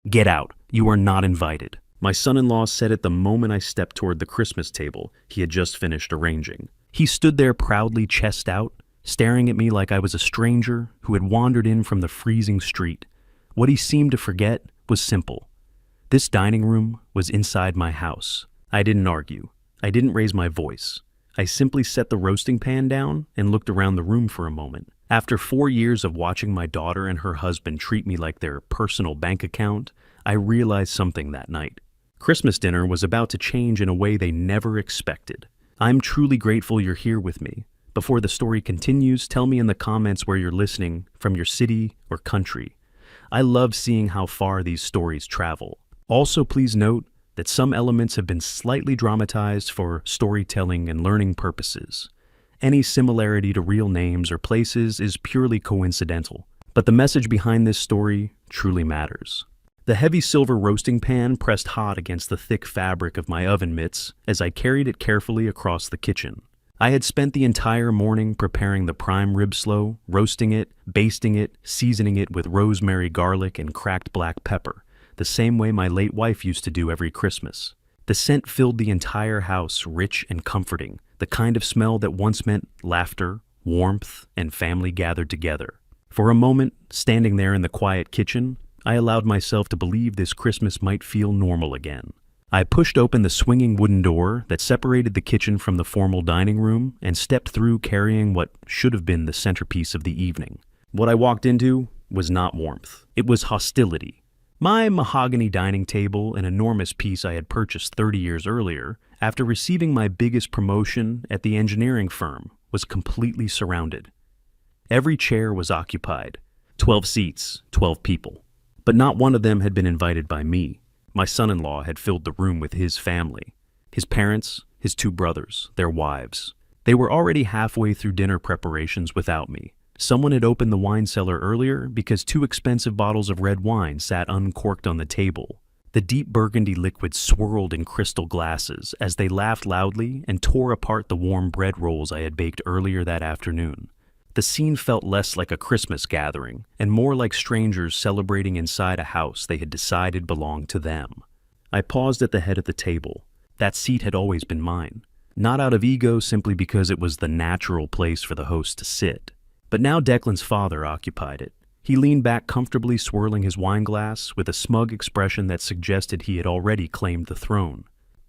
"Get out. You are not invited," my son-in-law said at the moment I stepped toward the Christmas table he had just finished arranging. He stood there proudly chest out, staring at me like I was a stranger who had wandered in from the freezing street. What he seemed to forget was simple. This dining room was inside my house. I didn't argue. I didn't raise my voice. I simply set the roasting pan down and looked around the room for a moment. After 4 years of watching my daughter and her husband treat me like their personal bank account, I realized something that night. Christmas dinner was about to change in a way they never expected. I'm truly grateful you're here with me. Before the story continues, tell me in the comments where you're listening, from your city or country. I love seeing how far these stories travel. Also, please note that some elements have been slightly dramatized for storytelling and learning purposes. Any similarity to real names or places is purely coincidental, but the message behind this story truly matters. The heavy silver roasting pan pressed hot against the thick fabric of my oven mitts as I carried it carefully across the kitchen. I had spent the entire morning preparing the prime rib slow, roasting it, basting it, seasoning it with rosemary, garlic, and cracked black pepper, the same way my late wife used to do every Christmas. The scent filled the entire house, rich and comforting, the kind of smell that once meant laughter, warmth, and family gathered together. For a moment, standing there in the quiet kitchen, I allowed myself to believe this Christmas might feel normal again. I pushed open the swinging wooden door that separated the kitchen from the formal dining room and stepped through carrying what should have been the centerpiece of the evening. What I walked into was not warmth. It was hostility. My mahogany dining table, an enormous piece I had purchased 30 years earlier, after receiving my biggest promotion at the engineering firm, was completely surrounded. Every chair was occupied. 12 seats, 12 people. But not one of them had been invited by me. My son-in-law had filled the room with his family. His parents, his 2 brothers, their wives. They were already halfway through dinner preparations without me. Someone had opened the wine cellar earlier because 2 expensive bottles of red wine sat uncorked on the table. The deep burgundy liquid swirled in crystal glasses as they laughed loudly and tore apart the warm bread rolls I had baked earlier that afternoon. The scene felt less like a Christmas gathering and more like strangers celebrating inside a house they had decided belonged to them. I paused at the head of the table. That seat had always been mine, not out of ego, simply because it was the natural place for the host to sit. But now Declan's father occupied it. He leaned back comfortably, swirling his wine glass with a smug expression that suggested he had already claimed the throne.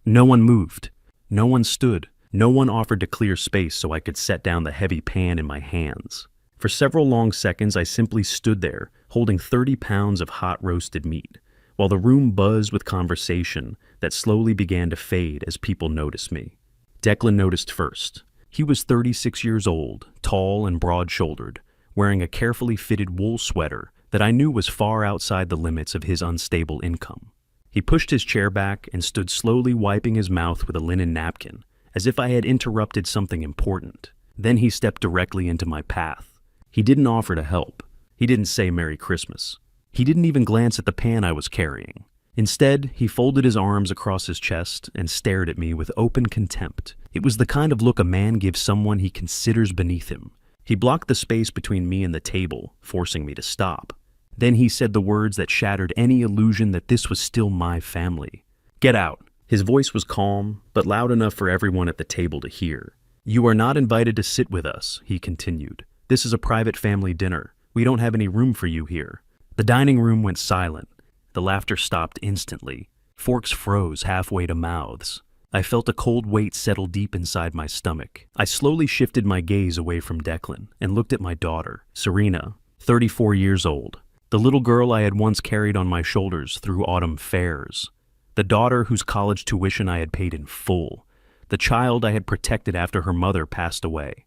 No one moved. No one stood. No one offered to clear space so I could set down the heavy pan in my hands. For several long seconds, I simply stood there, holding 30 pounds of hot roasted meat, while the room buzzed with conversation that slowly began to fade as people noticed me. Declan noticed first. He was 36 years old, tall and broad-shouldered, wearing a carefully fitted wool sweater that I knew was far outside the limits of his unstable income. He pushed his chair back and stood slowly wiping his mouth with a linen napkin, as if I had interrupted something important. Then he stepped directly into my path. He didn't offer to help. He didn't say Merry Christmas. He didn't even glance at the pan I was carrying. Instead, he folded his arms across his chest and stared at me with open contempt. It was the kind of look a man gives someone he considers beneath him. He blocked the space between me and the table, forcing me to stop. Then he said the words that shattered any illusion that this was still my family. "Get out." His voice was calm, but loud enough for everyone at the table to hear. "You are not invited to sit with us," he continued. "This is a private family dinner. We don't have any room for you here." The dining room went silent. The laughter stopped instantly. Forks froze halfway to mouths. I felt a cold weight settle deep inside my stomach. I slowly shifted my gaze away from Declan and looked at my daughter, Serena, 34 years old, the little girl I had once carried on my shoulders through autumn fairs. The daughter whose college tuition I had paid in full. The child I had protected after her mother passed away.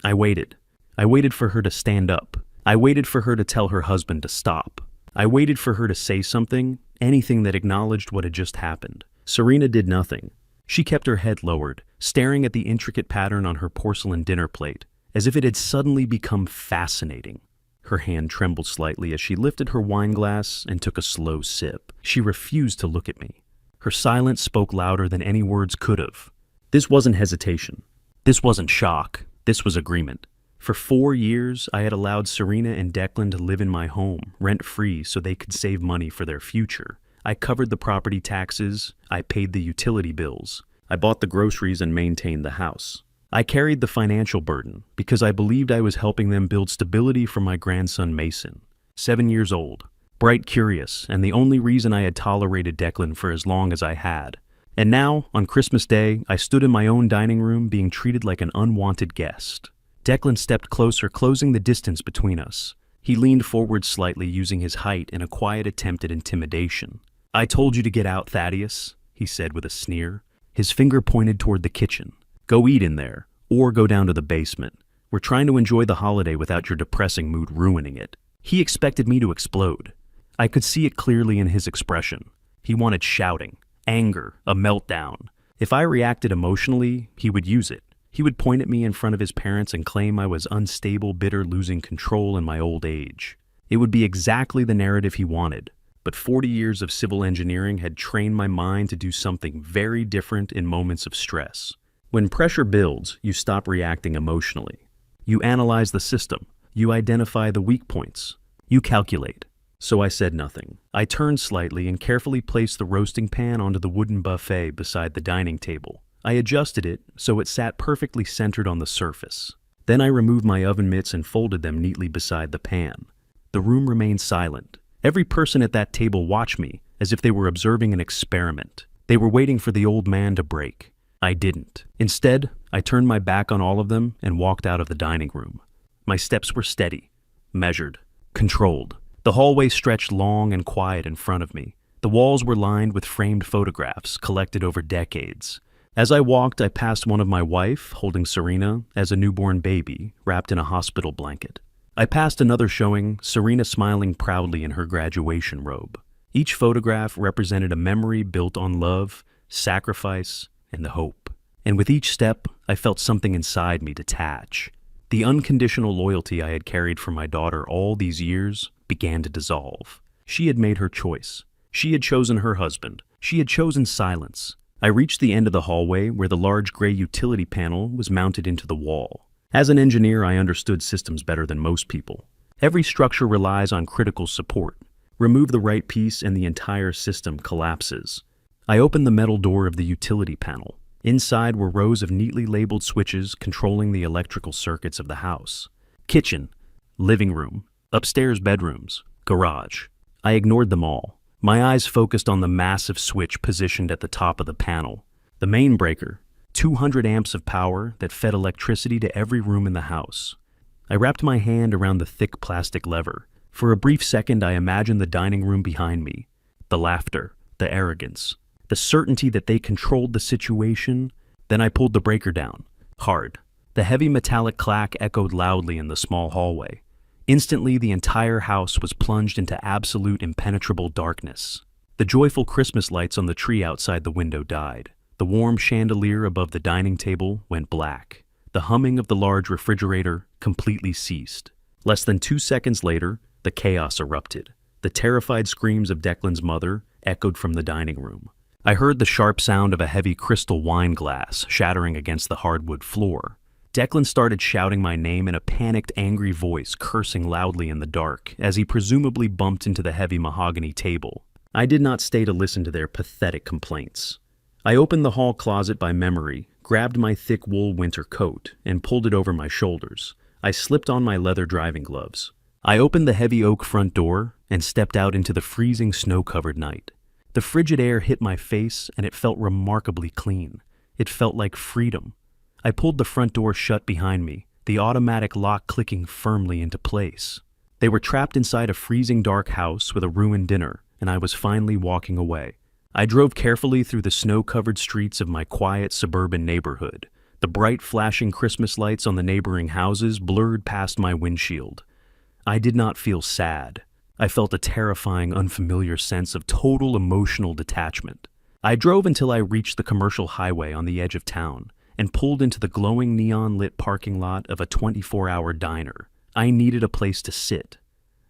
I waited. I waited for her to stand up. I waited for her to tell her husband to stop. I waited for her to say something, anything that acknowledged what had just happened. Serena did nothing. She kept her head lowered, staring at the intricate pattern on her porcelain dinner plate, as if it had suddenly become fascinating. Her hand trembled slightly as she lifted her wine glass and took a slow sip. She refused to look at me. Her silence spoke louder than any words could have. This wasn't hesitation. This wasn't shock. This was agreement. For 4 years, I had allowed Serena and Declan to live in my home, rent-free, so they could save money for their future. I covered the property taxes, I paid the utility bills, I bought the groceries and maintained the house. I carried the financial burden because I believed I was helping them build stability for my grandson Mason, 7 years old, bright, curious, and the only reason I had tolerated Declan for as long as I had. And now, on Christmas Day, I stood in my own dining room being treated like an unwanted guest. Declan stepped closer, closing the distance between us. He leaned forward slightly, using his height in a quiet attempt at intimidation. "I told you to get out, Thaddeus," he said with a sneer. His finger pointed toward the kitchen. "Go eat in there, or go down to the basement. We're trying to enjoy the holiday without your depressing mood ruining it." He expected me to explode. I could see it clearly in his expression. He wanted shouting, anger, a meltdown. If I reacted emotionally, he would use it. He would point at me in front of his parents and claim I was unstable, bitter, losing control in my old age. It would be exactly the narrative he wanted. But 40 years of civil engineering had trained my mind to do something very different in moments of stress. When pressure builds, you stop reacting emotionally. You analyze the system. You identify the weak points. You calculate. So I said nothing. I turned slightly and carefully placed the roasting pan onto the wooden buffet beside the dining table. I adjusted it so it sat perfectly centered on the surface. Then I removed my oven mitts and folded them neatly beside the pan. The room remained silent. Every person at that table watched me as if they were observing an experiment. They were waiting for the old man to break. I didn't. Instead, I turned my back on all of them and walked out of the dining room. My steps were steady, measured, controlled. The hallway stretched long and quiet in front of me. The walls were lined with framed photographs collected over decades. As I walked, I passed one of my wife, holding Serena as a newborn baby, wrapped in a hospital blanket. I passed another showing Serena smiling proudly in her graduation robe. Each photograph represented a memory built on love, sacrifice, and the hope. And with each step, I felt something inside me detach. The unconditional loyalty I had carried for my daughter all these years began to dissolve. She had made her choice. She had chosen her husband. She had chosen silence. I reached the end of the hallway where the large gray utility panel was mounted into the wall. As an engineer, I understood systems better than most people. Every structure relies on critical support. Remove the right piece and the entire system collapses. I opened the metal door of the utility panel. Inside were rows of neatly labeled switches controlling the electrical circuits of the house. Kitchen, living room, upstairs bedrooms, garage. I ignored them all. My eyes focused on the massive switch positioned at the top of the panel. The main breaker, 200 amps of power that fed electricity to every room in the house. I wrapped my hand around the thick plastic lever. For a brief second, I imagined the dining room behind me. The laughter, the arrogance, the certainty that they controlled the situation. Then I pulled the breaker down, hard. The heavy metallic clack echoed loudly in the small hallway. Instantly, the entire house was plunged into absolute impenetrable darkness. The joyful Christmas lights on the tree outside the window died. The warm chandelier above the dining table went black. The humming of the large refrigerator completely ceased. Less than 2 seconds later, the chaos erupted. The terrified screams of Declan's mother echoed from the dining room. I heard the sharp sound of a heavy crystal wine glass shattering against the hardwood floor. Declan started shouting my name in a panicked, angry voice, cursing loudly in the dark as he presumably bumped into the heavy mahogany table. I did not stay to listen to their pathetic complaints. I opened the hall closet by memory, grabbed my thick wool winter coat, and pulled it over my shoulders. I slipped on my leather driving gloves. I opened the heavy oak front door and stepped out into the freezing, snow-covered night. The frigid air hit my face, and it felt remarkably clean. It felt like freedom. I pulled the front door shut behind me, the automatic lock clicking firmly into place. They were trapped inside a freezing dark house with a ruined dinner, and I was finally walking away. I drove carefully through the snow-covered streets of my quiet suburban neighborhood. The bright flashing Christmas lights on the neighboring houses blurred past my windshield. I did not feel sad. I felt a terrifying, unfamiliar sense of total emotional detachment. I drove until I reached the commercial highway on the edge of town and pulled into the glowing neon-lit parking lot of a 24-hour diner. I needed a place to sit.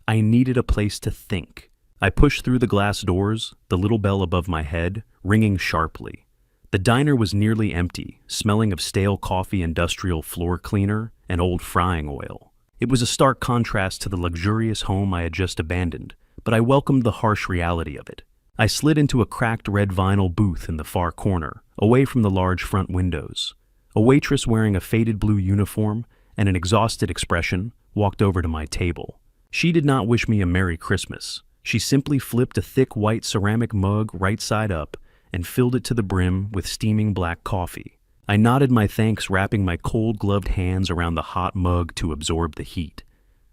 I needed a place to think. I pushed through the glass doors, the little bell above my head ringing sharply. The diner was nearly empty, smelling of stale coffee, industrial floor cleaner, and old frying oil. It was a stark contrast to the luxurious home I had just abandoned, but I welcomed the harsh reality of it. I slid into a cracked red vinyl booth in the far corner, away from the large front windows. A waitress wearing a faded blue uniform and an exhausted expression walked over to my table. She did not wish me a Merry Christmas. She simply flipped a thick white ceramic mug right side up and filled it to the brim with steaming black coffee. I nodded my thanks, wrapping my cold-gloved hands around the hot mug to absorb the heat.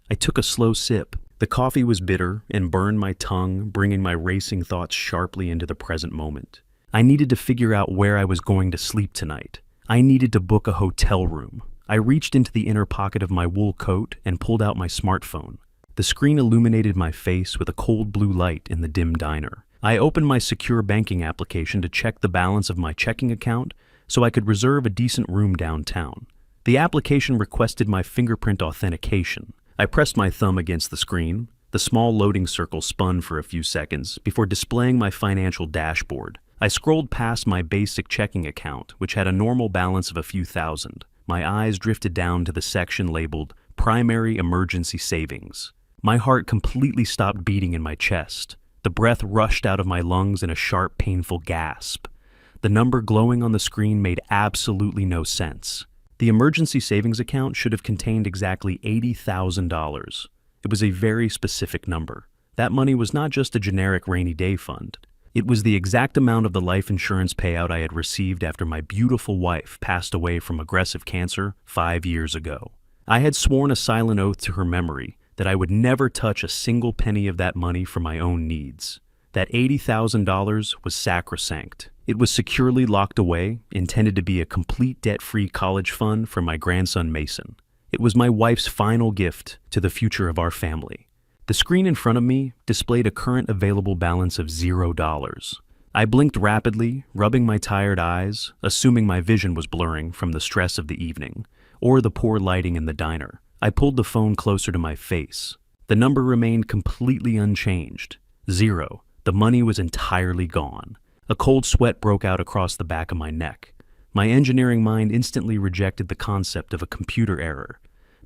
I took a slow sip. The coffee was bitter and burned my tongue, bringing my racing thoughts sharply into the present moment. I needed to figure out where I was going to sleep tonight. I needed to book a hotel room. I reached into the inner pocket of my wool coat and pulled out my smartphone. The screen illuminated my face with a cold blue light in the dim diner. I opened my secure banking application to check the balance of my checking account so I could reserve a decent room downtown. The application requested my fingerprint authentication. I pressed my thumb against the screen. The small loading circle spun for a few seconds before displaying my financial dashboard. I scrolled past my basic checking account, which had a normal balance of a few thousand. My eyes drifted down to the section labeled Primary Emergency Savings. My heart completely stopped beating in my chest. The breath rushed out of my lungs in a sharp, painful gasp. The number glowing on the screen made absolutely no sense. The emergency savings account should have contained exactly $80,000. It was a very specific number. That money was not just a generic rainy day fund. It was the exact amount of the life insurance payout I had received after my beautiful wife passed away from aggressive cancer 5 years ago. I had sworn a silent oath to her memory that I would never touch a single penny of that money for my own needs. That $80,000 was sacrosanct. It was securely locked away, intended to be a complete debt-free college fund for my grandson Mason. It was my wife's final gift to the future of our family. The screen in front of me displayed a current available balance of $0. I blinked rapidly, rubbing my tired eyes, assuming my vision was blurring from the stress of the evening, or the poor lighting in the diner. I pulled the phone closer to my face. The number remained completely unchanged. 0. The money was entirely gone. A cold sweat broke out across the back of my neck. My engineering mind instantly rejected the concept of a computer error.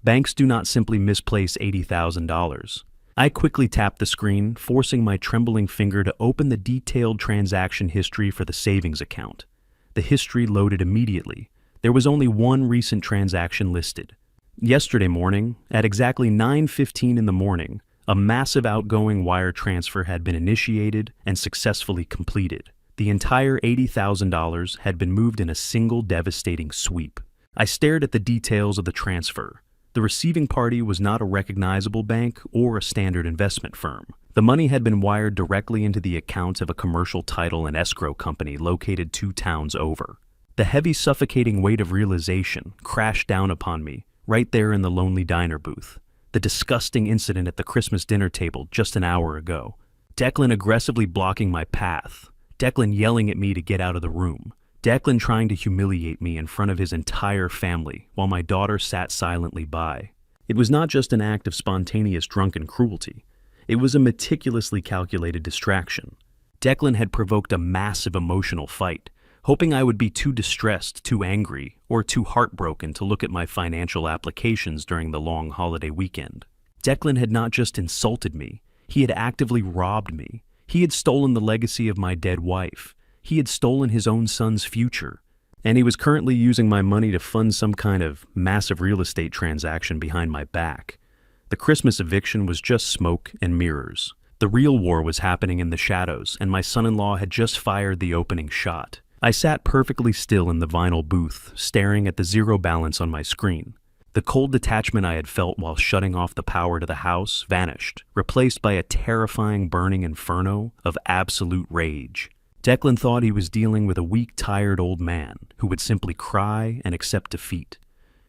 Banks do not simply misplace $80,000. I quickly tapped the screen, forcing my trembling finger to open the detailed transaction history for the savings account. The history loaded immediately. There was only one recent transaction listed. Yesterday morning, at exactly 9:15 in the morning, a massive outgoing wire transfer had been initiated and successfully completed. The entire $80,000 had been moved in a single devastating sweep. I stared at the details of the transfer. The receiving party was not a recognizable bank or a standard investment firm. The money had been wired directly into the account of a commercial title and escrow company located 2 towns over. The heavy, suffocating weight of realization crashed down upon me right there in the lonely diner booth. The disgusting incident at the Christmas dinner table just an hour ago. Declan aggressively blocking my path. Declan yelling at me to get out of the room. Declan trying to humiliate me in front of his entire family while my daughter sat silently by. It was not just an act of spontaneous drunken cruelty. It was a meticulously calculated distraction. Declan had provoked a massive emotional fight, hoping I would be too distressed, too angry, or too heartbroken to look at my financial applications during the long holiday weekend. Declan had not just insulted me, he had actively robbed me. He had stolen the legacy of my dead wife. He had stolen his own son's future. And he was currently using my money to fund some kind of massive real estate transaction behind my back. The Christmas eviction was just smoke and mirrors. The real war was happening in the shadows, and my son-in-law had just fired the opening shot. I sat perfectly still in the vinyl booth, staring at the 0 balance on my screen. The cold detachment I had felt while shutting off the power to the house vanished, replaced by a terrifying burning inferno of absolute rage. Declan thought he was dealing with a weak, tired old man who would simply cry and accept defeat.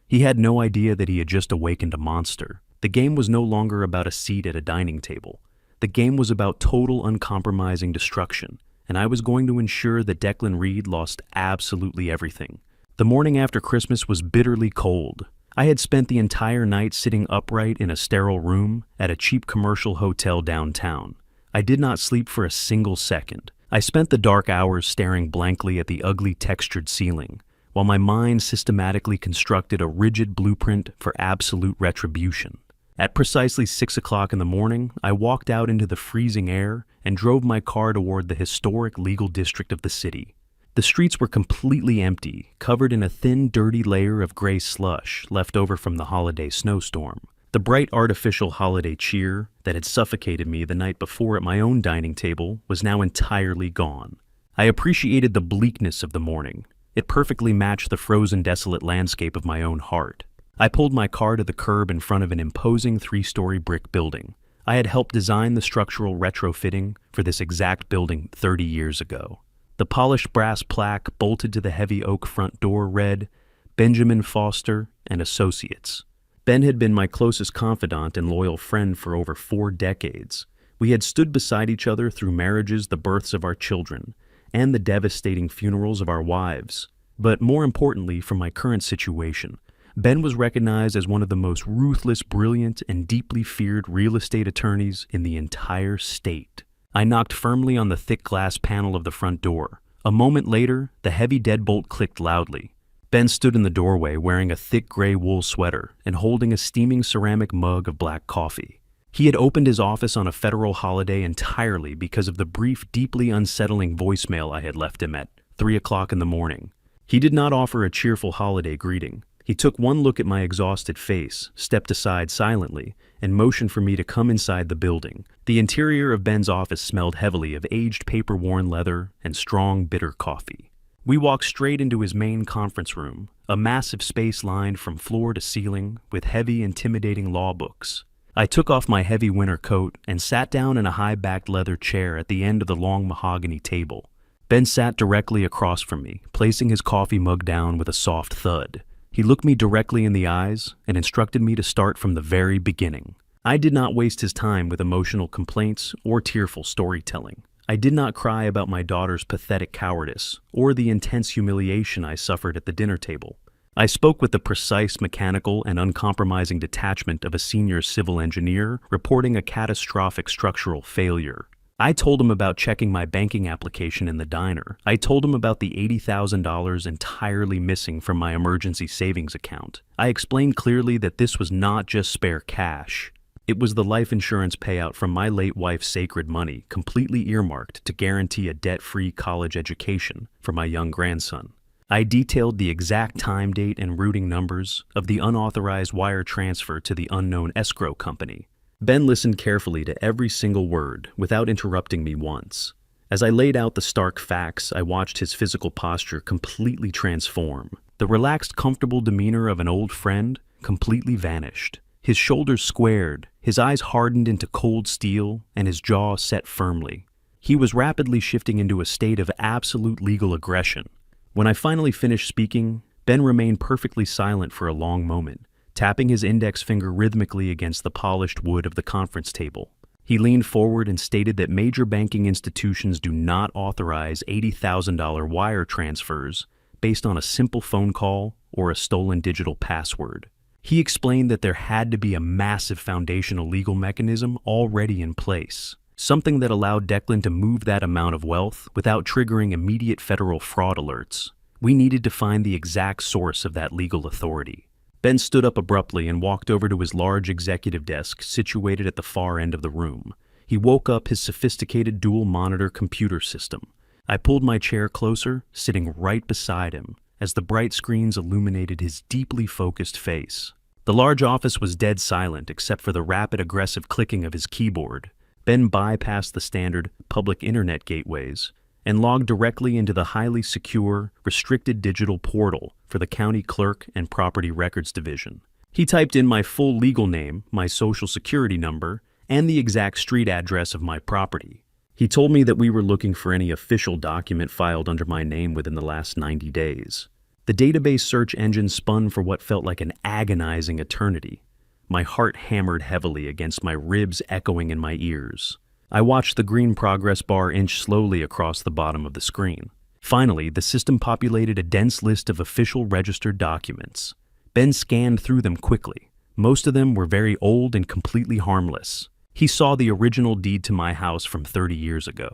He had no idea that he had just awakened a monster. The game was no longer about a seat at a dining table. The game was about total, uncompromising destruction, and I was going to ensure that Declan Reed lost absolutely everything. The morning after Christmas was bitterly cold. I had spent the entire night sitting upright in a sterile room at a cheap commercial hotel downtown. I did not sleep for a single second. I spent the dark hours staring blankly at the ugly textured ceiling, while my mind systematically constructed a rigid blueprint for absolute retribution. At precisely 6 o'clock in the morning, I walked out into the freezing air and drove my car toward the historic legal district of the city. The streets were completely empty, covered in a thin, dirty layer of gray slush left over from the holiday snowstorm. The bright artificial holiday cheer that had suffocated me the night before at my own dining table was now entirely gone. I appreciated the bleakness of the morning. It perfectly matched the frozen, desolate landscape of my own heart. I pulled my car to the curb in front of an imposing 3-story brick building. I had helped design the structural retrofitting for this exact building 30 years ago. The polished brass plaque bolted to the heavy oak front door read, "Benjamin Foster and Associates." Ben had been my closest confidant and loyal friend for over 4 decades. We had stood beside each other through marriages, the births of our children, and the devastating funerals of our wives. But more importantly, for my current situation, Ben was recognized as one of the most ruthless, brilliant, and deeply feared real estate attorneys in the entire state. I knocked firmly on the thick glass panel of the front door. A moment later, the heavy deadbolt clicked loudly. Ben stood in the doorway wearing a thick gray wool sweater and holding a steaming ceramic mug of black coffee. He had opened his office on a federal holiday entirely because of the brief, deeply unsettling voicemail I had left him at 3 o'clock in the morning. He did not offer a cheerful holiday greeting. He took one look at my exhausted face, stepped aside silently, and motioned for me to come inside the building. The interior of Ben's office smelled heavily of aged paper-worn leather and strong, bitter coffee. We walked straight into his main conference room, a massive space lined from floor to ceiling with heavy, intimidating law books. I took off my heavy winter coat and sat down in a high-backed leather chair at the end of the long mahogany table. Ben sat directly across from me, placing his coffee mug down with a soft thud. He looked me directly in the eyes and instructed me to start from the very beginning. I did not waste his time with emotional complaints or tearful storytelling. I did not cry about my daughter's pathetic cowardice or the intense humiliation I suffered at the dinner table. I spoke with the precise, mechanical, and uncompromising detachment of a senior civil engineer reporting a catastrophic structural failure. I told him about checking my banking application in the diner. I told him about the $80,000 entirely missing from my emergency savings account. I explained clearly that this was not just spare cash. It was the life insurance payout from my late wife's sacred money, completely earmarked to guarantee a debt-free college education for my young grandson. I detailed the exact time, date, and routing numbers of the unauthorized wire transfer to the unknown escrow company. Ben listened carefully to every single word without interrupting me once. As I laid out the stark facts, I watched his physical posture completely transform. The relaxed, comfortable demeanor of an old friend completely vanished. His shoulders squared, his eyes hardened into cold steel, and his jaw set firmly. He was rapidly shifting into a state of absolute legal aggression. When I finally finished speaking, Ben remained perfectly silent for a long moment, tapping his index finger rhythmically against the polished wood of the conference table. He leaned forward and stated that major banking institutions do not authorize $80,000 wire transfers based on a simple phone call or a stolen digital password. He explained that there had to be a massive foundational legal mechanism already in place, something that allowed Declan to move that amount of wealth without triggering immediate federal fraud alerts. We needed to find the exact source of that legal authority. Ben stood up abruptly and walked over to his large executive desk situated at the far end of the room. He woke up his sophisticated dual-monitor computer system. I pulled my chair closer, sitting right beside him, as the bright screens illuminated his deeply focused face. The large office was dead silent except for the rapid, aggressive clicking of his keyboard. Ben bypassed the standard public internet gateways and logged directly into the highly secure, restricted digital portal for the county clerk and property records division. He typed in my full legal name, my social security number, and the exact street address of my property. He told me that we were looking for any official document filed under my name within the last 90 days. The database search engine spun for what felt like an agonizing eternity. My heart hammered heavily against my ribs, echoing in my ears. I watched the green progress bar inch slowly across the bottom of the screen. Finally, the system populated a dense list of official registered documents. Ben scanned through them quickly. Most of them were very old and completely harmless. He saw the original deed to my house from 30 years ago.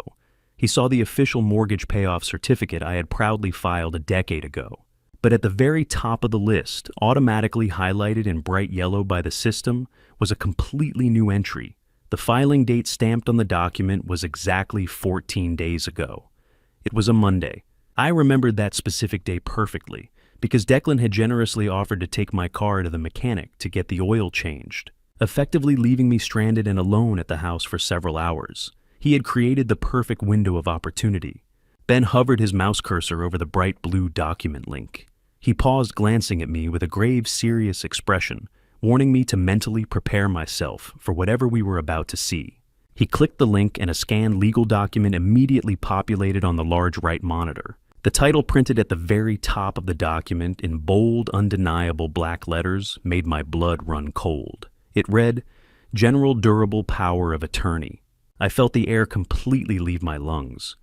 He He saw the official mortgage payoff certificate I had proudly filed a decade ago. But at the very top of the list, automatically highlighted in bright yellow by the system, was a completely new entry. The filing date stamped on the document was exactly 14 days ago. It was a Monday. I remembered that specific day perfectly, because Declan had generously offered to take my car to the mechanic to get the oil changed, effectively leaving me stranded and alone at the house for several hours. He had created the perfect window of opportunity. Ben hovered his mouse cursor over the bright blue document link. He paused, glancing at me with a grave, serious expression, warning me to mentally prepare myself for whatever we were about to see. He clicked the link and a scanned legal document immediately populated on the large right monitor. The title printed at the very top of the document in bold, undeniable black letters made my blood run cold. It read, "General Durable Power of Attorney." I felt the air completely leave my lungs.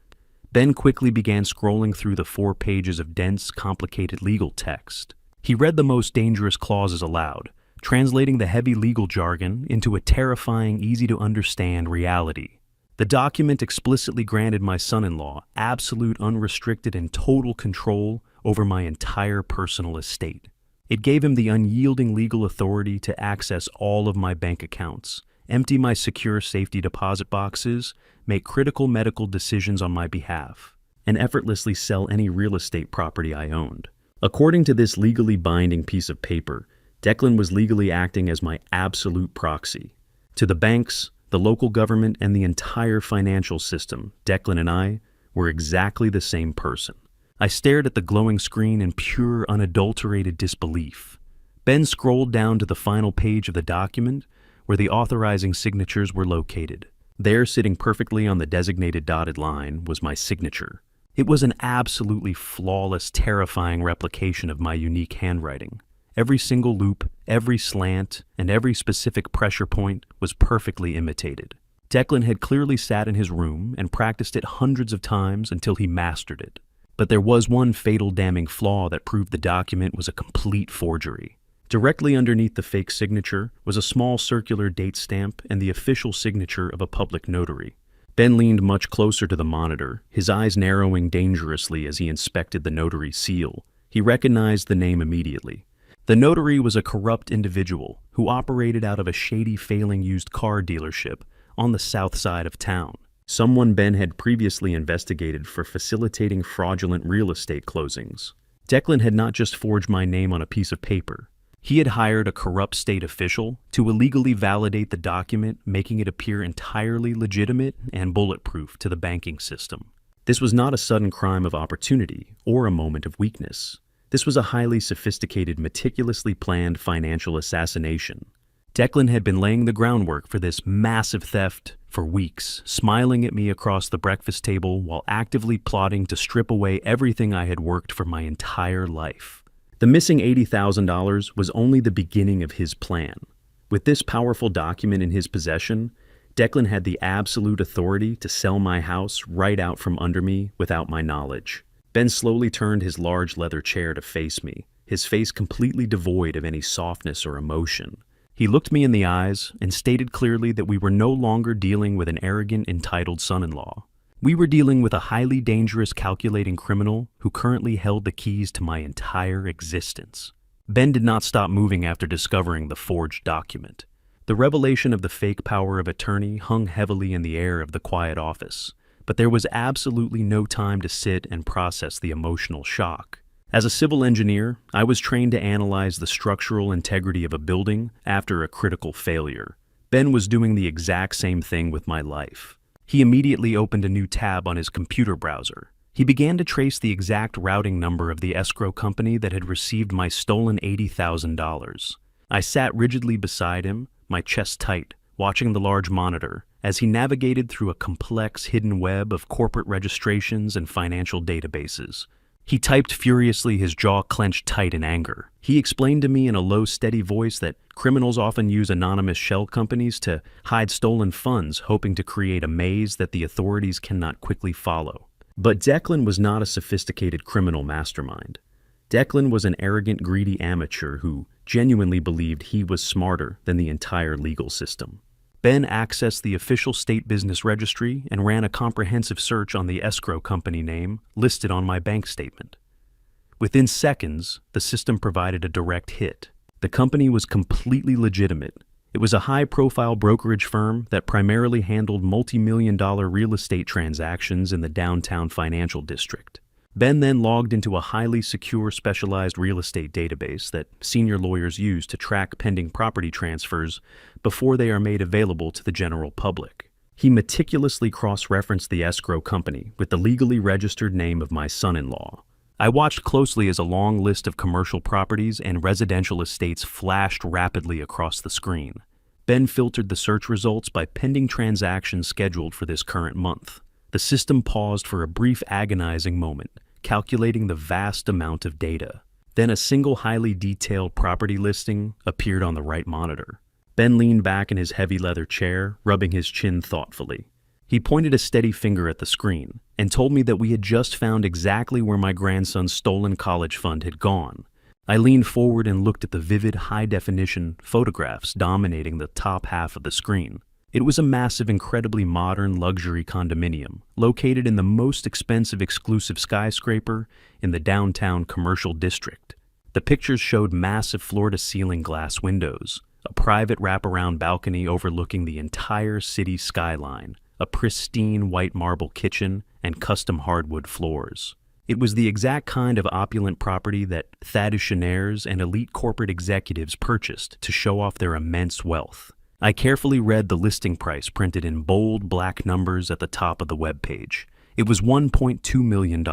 Ben quickly began scrolling through the 4 pages of dense, complicated legal text. He read the most dangerous clauses aloud, translating the heavy legal jargon into a terrifying, easy-to-understand reality. The document explicitly granted my son-in-law absolute, unrestricted, and total control over my entire personal estate. It gave him the unyielding legal authority to access all of my bank accounts, empty my secure safety deposit boxes, make critical medical decisions on my behalf, and effortlessly sell any real estate property I owned. According to this legally binding piece of paper, Declan was legally acting as my absolute proxy. To the banks, the local government, and the entire financial system, Declan and I were exactly the same person. I stared at the glowing screen in pure, unadulterated disbelief. Ben scrolled down to the final page of the document, where the authorizing signatures were located. There, sitting perfectly on the designated dotted line, was my signature. It was an absolutely flawless, terrifying replication of my unique handwriting. Every single loop, every slant, and every specific pressure point was perfectly imitated. Declan had clearly sat in his room and practiced it hundreds of times until he mastered it. But there was one fatal, damning flaw that proved the document was a complete forgery. Directly underneath the fake signature was a small circular date stamp and the official signature of a public notary. Ben leaned much closer to the monitor, his eyes narrowing dangerously as he inspected the notary's seal. He recognized the name immediately. The notary was a corrupt individual who operated out of a shady, failing used car dealership on the south side of town. Someone Ben had previously investigated for facilitating fraudulent real estate closings. Declan had not just forged my name on a piece of paper. He had hired a corrupt state official to illegally validate the document, making it appear entirely legitimate and bulletproof to the banking system. This was not a sudden crime of opportunity or a moment of weakness. This was a highly sophisticated, meticulously planned financial assassination. Declan had been laying the groundwork for this massive theft for weeks, smiling at me across the breakfast table while actively plotting to strip away everything I had worked for my entire life. The missing $80,000 was only the beginning of his plan. With this powerful document in his possession, Declan had the absolute authority to sell my house right out from under me without my knowledge. Ben slowly turned his large leather chair to face me, his face completely devoid of any softness or emotion. He looked me in the eyes and stated clearly that we were no longer dealing with an arrogant, entitled son-in-law. We were dealing with a highly dangerous, calculating criminal who currently held the keys to my entire existence. Ben did not stop moving after discovering the forged document. The revelation of the fake power of attorney hung heavily in the air of the quiet office, but there was absolutely no time to sit and process the emotional shock. As a civil engineer, I was trained to analyze the structural integrity of a building after a critical failure. Ben was doing the exact same thing with my life. He immediately opened a new tab on his computer browser. He began to trace the exact routing number of the escrow company that had received my stolen $80,000. I sat rigidly beside him, my chest tight, watching the large monitor, as he navigated through a complex hidden web of corporate registrations and financial databases. He typed furiously, his jaw clenched tight in anger. He explained to me in a low, steady voice that criminals often use anonymous shell companies to hide stolen funds, hoping to create a maze that the authorities cannot quickly follow. But Declan was not a sophisticated criminal mastermind. Declan was an arrogant, greedy amateur who genuinely believed he was smarter than the entire legal system. Ben accessed the official state business registry and ran a comprehensive search on the escrow company name listed on my bank statement. Within seconds, the system provided a direct hit. The company was completely legitimate. It was a high-profile brokerage firm that primarily handled multi-million-dollar real estate transactions in the downtown financial district. Ben then logged into a highly secure specialized real estate database that senior lawyers use to track pending property transfers before they are made available to the general public. He meticulously cross-referenced the escrow company with the legally registered name of my son-in-law. I watched closely as a long list of commercial properties and residential estates flashed rapidly across the screen. Ben filtered the search results by pending transactions scheduled for this current month. The system paused for a brief agonizing moment, calculating the vast amount of data. Then a single highly detailed property listing appeared on the right monitor. Ben leaned back in his heavy leather chair, rubbing his chin thoughtfully. He pointed a steady finger at the screen and told me that we had just found exactly where my grandson's stolen college fund had gone. I leaned forward and looked at the vivid, high-definition photographs dominating the top half of the screen. It was a massive, incredibly modern luxury condominium located in the most expensive exclusive skyscraper in the downtown commercial district. The pictures showed massive floor-to-ceiling glass windows, a private wraparound balcony overlooking the entire city skyline, a pristine white marble kitchen, and custom hardwood floors. It was the exact kind of opulent property that thaddeustionnaires and elite corporate executives purchased to show off their immense wealth. I carefully read the listing price printed in bold black numbers at the top of the webpage. It was $1.2 million.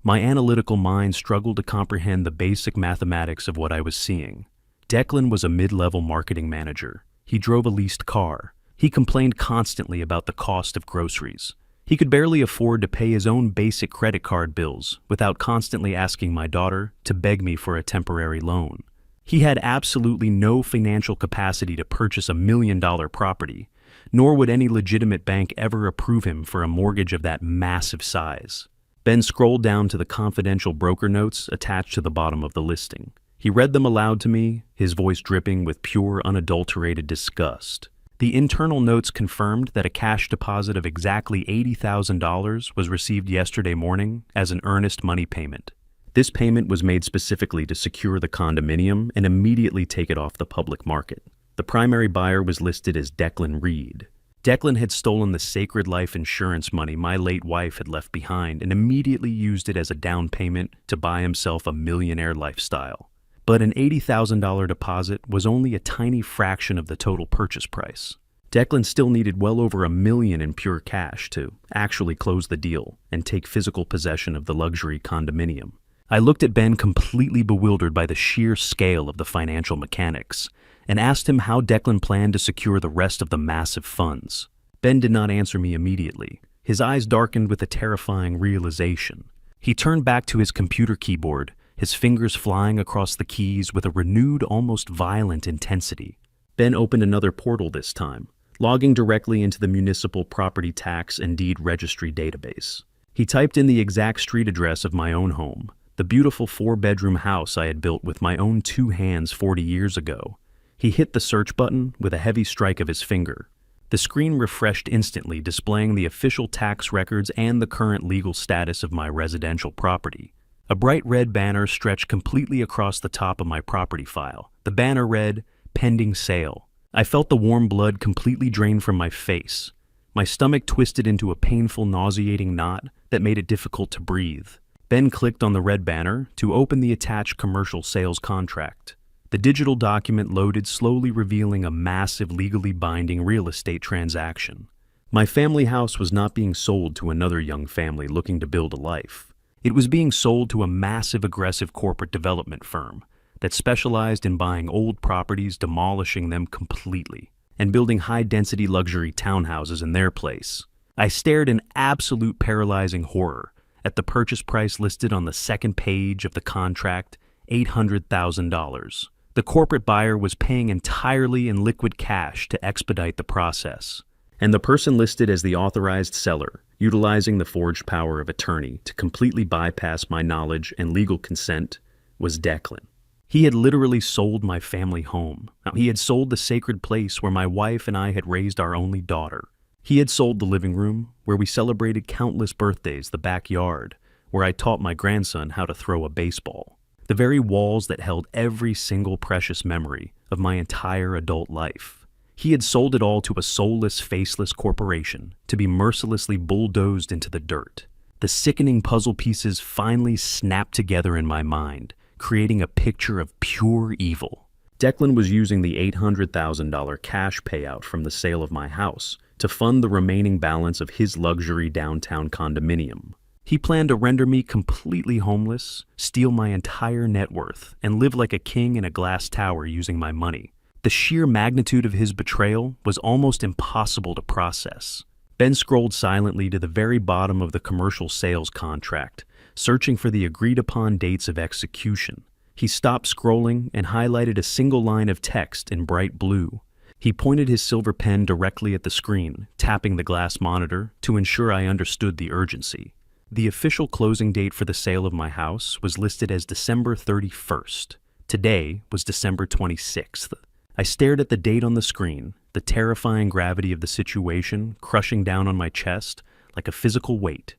My analytical mind struggled to comprehend the basic mathematics of what I was seeing. Declan was a mid-level marketing manager. He drove a leased car. He complained constantly about the cost of groceries. He could barely afford to pay his own basic credit card bills without constantly asking my daughter to beg me for a temporary loan. He had absolutely no financial capacity to purchase $1 million property, nor would any legitimate bank ever approve him for a mortgage of that massive size. Ben scrolled down to the confidential broker notes attached to the bottom of the listing. He read them aloud to me, his voice dripping with pure, unadulterated disgust. The internal notes confirmed that a cash deposit of exactly $80,000 was received yesterday morning as an earnest money payment. This payment was made specifically to secure the condominium and immediately take it off the public market. The primary buyer was listed as Declan Reed. Declan had stolen the sacred life insurance money my late wife had left behind and immediately used it as a down payment to buy himself a millionaire lifestyle. But an $80,000 deposit was only a tiny fraction of the total purchase price. Declan still needed well over $1 million in pure cash to actually close the deal and take physical possession of the luxury condominium. I looked at Ben completely bewildered by the sheer scale of the financial mechanics and asked him how Declan planned to secure the rest of the massive funds. Ben did not answer me immediately. His eyes darkened with a terrifying realization. He turned back to his computer keyboard, his fingers flying across the keys with a renewed, almost violent intensity. Ben opened another portal this time, logging directly into the municipal property tax and deed registry database. He typed in the exact street address of my own home, the beautiful 4-bedroom house I had built with my own 2 hands 40 years ago. He hit the search button with a heavy strike of his finger. The screen refreshed instantly, displaying the official tax records and the current legal status of my residential property. A bright red banner stretched completely across the top of my property file. The banner read, "Pending sale." I felt the warm blood completely drain from my face. My stomach twisted into a painful, nauseating knot that made it difficult to breathe. Ben clicked on the red banner to open the attached commercial sales contract. The digital document loaded, slowly revealing a massive, legally binding real estate transaction. My family house was not being sold to another young family looking to build a life. It was being sold to a massive, aggressive corporate development firm that specialized in buying old properties, demolishing them completely, and building high-density luxury townhouses in their place. I stared in absolute paralyzing horror at the purchase price listed on the second page of the contract, $800,000. The corporate buyer was paying entirely in liquid cash to expedite the process, and the person listed as the authorized seller, utilizing the forged power of attorney to completely bypass my knowledge and legal consent, was Declan. He had literally sold my family home. Now, he had sold the sacred place where my wife and I had raised our only daughter. He had sold the living room, where we celebrated countless birthdays, the backyard, where I taught my grandson how to throw a baseball, the very walls that held every single precious memory of my entire adult life. He had sold it all to a soulless, faceless corporation to be mercilessly bulldozed into the dirt. The sickening puzzle pieces finally snapped together in my mind, creating a picture of pure evil. Declan was using the $800,000 cash payout from the sale of my house to fund the remaining balance of his luxury downtown condominium. He planned to render me completely homeless, steal my entire net worth, and live like a king in a glass tower using my money. The sheer magnitude of his betrayal was almost impossible to process. Ben scrolled silently to the very bottom of the commercial sales contract, searching for the agreed-upon dates of execution. He stopped scrolling and highlighted a single line of text in bright blue. He pointed his silver pen directly at the screen, tapping the glass monitor to ensure I understood the urgency. The official closing date for the sale of my house was listed as December 31st. Today was December 26th. I stared at the date on the screen, the terrifying gravity of the situation crushing down on my chest like a physical weight.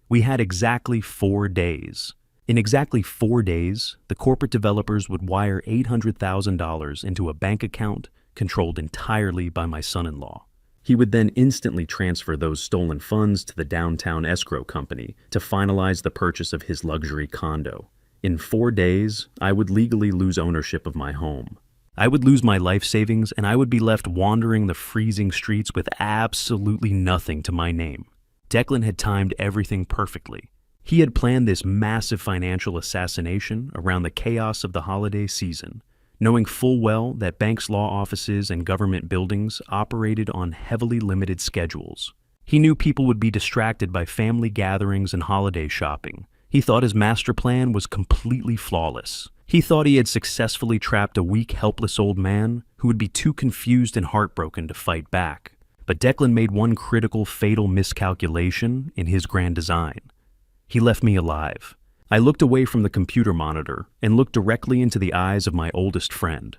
We had exactly 4 days. In exactly 4 days, the corporate developers would wire $800,000 into a bank account controlled entirely by my son-in-law. He would then instantly transfer those stolen funds to the downtown escrow company to finalize the purchase of his luxury condo. In 4 days, I would legally lose ownership of my home. I would lose my life savings, and I would be left wandering the freezing streets with absolutely nothing to my name. Declan had timed everything perfectly. He had planned this massive financial assassination around the chaos of the holiday season, knowing full well that banks' law offices and government buildings operated on heavily limited schedules. He knew people would be distracted by family gatherings and holiday shopping. He thought his master plan was completely flawless. He thought he had successfully trapped a weak, helpless old man who would be too confused and heartbroken to fight back. But Declan made one critical, fatal miscalculation in his grand design. He left me alive. I looked away from the computer monitor and looked directly into the eyes of my oldest friend.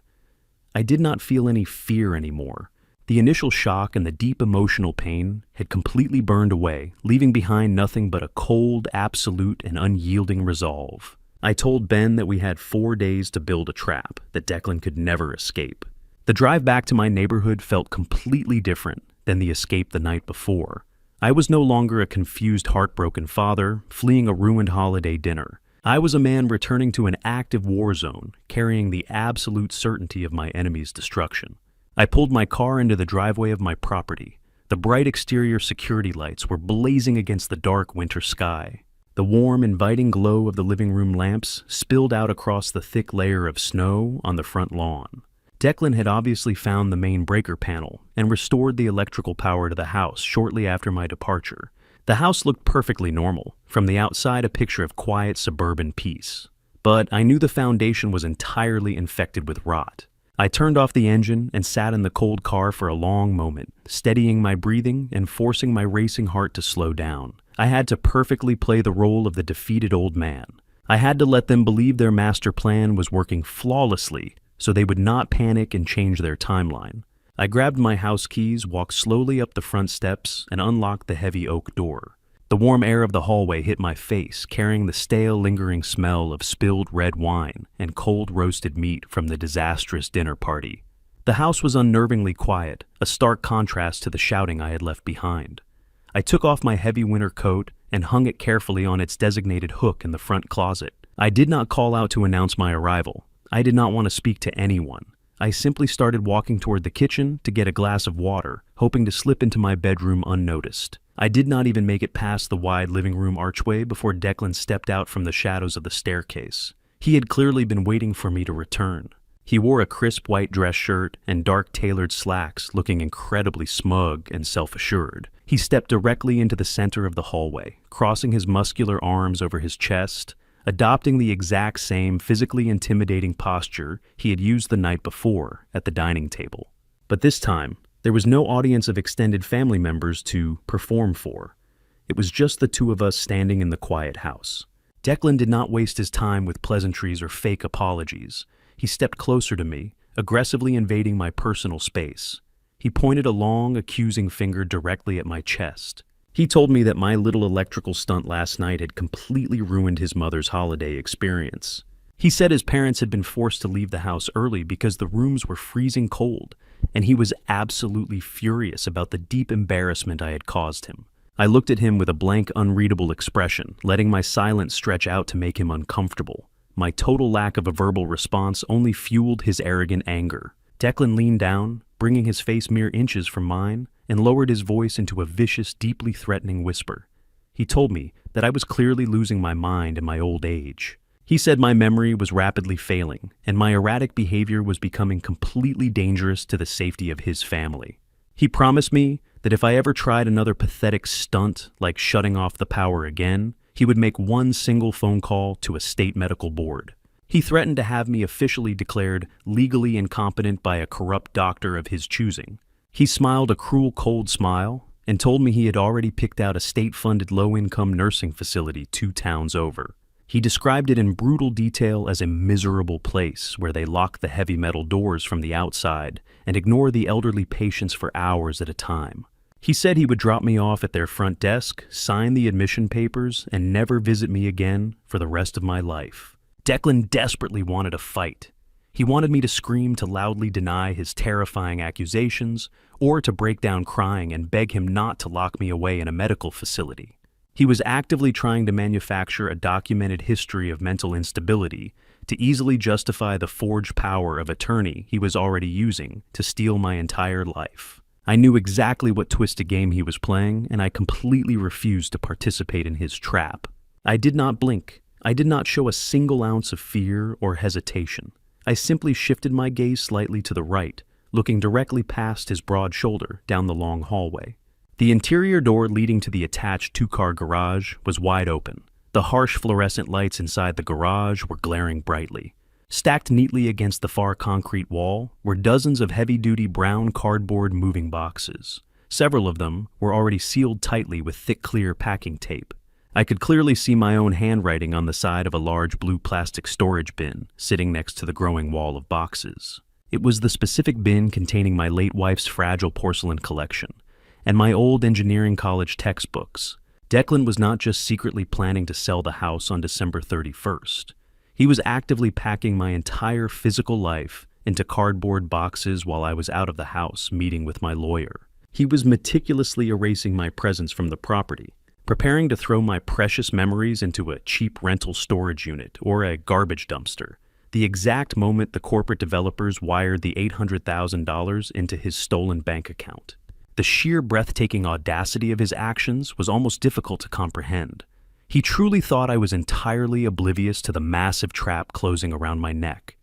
I did not feel any fear anymore. The initial shock and the deep emotional pain had completely burned away, leaving behind nothing but a cold, absolute, and unyielding resolve. I told Ben that we had 4 days to build a trap that Declan could never escape. The drive back to my neighborhood felt completely different than the escape the night before. I was no longer a confused, heartbroken father fleeing a ruined holiday dinner. I was a man returning to an active war zone, carrying the absolute certainty of my enemy's destruction. I pulled my car into the driveway of my property. The bright exterior security lights were blazing against the dark winter sky. The warm, inviting glow of the living room lamps spilled out across the thick layer of snow on the front lawn. Declan had obviously found the main breaker panel and restored the electrical power to the house shortly after my departure. The house looked perfectly normal, from the outside a picture of quiet suburban peace. But I knew the foundation was entirely infected with rot. I turned off the engine and sat in the cold car for a long moment, steadying my breathing and forcing my racing heart to slow down. I had to perfectly play the role of the defeated old man. I had to let them believe their master plan was working flawlessly, so they would not panic and change their timeline. I grabbed my house keys, walked slowly up the front steps, and unlocked the heavy oak door. The warm air of the hallway hit my face, carrying the stale, lingering smell of spilled red wine and cold roasted meat from the disastrous dinner party. The house was unnervingly quiet, a stark contrast to the shouting I had left behind. I took off my heavy winter coat and hung it carefully on its designated hook in the front closet. I did not call out to announce my arrival. I did not want to speak to anyone. I simply started walking toward the kitchen to get a glass of water, hoping to slip into my bedroom unnoticed. I did not even make it past the wide living room archway before Declan stepped out from the shadows of the staircase. He had clearly been waiting for me to return. He wore a crisp white dress shirt and dark tailored slacks, looking incredibly smug and self-assured. He stepped directly into the center of the hallway, crossing his muscular arms over his chest, adopting the exact same physically intimidating posture he had used the night before at the dining table. But this time, there was no audience of extended family members to perform for. It was just the two of us standing in the quiet house. Declan did not waste his time with pleasantries or fake apologies. he stepped closer to me, aggressively invading my personal space. He pointed a long, accusing finger directly at my chest. He told me that my little electrical stunt last night had completely ruined his mother's holiday experience. He said his parents had been forced to leave the house early because the rooms were freezing cold, and he was absolutely furious about the deep embarrassment I had caused him. I looked at him with a blank, unreadable expression, letting my silence stretch out to make him uncomfortable. My total lack of a verbal response only fueled his arrogant anger. Declan leaned down, bringing his face mere inches from mine, and lowered his voice into a vicious, deeply threatening whisper. He told me that I was clearly losing my mind in my old age. He said my memory was rapidly failing, and my erratic behavior was becoming completely dangerous to the safety of his family. He promised me that if I ever tried another pathetic stunt like shutting off the power again, he would make one single phone call to a state medical board. He threatened to have me officially declared legally incompetent by a corrupt doctor of his choosing. He smiled a cruel, cold smile and told me he had already picked out a state-funded low-income nursing facility 2 towns over. He described it in brutal detail as a miserable place where they lock the heavy metal doors from the outside and ignore the elderly patients for hours at a time. He said he would drop me off at their front desk, sign the admission papers, and never visit me again for the rest of my life. Declan desperately wanted a fight. He wanted me to scream to loudly deny his terrifying accusations, or to break down crying and beg him not to lock me away in a medical facility. He was actively trying to manufacture a documented history of mental instability to easily justify the forged power of attorney he was already using to steal my entire life. I knew exactly what twisted game he was playing, and I completely refused to participate in his trap. I did not blink. I did not show a single ounce of fear or hesitation. I simply shifted my gaze slightly to the right, looking directly past his broad shoulder down the long hallway. The interior door leading to the attached 2-car garage was wide open. The harsh fluorescent lights inside the garage were glaring brightly. Stacked neatly against the far concrete wall were dozens of heavy-duty brown cardboard moving boxes. Several of them were already sealed tightly with thick, clear packing tape. I could clearly see my own handwriting on the side of a large blue plastic storage bin sitting next to the growing wall of boxes. It was the specific bin containing my late wife's fragile porcelain collection and my old engineering college textbooks. Declan was not just secretly planning to sell the house on December 31st. He was actively packing my entire physical life into cardboard boxes while I was out of the house meeting with my lawyer. He was meticulously erasing my presence from the property, preparing to throw my precious memories into a cheap rental storage unit or a garbage dumpster, the exact moment the corporate developers wired the $800,000 into his stolen bank account. The sheer breathtaking audacity of his actions was almost difficult to comprehend. He truly thought I was entirely oblivious to the massive trap closing around my neck.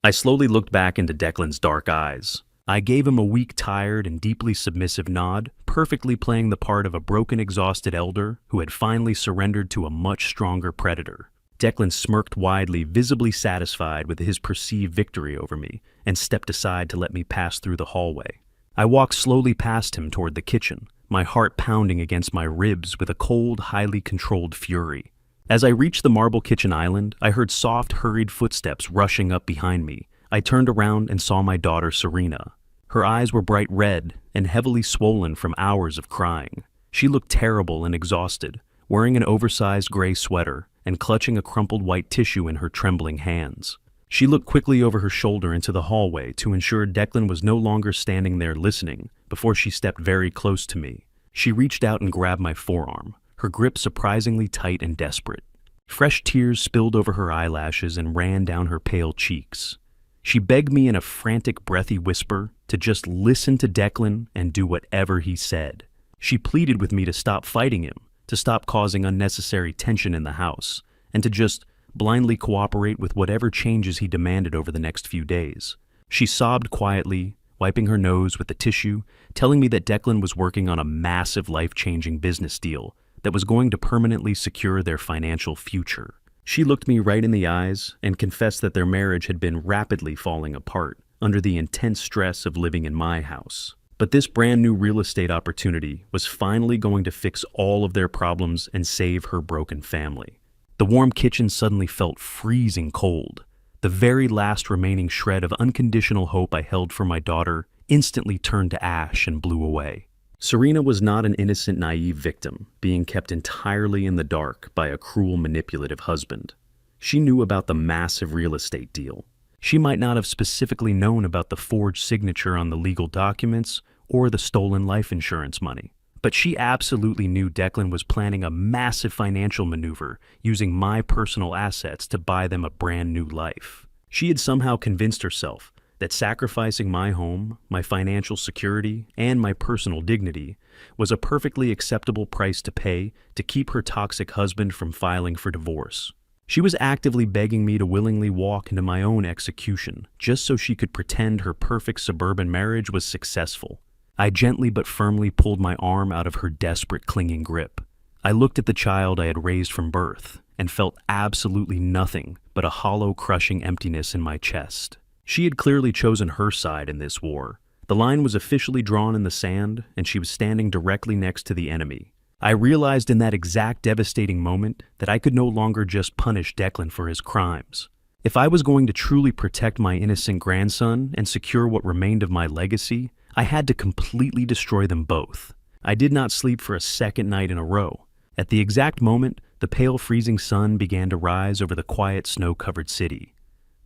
I slowly looked back into Declan's dark eyes. I gave him a weak, tired, and deeply submissive nod, perfectly playing the part of a broken, exhausted elder who had finally surrendered to a much stronger predator. Declan smirked widely, visibly satisfied with his perceived victory over me, and stepped aside to let me pass through the hallway. I walked slowly past him toward the kitchen, my heart pounding against my ribs with a cold, highly controlled fury. As I reached the marble kitchen island, I heard soft, hurried footsteps rushing up behind me. I turned around and saw my daughter, Serena. Her eyes were bright red and heavily swollen from hours of crying. She looked terrible and exhausted, wearing an oversized gray sweater and clutching a crumpled white tissue in her trembling hands. She looked quickly over her shoulder into the hallway to ensure Declan was no longer standing there listening before she stepped very close to me. She reached out and grabbed my forearm, her grip surprisingly tight and desperate. Fresh tears spilled over her eyelashes and ran down her pale cheeks. She begged me in a frantic, breathy whisper to just listen to Declan and do whatever he said. She pleaded with me to stop fighting him, to stop causing unnecessary tension in the house, and to just blindly cooperate with whatever changes he demanded over the next few days. She sobbed quietly, wiping her nose with the tissue, telling me that Declan was working on a massive life-changing business deal that was going to permanently secure their financial future. She looked me right in the eyes and confessed that their marriage had been rapidly falling apart under the intense stress of living in my house. But this brand new real estate opportunity was finally going to fix all of their problems and save her broken family. The warm kitchen suddenly felt freezing cold. The very last remaining shred of unconditional hope I held for my daughter instantly turned to ash and blew away. Serena was not an innocent, naive victim, being kept entirely in the dark by a cruel, manipulative husband. She knew about the massive real estate deal. She might not have specifically known about the forged signature on the legal documents or the stolen life insurance money. But she absolutely knew Declan was planning a massive financial maneuver using my personal assets to buy them a brand new life. She had somehow convinced herself that sacrificing my home, my financial security, and my personal dignity was a perfectly acceptable price to pay to keep her toxic husband from filing for divorce. She was actively begging me to willingly walk into my own execution, just so she could pretend her perfect suburban marriage was successful. I gently but firmly pulled my arm out of her desperate, clinging grip. I looked at the child I had raised from birth and felt absolutely nothing but a hollow, crushing emptiness in my chest. She had clearly chosen her side in this war. The line was officially drawn in the sand, and she was standing directly next to the enemy. I realized in that exact devastating moment that I could no longer just punish Declan for his crimes. If I was going to truly protect my innocent grandson and secure what remained of my legacy, I had to completely destroy them both. I did not sleep for a second night in a row. At the exact moment, the pale freezing sun began to rise over the quiet snow-covered city.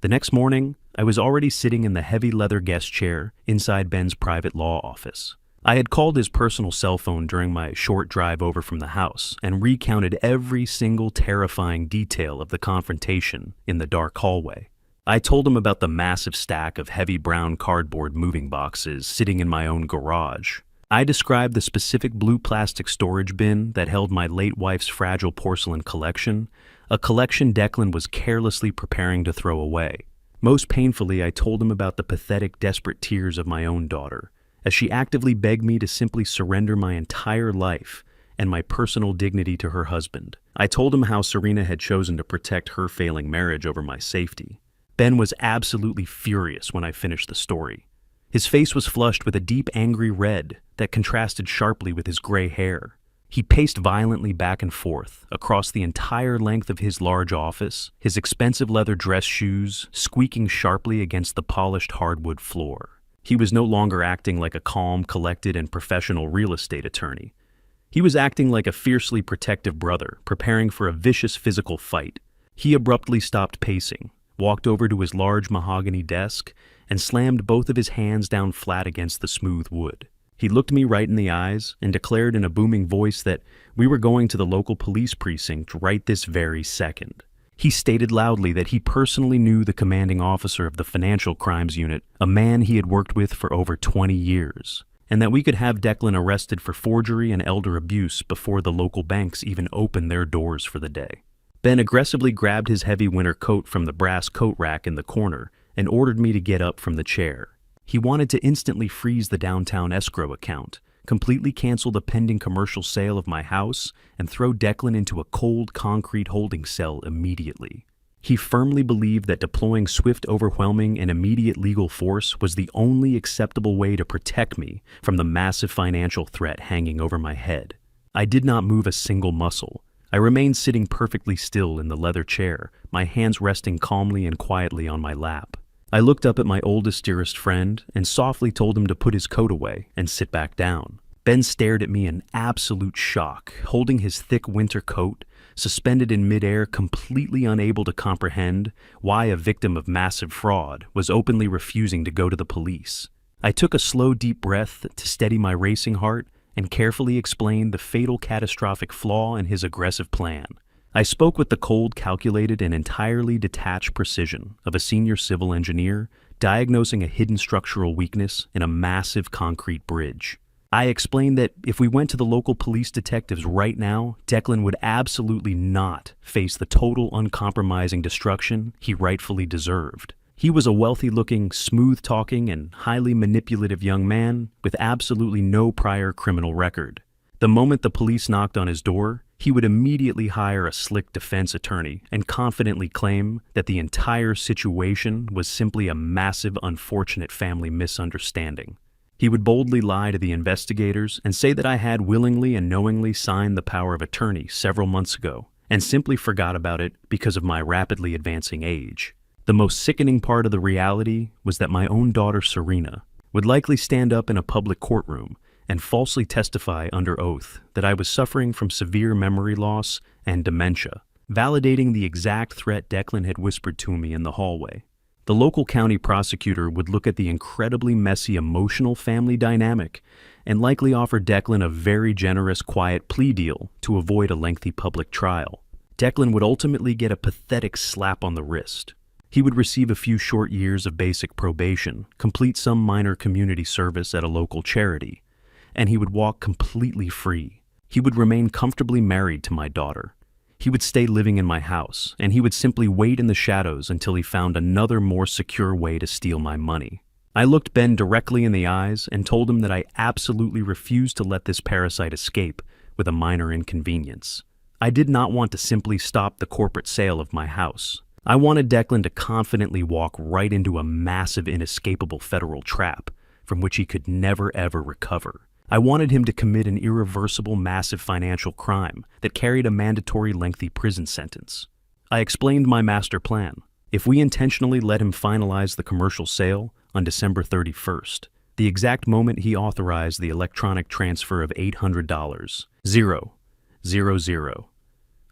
The next morning, I was already sitting in the heavy leather guest chair inside Ben's private law office. I had called his personal cell phone during my short drive over from the house and recounted every single terrifying detail of the confrontation in the dark hallway. I told him about the massive stack of heavy brown cardboard moving boxes sitting in my own garage. I described the specific blue plastic storage bin that held my late wife's fragile porcelain collection, a collection Declan was carelessly preparing to throw away. Most painfully, I told him about the pathetic, desperate tears of my own daughter, as she actively begged me to simply surrender my entire life and my personal dignity to her husband. I told him how Serena had chosen to protect her failing marriage over my safety. Ben was absolutely furious when I finished the story. His face was flushed with a deep, angry red that contrasted sharply with his gray hair. He paced violently back and forth across the entire length of his large office, his expensive leather dress shoes squeaking sharply against the polished hardwood floor. He was no longer acting like a calm, collected, and professional real estate attorney. He was acting like a fiercely protective brother, preparing for a vicious physical fight. He abruptly stopped pacing, walked over to his large mahogany desk, and slammed both of his hands down flat against the smooth wood. He looked me right in the eyes and declared in a booming voice that we were going to the local police precinct right this very second. He stated loudly that he personally knew the commanding officer of the financial crimes unit, a man he had worked with for over 20 years, and that we could have Declan arrested for forgery and elder abuse before the local banks even opened their doors for the day. Ben aggressively grabbed his heavy winter coat from the brass coat rack in the corner and ordered me to get up from the chair. He wanted to instantly freeze the downtown escrow account, completely cancel the pending commercial sale of my house, and throw Declan into a cold concrete holding cell immediately. He firmly believed that deploying swift, overwhelming, and immediate legal force was the only acceptable way to protect me from the massive financial threat hanging over my head. I did not move a single muscle. I remained sitting perfectly still in the leather chair, my hands resting calmly and quietly on my lap. I looked up at my oldest, dearest friend and softly told him to put his coat away and sit back down. Ben stared at me in absolute shock, holding his thick winter coat, suspended in midair, completely unable to comprehend why a victim of massive fraud was openly refusing to go to the police. I took a slow, deep breath to steady my racing heart and carefully explained the fatal, catastrophic flaw in his aggressive plan. I spoke with the cold, calculated, and entirely detached precision of a senior civil engineer diagnosing a hidden structural weakness in a massive concrete bridge. I explained that if we went to the local police detectives right now, Declan would absolutely not face the total, uncompromising destruction he rightfully deserved. He was a wealthy-looking, smooth-talking, and highly manipulative young man with absolutely no prior criminal record. The moment the police knocked on his door, he would immediately hire a slick defense attorney and confidently claim that the entire situation was simply a massive, unfortunate family misunderstanding. He would boldly lie to the investigators and say that I had willingly and knowingly signed the power of attorney several months ago and simply forgot about it because of my rapidly advancing age. The most sickening part of the reality was that my own daughter, Serena, would likely stand up in a public courtroom and falsely testify under oath that I was suffering from severe memory loss and dementia, validating the exact threat Declan had whispered to me in the hallway. The local county prosecutor would look at the incredibly messy emotional family dynamic and likely offer Declan a very generous quiet plea deal to avoid a lengthy public trial. Declan would ultimately get a pathetic slap on the wrist. He would receive a few short years of basic probation, complete some minor community service at a local charity, and he would walk completely free. He would remain comfortably married to my daughter. He would stay living in my house, and he would simply wait in the shadows until he found another more secure way to steal my money. I looked Ben directly in the eyes and told him that I absolutely refused to let this parasite escape with a minor inconvenience. I did not want to simply stop the corporate sale of my house. I wanted Declan to confidently walk right into a massive, inescapable federal trap from which he could never ever recover. I wanted him to commit an irreversible, massive financial crime that carried a mandatory lengthy prison sentence. I explained my master plan. If we intentionally let him finalize the commercial sale on December 31st, the exact moment he authorized the electronic transfer of $800, 000,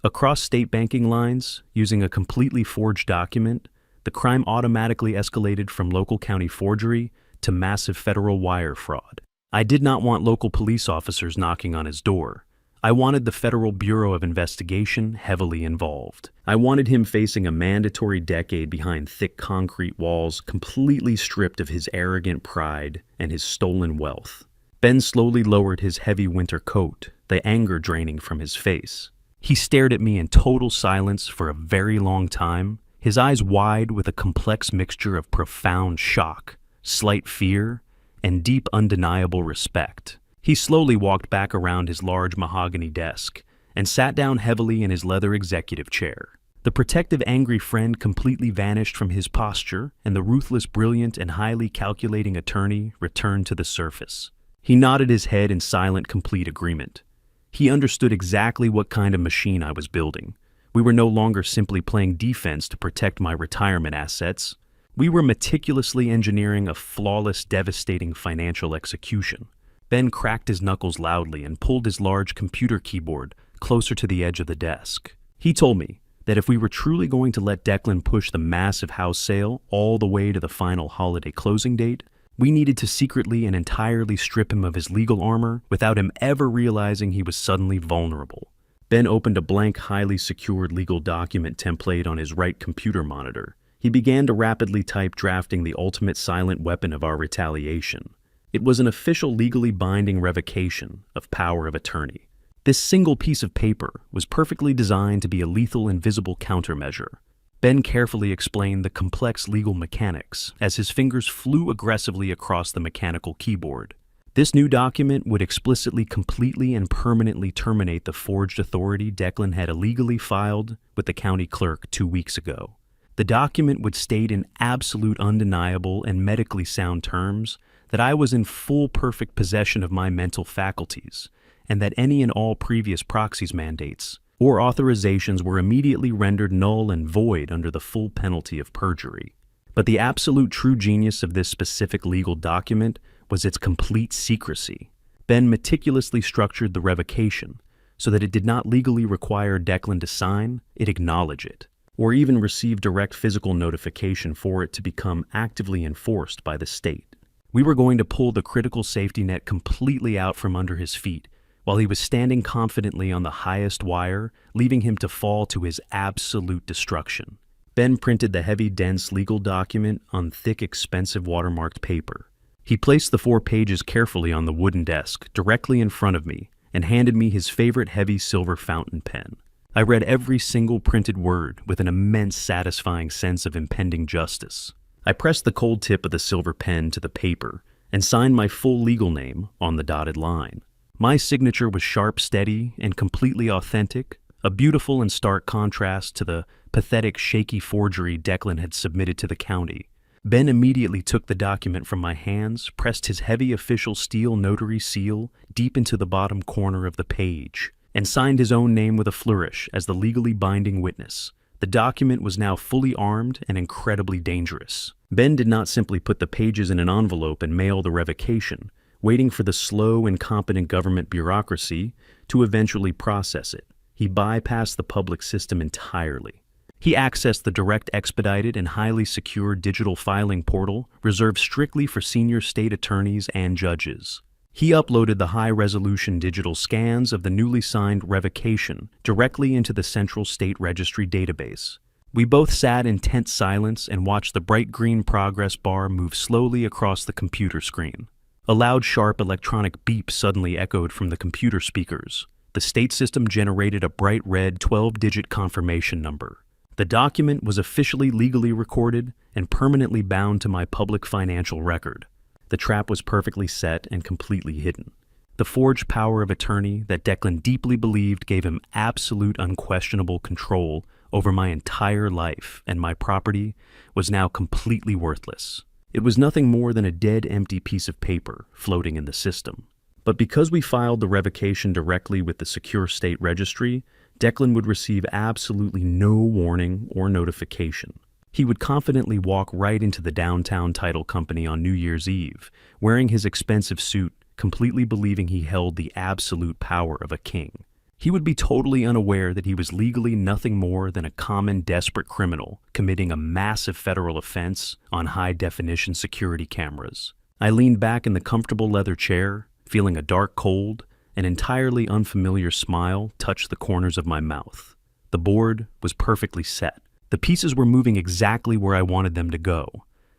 across state banking lines using a completely forged document, the crime automatically escalated from local county forgery to massive federal wire fraud. I did not want local police officers knocking on his door. I wanted the Federal Bureau of Investigation heavily involved. I wanted him facing a mandatory decade behind thick concrete walls, completely stripped of his arrogant pride and his stolen wealth. Ben slowly lowered his heavy winter coat, the anger draining from his face. He stared at me in total silence for a very long time, his eyes wide with a complex mixture of profound shock, slight fear, and deep undeniable respect. He slowly walked back around his large mahogany desk and sat down heavily in his leather executive chair. The protective, angry friend completely vanished from his posture, and the ruthless, brilliant, and highly calculating attorney returned to the surface. He nodded his head in silent, complete agreement. He understood exactly what kind of machine I was building. We were no longer simply playing defense to protect my retirement assets. We were meticulously engineering a flawless, devastating financial execution. Ben cracked his knuckles loudly and pulled his large computer keyboard closer to the edge of the desk. He told me that if we were truly going to let Declan push the massive house sale all the way to the final holiday closing date, we needed to secretly and entirely strip him of his legal armor without him ever realizing he was suddenly vulnerable. Ben opened a blank, highly secured legal document template on his right computer monitor. He began to rapidly type, drafting the ultimate silent weapon of our retaliation. It was an official, legally binding revocation of power of attorney. This single piece of paper was perfectly designed to be a lethal, invisible countermeasure. Ben carefully explained the complex legal mechanics as his fingers flew aggressively across the mechanical keyboard. This new document would explicitly, completely, and permanently terminate the forged authority Declan had illegally filed with the county clerk 2 weeks ago. The document would state in absolute, undeniable, and medically sound terms that I was in full, perfect possession of my mental faculties, and that any and all previous proxies mandates or authorizations were immediately rendered null and void under the full penalty of perjury. But the absolute true genius of this specific legal document was its complete secrecy. Ben meticulously structured the revocation so that it did not legally require Declan to sign, it acknowledge it, or even receive direct physical notification for it to become actively enforced by the state. We were going to pull the critical safety net completely out from under his feet while he was standing confidently on the highest wire, leaving him to fall to his absolute destruction. Ben printed the heavy, dense legal document on thick, expensive watermarked paper. He placed the 4 pages carefully on the wooden desk directly in front of me and handed me his favorite heavy silver fountain pen. I read every single printed word with an immense, satisfying sense of impending justice. I pressed the cold tip of the silver pen to the paper and signed my full legal name on the dotted line. My signature was sharp, steady, and completely authentic, a beautiful and stark contrast to the pathetic, shaky forgery Declan had submitted to the county. Ben immediately took the document from my hands, pressed his heavy official steel notary seal deep into the bottom corner of the page, and signed his own name with a flourish as the legally binding witness, The document was now fully armed and incredibly dangerous. Ben did not simply put the pages in an envelope and mail the revocation, waiting for the slow, incompetent government bureaucracy to eventually process it. He bypassed the public system entirely. He accessed the direct, expedited, and highly secure digital filing portal reserved strictly for senior state attorneys and judges. He uploaded the high-resolution digital scans of the newly signed revocation directly into the Central State Registry database. We both sat in tense silence and watched the bright green progress bar move slowly across the computer screen. A loud, sharp electronic beep suddenly echoed from the computer speakers. The state system generated a bright red 12-digit confirmation number. The document was officially legally recorded and permanently bound to my public financial record. The trap was perfectly set and completely hidden. The forged power of attorney that Declan deeply believed gave him absolute, unquestionable control over my entire life and my property was now completely worthless. It was nothing more than a dead, empty piece of paper floating in the system. But because we filed the revocation directly with the secure state registry, Declan would receive absolutely no warning or notification. He would confidently walk right into the downtown title company on New Year's Eve, wearing his expensive suit, completely believing he held the absolute power of a king. He would be totally unaware that he was legally nothing more than a common, desperate criminal committing a massive federal offense on high-definition security cameras. I leaned back in the comfortable leather chair, feeling a dark cold. An entirely unfamiliar smile touched the corners of my mouth. The board was perfectly set. The pieces were moving exactly where I wanted them to go.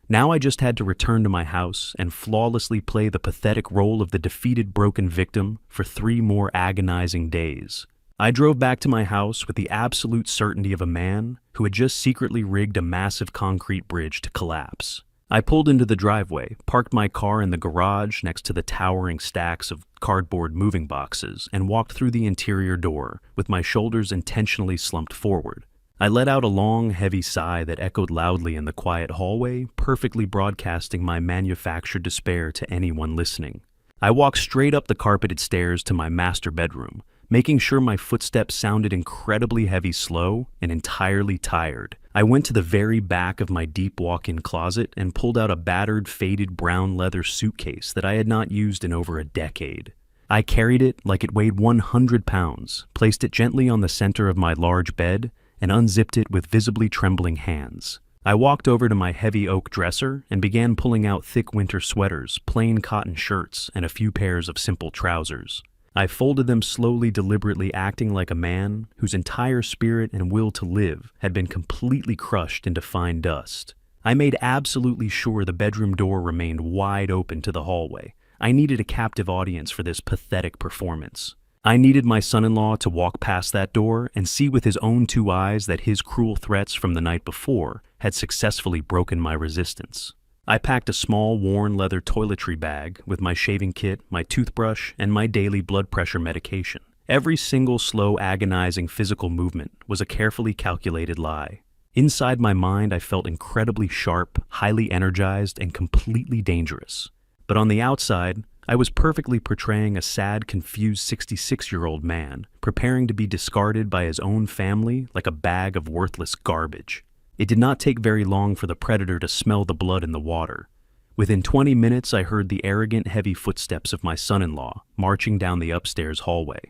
Now I just had to return to my house and flawlessly play the pathetic role of the defeated, broken victim for 3 more agonizing days. I drove back to my house with the absolute certainty of a man who had just secretly rigged a massive concrete bridge to collapse. I pulled into the driveway, parked my car in the garage next to the towering stacks of cardboard moving boxes, and walked through the interior door with my shoulders intentionally slumped forward. I let out a long, heavy sigh that echoed loudly in the quiet hallway, perfectly broadcasting my manufactured despair to anyone listening. I walked straight up the carpeted stairs to my master bedroom, making sure my footsteps sounded incredibly heavy, slow, and entirely tired. I went to the very back of my deep walk-in closet and pulled out a battered, faded brown leather suitcase that I had not used in over a decade. I carried it like it weighed 100 pounds, placed it gently on the center of my large bed, and unzipped it with visibly trembling hands. I walked over to my heavy oak dresser and began pulling out thick winter sweaters, plain cotton shirts, and a few pairs of simple trousers. I folded them slowly, deliberately, acting like a man whose entire spirit and will to live had been completely crushed into fine dust. I made absolutely sure the bedroom door remained wide open to the hallway. I needed a captive audience for this pathetic performance. I needed my son-in-law to walk past that door and see with his own 2 eyes that his cruel threats from the night before had successfully broken my resistance. I packed a small, worn leather toiletry bag with my shaving kit, my toothbrush, and my daily blood pressure medication. Every single slow, agonizing physical movement was a carefully calculated lie. Inside my mind, I felt incredibly sharp, highly energized, and completely dangerous. But on the outside, I was perfectly portraying a sad, confused 66-year-old man, preparing to be discarded by his own family like a bag of worthless garbage. It did not take very long for the predator to smell the blood in the water. Within 20 minutes, I heard the arrogant, heavy footsteps of my son-in-law marching down the upstairs hallway.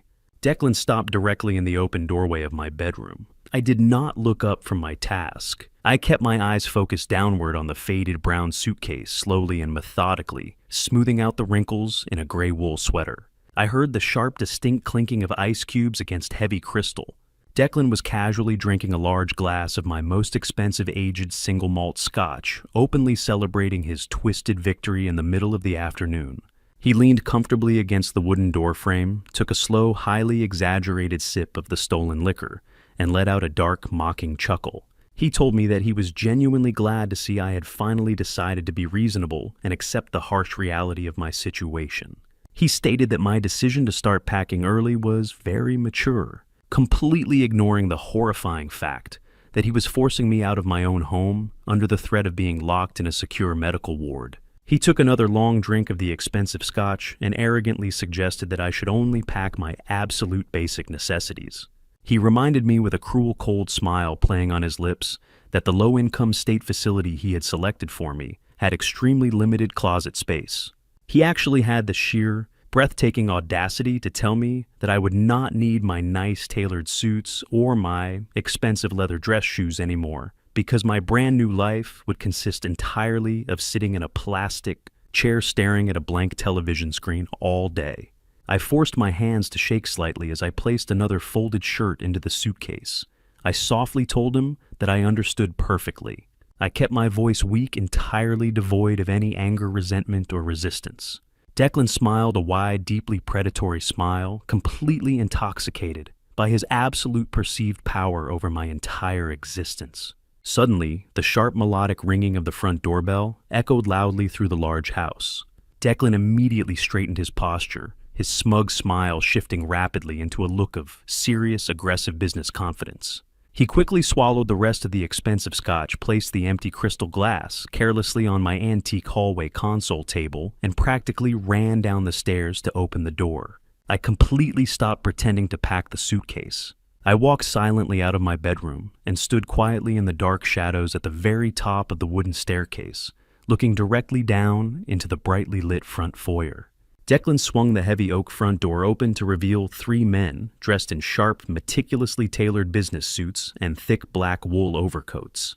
Declan stopped directly in the open doorway of my bedroom. I did not look up from my task. I kept my eyes focused downward on the faded brown suitcase, slowly and methodically, smoothing out the wrinkles in a gray wool sweater. I heard the sharp, distinct clinking of ice cubes against heavy crystal. Declan was casually drinking a large glass of my most expensive aged single malt scotch, openly celebrating his twisted victory in the middle of the afternoon. He leaned comfortably against the wooden doorframe, took a slow, highly exaggerated sip of the stolen liquor, and let out a dark, mocking chuckle. He told me that he was genuinely glad to see I had finally decided to be reasonable and accept the harsh reality of my situation. He stated that my decision to start packing early was very mature, completely ignoring the horrifying fact that he was forcing me out of my own home under the threat of being locked in a secure medical ward. He took another long drink of the expensive scotch and arrogantly suggested that I should only pack my absolute basic necessities. He reminded me with a cruel cold smile playing on his lips that the low-income state facility he had selected for me had extremely limited closet space. He actually had the sheer, breathtaking audacity to tell me that I would not need my nice tailored suits or my expensive leather dress shoes anymore, because my brand new life would consist entirely of sitting in a plastic chair staring at a blank television screen all day. I forced my hands to shake slightly as I placed another folded shirt into the suitcase. I softly told him that I understood perfectly. I kept my voice weak, entirely devoid of any anger, resentment, or resistance. Declan smiled a wide, deeply predatory smile, completely intoxicated by his absolute perceived power over my entire existence. Suddenly, the sharp melodic ringing of the front doorbell echoed loudly through the large house. Declan immediately straightened his posture, his smug smile shifting rapidly into a look of serious, aggressive business confidence. He quickly swallowed the rest of the expensive scotch, placed the empty crystal glass carelessly on my antique hallway console table, and practically ran down the stairs to open the door. I completely stopped pretending to pack the suitcase. I walked silently out of my bedroom and stood quietly in the dark shadows at the very top of the wooden staircase, looking directly down into the brightly lit front foyer. Declan swung the heavy oak front door open to reveal three men dressed in sharp, meticulously tailored business suits and thick black wool overcoats.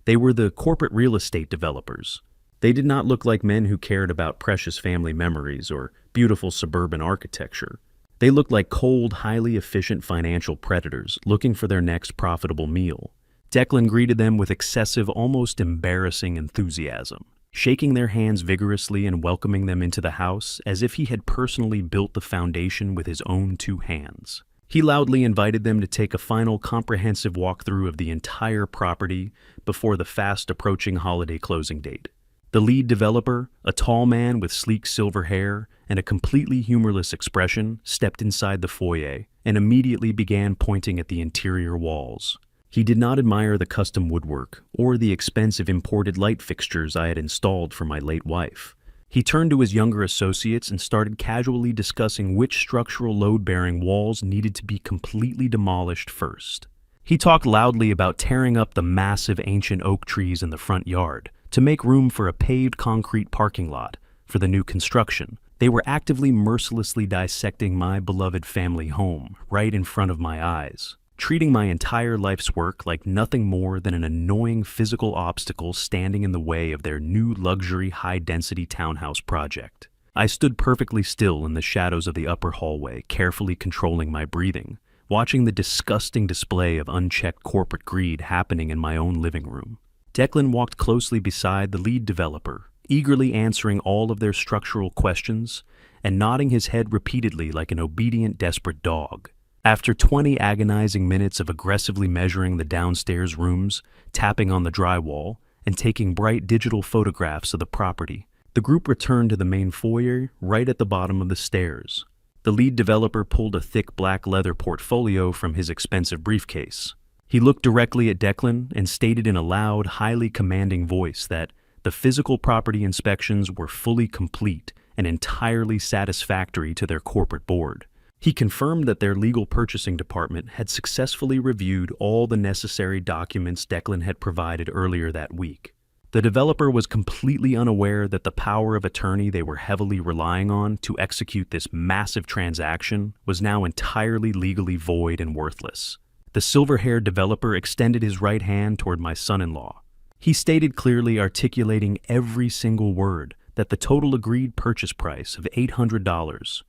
They were the corporate real estate developers. They did not look like men who cared about precious family memories or beautiful suburban architecture. They looked like cold, highly efficient financial predators looking for their next profitable meal. Declan greeted them with excessive, almost embarrassing enthusiasm, shaking their hands vigorously and welcoming them into the house as if he had personally built the foundation with his own two hands. He loudly invited them to take a final comprehensive walkthrough of the entire property before the fast-approaching holiday closing date. The lead developer, a tall man with sleek silver hair and a completely humorless expression, stepped inside the foyer and immediately began pointing at the interior walls. He did not admire the custom woodwork or the expensive imported light fixtures I had installed for my late wife. He turned to his younger associates and started casually discussing which structural load-bearing walls needed to be completely demolished first. He talked loudly about tearing up the massive ancient oak trees in the front yard to make room for a paved concrete parking lot for the new construction. They were actively mercilessly dissecting my beloved family home right in front of my eyes, treating my entire life's work like nothing more than an annoying physical obstacle standing in the way of their new luxury high-density townhouse project. I stood perfectly still in the shadows of the upper hallway, carefully controlling my breathing, watching the disgusting display of unchecked corporate greed happening in my own living room. Declan walked closely beside the lead developer, eagerly answering all of their structural questions and nodding his head repeatedly like an obedient, desperate dog. After 20 agonizing minutes of aggressively measuring the downstairs rooms, tapping on the drywall, and taking bright digital photographs of the property, the group returned to the main foyer right at the bottom of the stairs. The lead developer pulled a thick black leather portfolio from his expensive briefcase. He looked directly at Declan and stated in a loud, highly commanding voice that the physical property inspections were fully complete and entirely satisfactory to their corporate board. He confirmed that their legal purchasing department had successfully reviewed all the necessary documents Declan had provided earlier that week. The developer was completely unaware that the power of attorney they were heavily relying on to execute this massive transaction was now entirely legally void and worthless. The silver-haired developer extended his right hand toward my son-in-law. He stated clearly, articulating every single word, that the total agreed purchase price of $800,000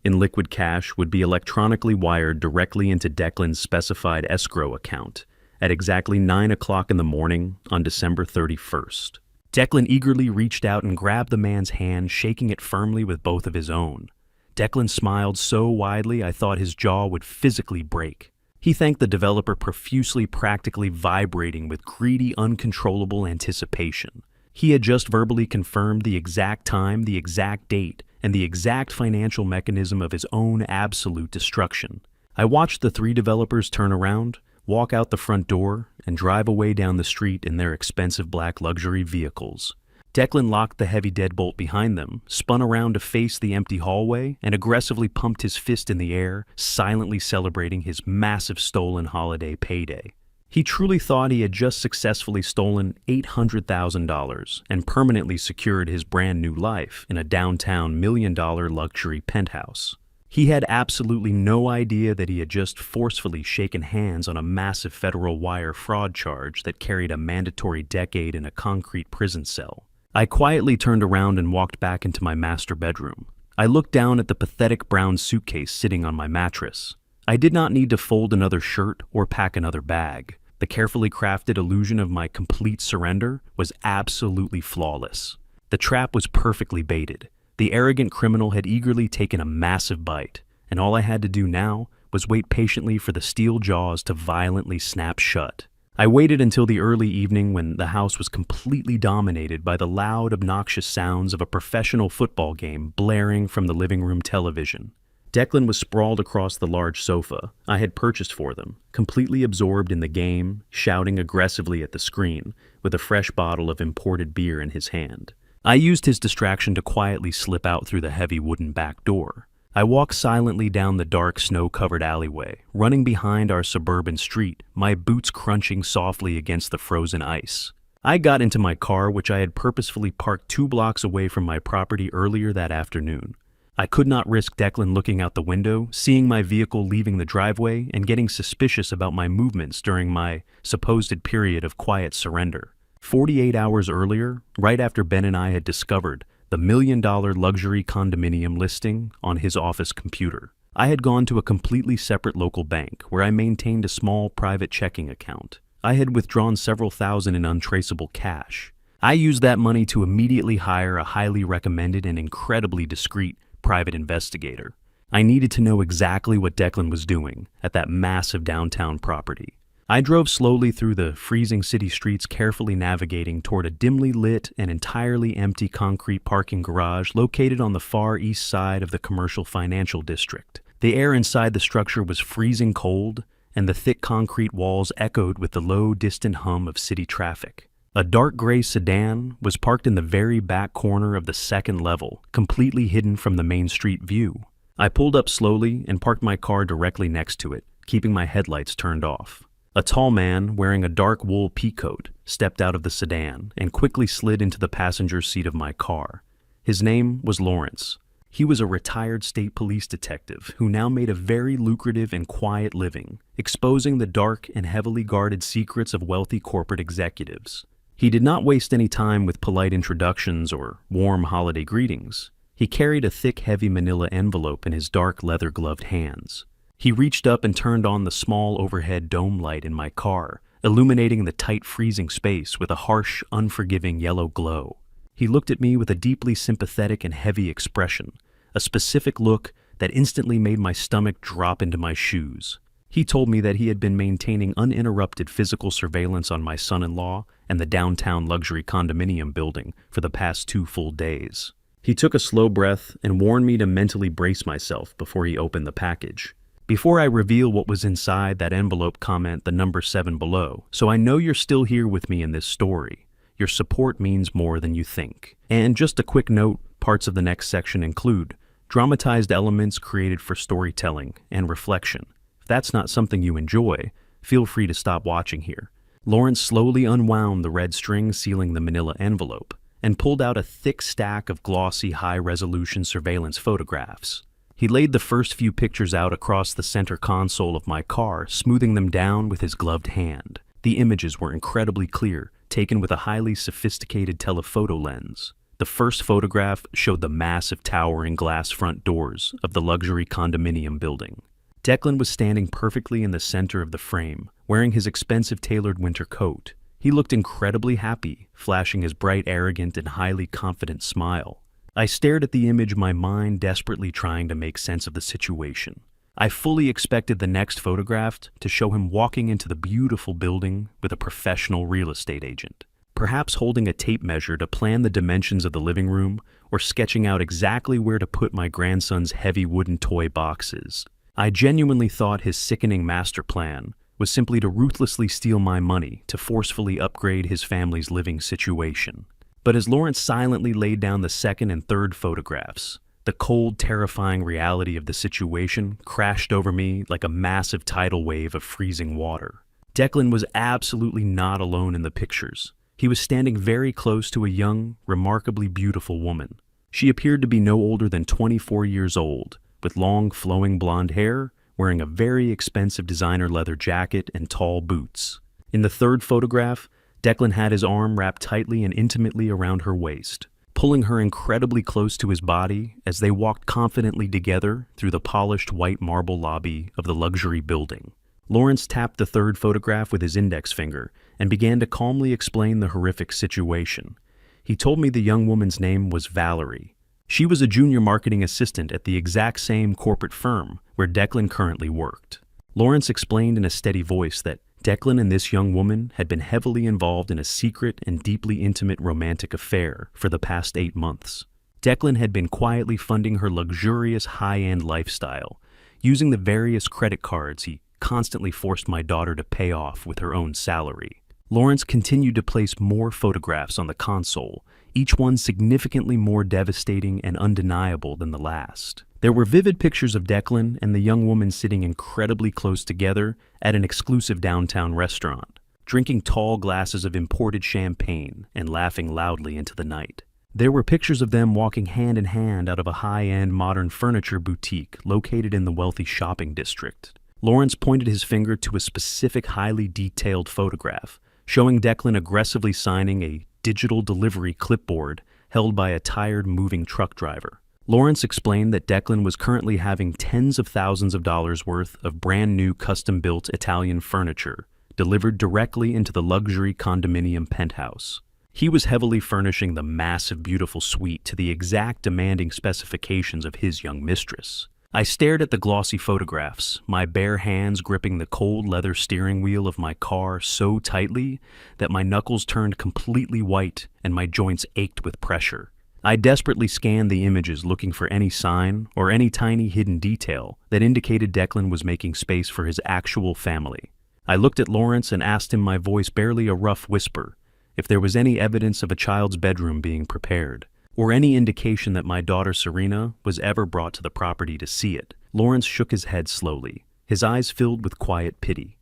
in liquid cash would be electronically wired directly into Declan's specified escrow account at exactly 9 o'clock in the morning on December 31st. Declan eagerly reached out and grabbed the man's hand, shaking it firmly with both of his own. Declan smiled so widely I thought his jaw would physically break. He thanked the developer profusely, practically vibrating with greedy, uncontrollable anticipation. He had just verbally confirmed the exact time, the exact date, and the exact financial mechanism of his own absolute destruction. I watched the three developers turn around, walk out the front door, and drive away down the street in their expensive black luxury vehicles. Declan locked the heavy deadbolt behind them, spun around to face the empty hallway, and aggressively pumped his fist in the air, silently celebrating his massive stolen holiday payday. He truly thought he had just successfully stolen $800,000 and permanently secured his brand new life in a downtown $1 million luxury penthouse. He had absolutely no idea that he had just forcefully shaken hands on a massive federal wire fraud charge that carried a mandatory decade in a concrete prison cell. I quietly turned around and walked back into my master bedroom. I looked down at the pathetic brown suitcase sitting on my mattress. I did not need to fold another shirt or pack another bag. The carefully crafted illusion of my complete surrender was absolutely flawless. The trap was perfectly baited. The arrogant criminal had eagerly taken a massive bite, and all I had to do now was wait patiently for the steel jaws to violently snap shut. I waited until the early evening when the house was completely dominated by the loud, obnoxious sounds of a professional football game blaring from the living room television. Declan was sprawled across the large sofa I had purchased for them, completely absorbed in the game, shouting aggressively at the screen, with a fresh bottle of imported beer in his hand. I used his distraction to quietly slip out through the heavy wooden back door. I walked silently down the dark, snow-covered alleyway, running behind our suburban street, my boots crunching softly against the frozen ice. I got into my car, which I had purposefully parked 2 blocks away from my property earlier that afternoon. I could not risk Declan looking out the window, seeing my vehicle leaving the driveway, and getting suspicious about my movements during my supposed period of quiet surrender. 48 hours earlier, right after Ben and I had discovered the $1 million luxury condominium listing on his office computer, I had gone to a completely separate local bank where I maintained a small private checking account. I had withdrawn several thousand in untraceable cash. I used that money to immediately hire a highly recommended and incredibly discreet private investigator. I needed to know exactly what Declan was doing at that massive downtown property. I drove slowly through the freezing city streets, carefully navigating toward a dimly lit and entirely empty concrete parking garage located on the far east side of the commercial financial district. The air inside the structure was freezing cold, and the thick concrete walls echoed with the low, distant hum of city traffic. A dark gray sedan was parked in the very back corner of the second level, completely hidden from the main street view. I pulled up slowly and parked my car directly next to it, keeping my headlights turned off. A tall man wearing a dark wool peacoat stepped out of the sedan and quickly slid into the passenger seat of my car. His name was Lawrence. He was a retired state police detective who now made a very lucrative and quiet living, exposing the dark and heavily guarded secrets of wealthy corporate executives. He did not waste any time with polite introductions or warm holiday greetings. He carried a thick, heavy manila envelope in his dark, leather-gloved hands. He reached up and turned on the small overhead dome light in my car, illuminating the tight, freezing space with a harsh, unforgiving yellow glow. He looked at me with a deeply sympathetic and heavy expression, a specific look that instantly made my stomach drop into my shoes. He told me that he had been maintaining uninterrupted physical surveillance on my son-in-law and the downtown luxury condominium building for the past 2 full days. He took a slow breath and warned me to mentally brace myself before he opened the package. Before I reveal what was inside that envelope, comment the number 7 below, so I know you're still here with me in this story. Your support means more than you think. And just a quick note, parts of the next section include dramatized elements created for storytelling and reflection. If that's not something you enjoy, feel free to stop watching here. Lawrence slowly unwound the red string sealing the manila envelope and pulled out a thick stack of glossy, high-resolution surveillance photographs. He laid the first few pictures out across the center console of my car, smoothing them down with his gloved hand. The images were incredibly clear, taken with a highly sophisticated telephoto lens. The first photograph showed the massive towering glass front doors of the luxury condominium building. Declan was standing perfectly in the center of the frame, wearing his expensive tailored winter coat. He looked incredibly happy, flashing his bright, arrogant, and highly confident smile. I stared at the image, my mind desperately trying to make sense of the situation. I fully expected the next photograph to show him walking into the beautiful building with a professional real estate agent, perhaps holding a tape measure to plan the dimensions of the living room or sketching out exactly where to put my grandson's heavy wooden toy boxes. I genuinely thought his sickening master plan was simply to ruthlessly steal my money to forcefully upgrade his family's living situation. But as Lawrence silently laid down the second and third photographs, the cold, terrifying reality of the situation crashed over me like a massive tidal wave of freezing water. Declan was absolutely not alone in the pictures. He was standing very close to a young, remarkably beautiful woman. She appeared to be no older than 24 years old, with long, flowing blonde hair, wearing a very expensive designer leather jacket and tall boots. In the third photograph, Declan had his arm wrapped tightly and intimately around her waist, pulling her incredibly close to his body as they walked confidently together through the polished white marble lobby of the luxury building. Lawrence tapped the third photograph with his index finger and began to calmly explain the horrific situation. He told me the young woman's name was Valerie. She was a junior marketing assistant at the exact same corporate firm where Declan currently worked. Lawrence explained in a steady voice that Declan and this young woman had been heavily involved in a secret and deeply intimate romantic affair for the past 8 months. Declan had been quietly funding her luxurious high-end lifestyle, using the various credit cards he constantly forced my daughter to pay off with her own salary. Lawrence continued to place more photographs on the console, each one significantly more devastating and undeniable than the last. There were vivid pictures of Declan and the young woman sitting incredibly close together at an exclusive downtown restaurant, drinking tall glasses of imported champagne and laughing loudly into the night. There were pictures of them walking hand in hand out of a high-end modern furniture boutique located in the wealthy shopping district. Lawrence pointed his finger to a specific highly detailed photograph, showing Declan aggressively signing a digital delivery clipboard held by a tired moving truck driver. Lawrence explained that Declan was currently having tens of thousands of dollars worth of brand new custom-built Italian furniture delivered directly into the luxury condominium penthouse. He was heavily furnishing the massive, beautiful suite to the exact demanding specifications of his young mistress. I stared at the glossy photographs, my bare hands gripping the cold leather steering wheel of my car so tightly that my knuckles turned completely white and my joints ached with pressure. I desperately scanned the images looking for any sign or any tiny hidden detail that indicated Declan was making space for his actual family. I looked at Lawrence and asked him, my voice barely a rough whisper, if there was any evidence of a child's bedroom being prepared, or any indication that my daughter Serena was ever brought to the property to see it. Lawrence shook his head slowly, his eyes filled with quiet pity.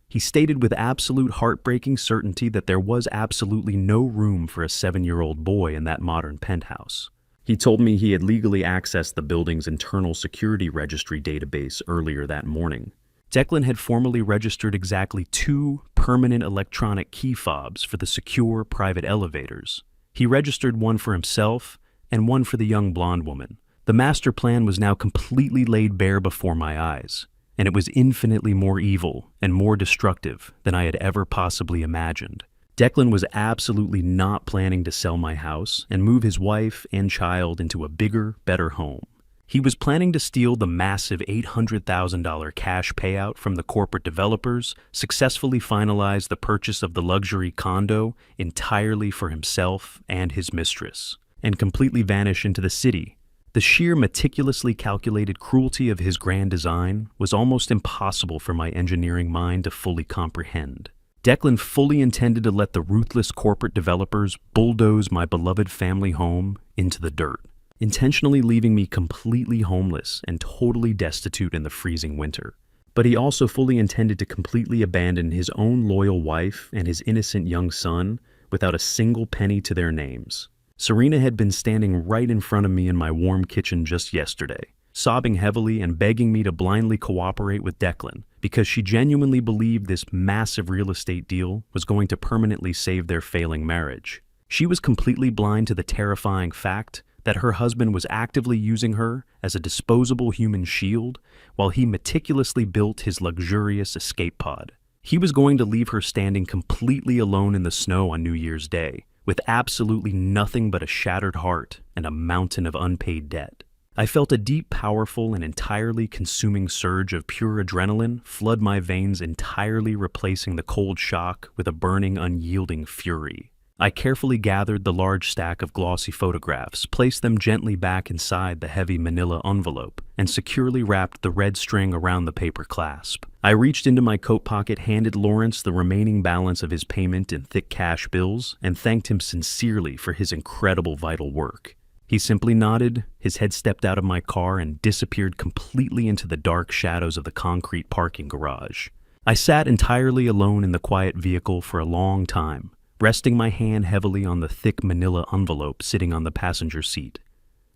He stated with absolute heartbreaking certainty that there was absolutely no room for a 7-year-old boy in that modern penthouse. He told me he had legally accessed the building's internal security registry database earlier that morning. Declan had formally registered exactly 2 permanent electronic key fobs for the secure private elevators. He registered one for himself and one for the young blonde woman. The master plan was now completely laid bare before my eyes, and it was infinitely more evil and more destructive than I had ever possibly imagined. Declan was absolutely not planning to sell my house and move his wife and child into a bigger, better home. He was planning to steal the massive $800,000 cash payout from the corporate developers, successfully finalize the purchase of the luxury condo entirely for himself and his mistress, and completely vanish into the city. The sheer meticulously calculated cruelty of his grand design was almost impossible for my engineering mind to fully comprehend. Declan fully intended to let the ruthless corporate developers bulldoze my beloved family home into the dirt, intentionally leaving me completely homeless and totally destitute in the freezing winter. But he also fully intended to completely abandon his own loyal wife and his innocent young son without a single penny to their names. Serena had been standing right in front of me in my warm kitchen just yesterday, sobbing heavily and begging me to blindly cooperate with Declan because she genuinely believed this massive real estate deal was going to permanently save their failing marriage. She was completely blind to the terrifying fact that her husband was actively using her as a disposable human shield while he meticulously built his luxurious escape pod. He was going to leave her standing completely alone in the snow on New Year's Day, with absolutely nothing but a shattered heart and a mountain of unpaid debt. I felt a deep, powerful, and entirely consuming surge of pure adrenaline flood my veins, entirely replacing the cold shock with a burning, unyielding fury. I carefully gathered the large stack of glossy photographs, placed them gently back inside the heavy manila envelope, and securely wrapped the red string around the paper clasp. I reached into my coat pocket, handed Lawrence the remaining balance of his payment in thick cash bills, and thanked him sincerely for his incredible vital work. He simply nodded, his head stepped out of my car, and disappeared completely into the dark shadows of the concrete parking garage. I sat entirely alone in the quiet vehicle for a long time, resting my hand heavily on the thick manila envelope sitting on the passenger seat.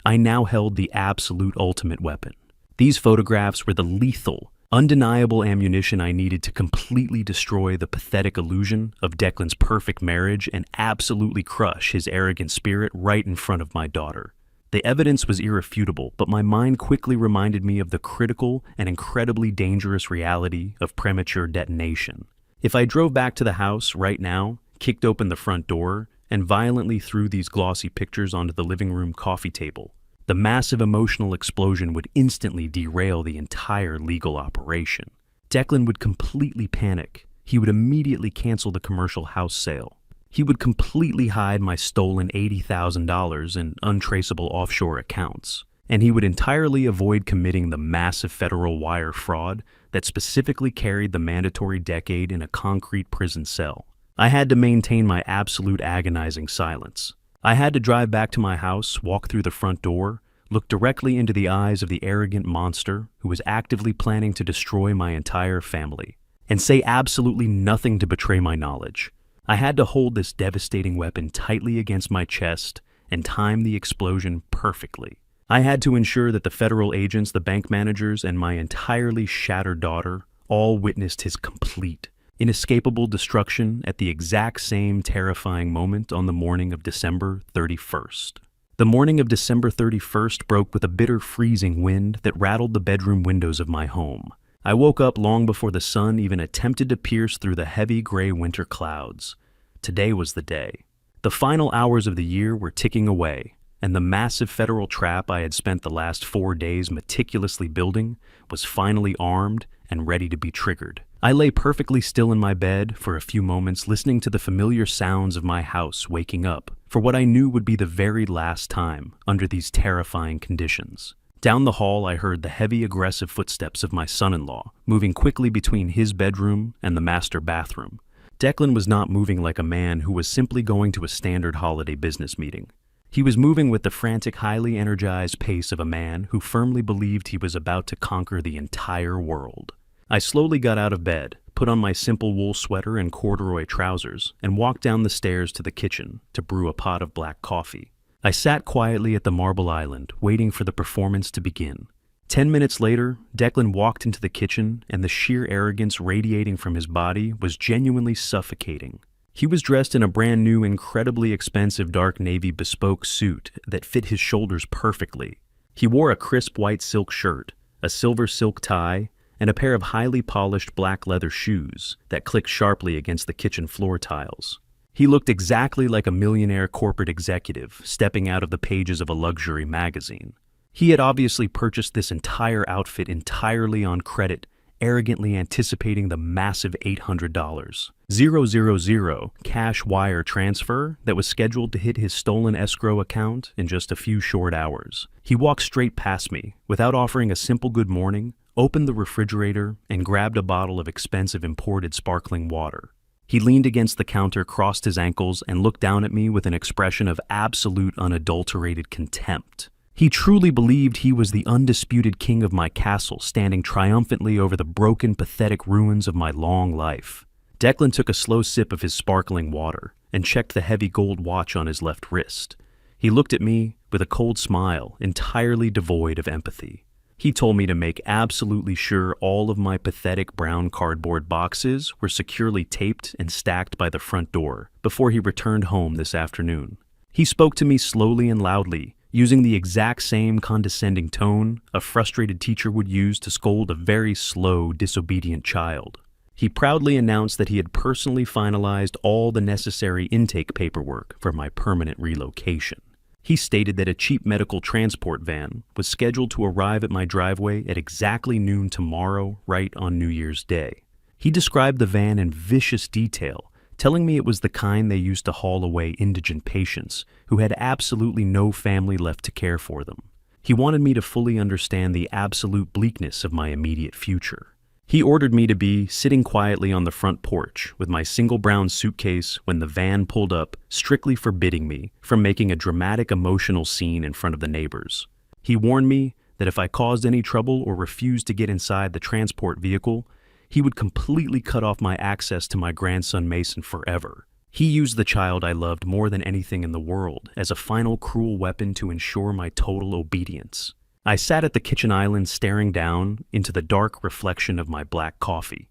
I now held the absolute ultimate weapon. These photographs were the lethal, undeniable ammunition I needed to completely destroy the pathetic illusion of Declan's perfect marriage and absolutely crush his arrogant spirit right in front of my daughter. The evidence was irrefutable, but my mind quickly reminded me of the critical and incredibly dangerous reality of premature detonation. If I drove back to the house right now, kicked open the front door, and violently threw these glossy pictures onto the living room coffee table, the massive emotional explosion would instantly derail the entire legal operation. Declan would completely panic. He would immediately cancel the commercial house sale. He would completely hide my stolen $80,000 in untraceable offshore accounts. And he would entirely avoid committing the massive federal wire fraud that specifically carried the mandatory decade in a concrete prison cell. I had to maintain my absolute agonizing silence. I had to drive back to my house, walk through the front door, look directly into the eyes of the arrogant monster who was actively planning to destroy my entire family, and say absolutely nothing to betray my knowledge. I had to hold this devastating weapon tightly against my chest and time the explosion perfectly. I had to ensure that the federal agents, the bank managers, and my entirely shattered daughter all witnessed his complete, inescapable destruction at the exact same terrifying moment on the morning of December 31st. The morning of December 31st broke with a bitter freezing wind that rattled the bedroom windows of my home. I woke up long before the sun even attempted to pierce through the heavy gray winter clouds. Today was the day. The final hours of the year were ticking away, and the massive federal trap I had spent the last 4 days meticulously building was finally armed and ready to be triggered. I lay perfectly still in my bed for a few moments, listening to the familiar sounds of my house waking up for what I knew would be the very last time under these terrifying conditions. Down the hall, I heard the heavy, aggressive footsteps of my son-in-law, moving quickly between his bedroom and the master bathroom. Declan was not moving like a man who was simply going to a standard holiday business meeting. He was moving with the frantic, highly energized pace of a man who firmly believed he was about to conquer the entire world. I slowly got out of bed, put on my simple wool sweater and corduroy trousers, and walked down the stairs to the kitchen to brew a pot of black coffee. I sat quietly at the marble island, waiting for the performance to begin. 10 minutes later, Declan walked into the kitchen, and the sheer arrogance radiating from his body was genuinely suffocating. He was dressed in a brand new, incredibly expensive dark navy bespoke suit that fit his shoulders perfectly. He wore a crisp white silk shirt, a silver silk tie, and a pair of highly polished black leather shoes that clicked sharply against the kitchen floor tiles. He looked exactly like a millionaire corporate executive stepping out of the pages of a luxury magazine. He had obviously purchased this entire outfit entirely on credit, arrogantly anticipating the massive $800, 000 cash wire transfer that was scheduled to hit his stolen escrow account in just a few short hours. He walked straight past me, without offering a simple good morning, opened the refrigerator, and grabbed a bottle of expensive imported sparkling water. He leaned against the counter, crossed his ankles, and looked down at me with an expression of absolute unadulterated contempt. He truly believed he was the undisputed king of my castle, standing triumphantly over the broken, pathetic ruins of my long life. Declan took a slow sip of his sparkling water and checked the heavy gold watch on his left wrist. He looked at me with a cold smile, entirely devoid of empathy. He told me to make absolutely sure all of my pathetic brown cardboard boxes were securely taped and stacked by the front door before he returned home this afternoon. He spoke to me slowly and loudly, using the exact same condescending tone a frustrated teacher would use to scold a very slow, disobedient child. He proudly announced that he had personally finalized all the necessary intake paperwork for my permanent relocation. He stated that a cheap medical transport van was scheduled to arrive at my driveway at exactly noon tomorrow, right on New Year's Day. He described the van in vicious detail, telling me it was the kind they used to haul away indigent patients who had absolutely no family left to care for them. He wanted me to fully understand the absolute bleakness of my immediate future. He ordered me to be sitting quietly on the front porch with my single brown suitcase when the van pulled up, strictly forbidding me from making a dramatic emotional scene in front of the neighbors. He warned me that if I caused any trouble or refused to get inside the transport vehicle, he would completely cut off my access to my grandson Mason forever. He used the child I loved more than anything in the world as a final cruel weapon to ensure my total obedience. I sat at the kitchen island staring down into the dark reflection of my black coffee.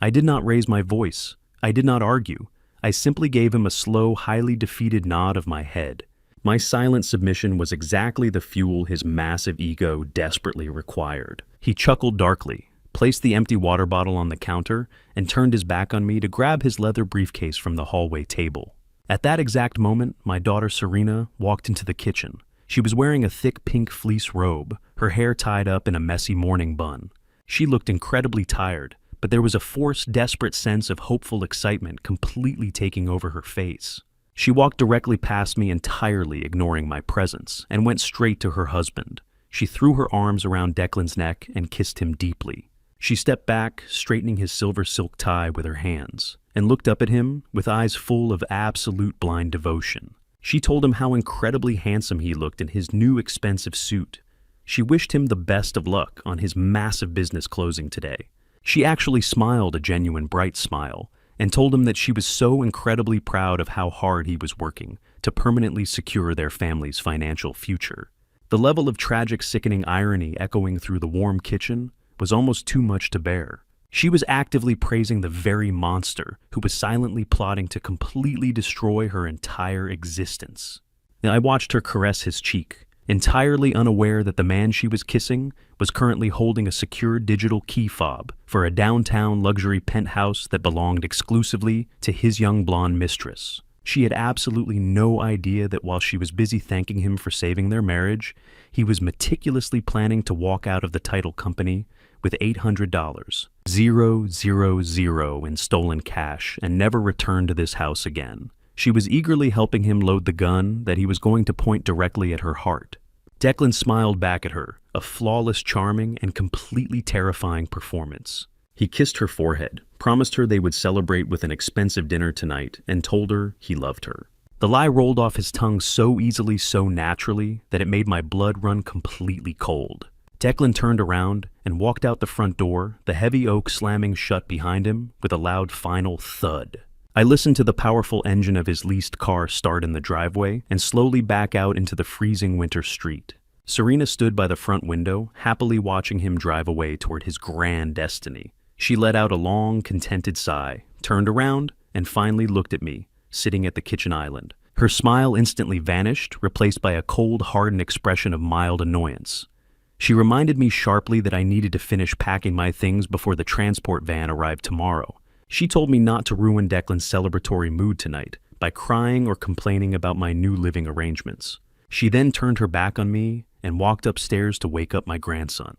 I did not raise my voice. I did not argue. I simply gave him a slow, highly defeated nod of my head. My silent submission was exactly the fuel his massive ego desperately required. He chuckled darkly, placed the empty water bottle on the counter, and turned his back on me to grab his leather briefcase from the hallway table. At that exact moment, my daughter Serena walked into the kitchen. She was wearing a thick pink fleece robe, her hair tied up in a messy morning bun. She looked incredibly tired, but there was a forced, desperate sense of hopeful excitement completely taking over her face. She walked directly past me, entirely ignoring my presence, and went straight to her husband. She threw her arms around Declan's neck and kissed him deeply. She stepped back, straightening his silver silk tie with her hands, and looked up at him with eyes full of absolute blind devotion. She told him how incredibly handsome he looked in his new expensive suit. She wished him the best of luck on his massive business closing today. She actually smiled a genuine bright smile and told him that she was so incredibly proud of how hard he was working to permanently secure their family's financial future. The level of tragic, sickening irony echoing through the warm kitchen was almost too much to bear. She was actively praising the very monster who was silently plotting to completely destroy her entire existence. I watched her caress his cheek, entirely unaware that the man she was kissing was currently holding a secure digital key fob for a downtown luxury penthouse that belonged exclusively to his young blonde mistress. She had absolutely no idea that while she was busy thanking him for saving their marriage, he was meticulously planning to walk out of the title company with $800, 000 in stolen cash, and never return to this house again. She was eagerly helping him load the gun that he was going to point directly at her heart. Declan smiled back at her, a flawless, charming, and completely terrifying performance. He kissed her forehead, promised her they would celebrate with an expensive dinner tonight, and told her he loved her. The lie rolled off his tongue so easily, so naturally, that it made my blood run completely cold. Declan turned around and walked out the front door, the heavy oak slamming shut behind him with a loud final thud. I listened to the powerful engine of his leased car start in the driveway and slowly back out into the freezing winter street. Serena stood by the front window, happily watching him drive away toward his grand destiny. She let out a long, contented sigh, turned around, and finally looked at me, sitting at the kitchen island. Her smile instantly vanished, replaced by a cold, hardened expression of mild annoyance. She reminded me sharply that I needed to finish packing my things before the transport van arrived tomorrow. She told me not to ruin Declan's celebratory mood tonight by crying or complaining about my new living arrangements. She then turned her back on me and walked upstairs to wake up my grandson.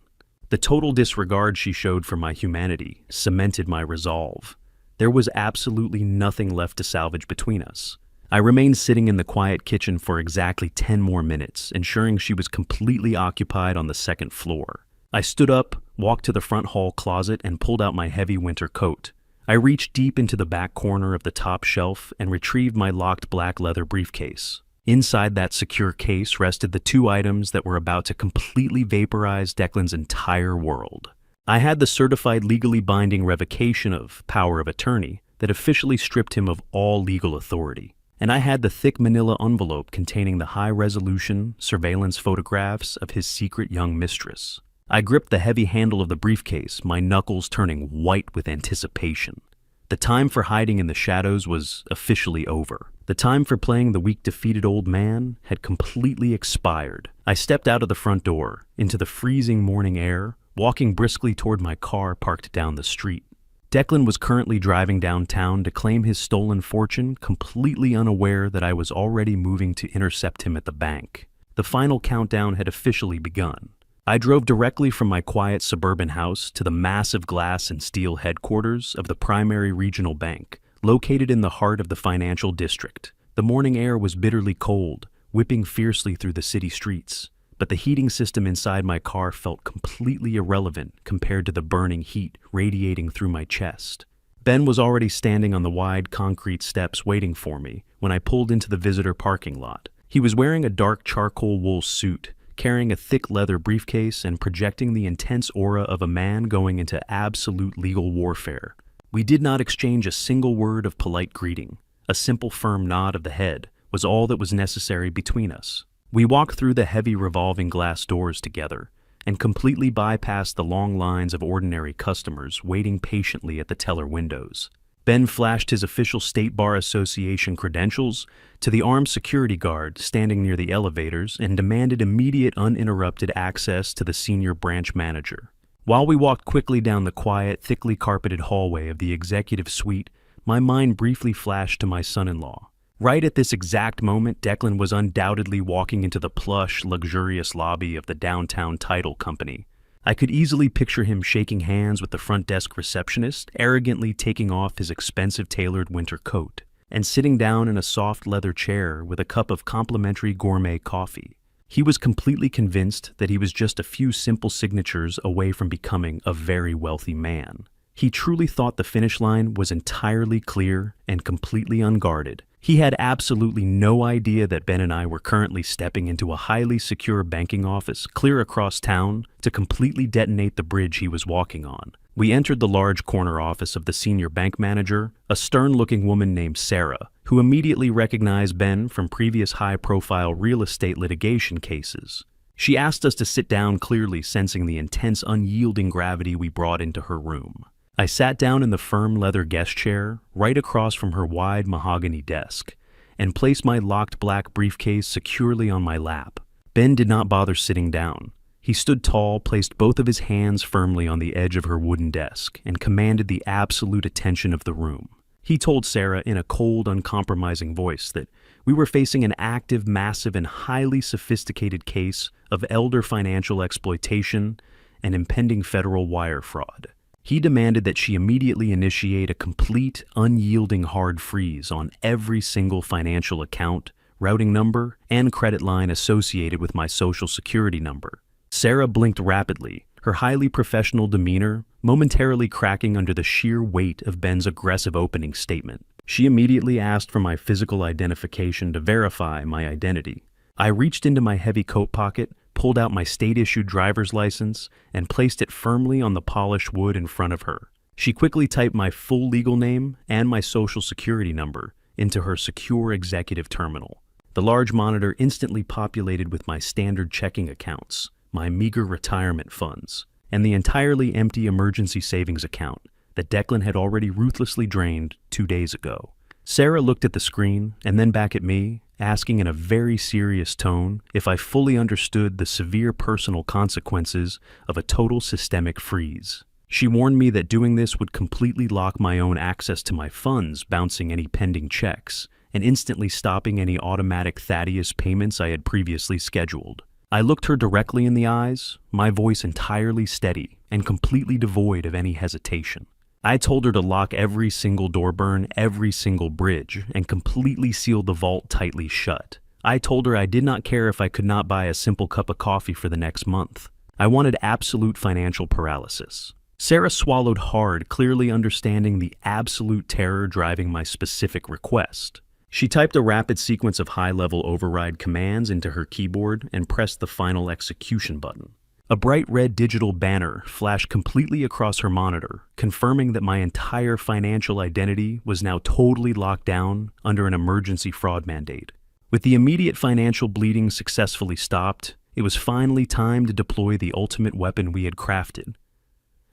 The total disregard she showed for my humanity cemented my resolve. There was absolutely nothing left to salvage between us. I remained sitting in the quiet kitchen for exactly 10 more minutes, ensuring she was completely occupied on the second floor. I stood up, walked to the front hall closet, and pulled out my heavy winter coat. I reached deep into the back corner of the top shelf and retrieved my locked black leather briefcase. Inside that secure case rested the two items that were about to completely vaporize Declan's entire world. I had the certified legally binding revocation of power of attorney that officially stripped him of all legal authority. And I had the thick manila envelope containing the high-resolution surveillance photographs of his secret young mistress. I gripped the heavy handle of the briefcase, my knuckles turning white with anticipation. The time for hiding in the shadows was officially over. The time for playing the weak, defeated old man had completely expired. I stepped out of the front door, into the freezing morning air, walking briskly toward my car parked down the street. Declan was currently driving downtown to claim his stolen fortune, completely unaware that I was already moving to intercept him at the bank. The final countdown had officially begun. I drove directly from my quiet suburban house to the massive glass and steel headquarters of the primary regional bank, located in the heart of the financial district. The morning air was bitterly cold, whipping fiercely through the city streets, but the heating system inside my car felt completely irrelevant compared to the burning heat radiating through my chest. Ben was already standing on the wide concrete steps waiting for me when I pulled into the visitor parking lot. He was wearing a dark charcoal wool suit, carrying a thick leather briefcase and projecting the intense aura of a man going into absolute legal warfare. We did not exchange a single word of polite greeting. A simple firm nod of the head was all that was necessary between us. We walked through the heavy revolving glass doors together and completely bypassed the long lines of ordinary customers waiting patiently at the teller windows. Ben flashed his official State Bar Association credentials to the armed security guard standing near the elevators and demanded immediate uninterrupted access to the senior branch manager. While we walked quickly down the quiet, thickly carpeted hallway of the executive suite, my mind briefly flashed to my son-in-law. Right at this exact moment, Declan was undoubtedly walking into the plush, luxurious lobby of the downtown title company. I could easily picture him shaking hands with the front desk receptionist, arrogantly taking off his expensive tailored winter coat, and sitting down in a soft leather chair with a cup of complimentary gourmet coffee. He was completely convinced that he was just a few simple signatures away from becoming a very wealthy man. He truly thought the finish line was entirely clear and completely unguarded. He had absolutely no idea that Ben and I were currently stepping into a highly secure banking office clear across town to completely detonate the bridge he was walking on. We entered the large corner office of the senior bank manager, a stern-looking woman named Sarah, who immediately recognized Ben from previous high-profile real estate litigation cases. She asked us to sit down, clearly sensing the intense, unyielding gravity we brought into her room. I sat down in the firm leather guest chair right across from her wide mahogany desk and placed my locked black briefcase securely on my lap. Ben did not bother sitting down. He stood tall, placed both of his hands firmly on the edge of her wooden desk, and commanded the absolute attention of the room. He told Sarah in a cold, uncompromising voice that we were facing an active, massive, and highly sophisticated case of elder financial exploitation and impending federal wire fraud. He demanded that she immediately initiate a complete, unyielding hard freeze on every single financial account, routing number, and credit line associated with my social security number. Sarah blinked rapidly, her highly professional demeanor momentarily cracking under the sheer weight of Ben's aggressive opening statement. She immediately asked for my physical identification to verify my identity. I reached into my heavy coat pocket, pulled out my state-issued driver's license, and placed it firmly on the polished wood in front of her. She quickly typed my full legal name and my social security number into her secure executive terminal. The large monitor instantly populated with my standard checking accounts, my meager retirement funds, and the entirely empty emergency savings account that Declan had already ruthlessly drained 2 days ago. Sarah looked at the screen and then back at me, asking in a very serious tone if I fully understood the severe personal consequences of a total systemic freeze. She warned me that doing this would completely lock my own access to my funds, bouncing any pending checks, and instantly stopping any automatic Thaddeus payments I had previously scheduled. I looked her directly in the eyes, my voice entirely steady and completely devoid of any hesitation. I told her to lock every single door burn, every single bridge, and completely seal the vault tightly shut. I told her I did not care if I could not buy a simple cup of coffee for the next month. I wanted absolute financial paralysis. Sarah swallowed hard, clearly understanding the absolute terror driving my specific request. She typed a rapid sequence of high-level override commands into her keyboard and pressed the final execution button. A bright red digital banner flashed completely across her monitor, confirming that my entire financial identity was now totally locked down under an emergency fraud mandate. With the immediate financial bleeding successfully stopped, it was finally time to deploy the ultimate weapon we had crafted.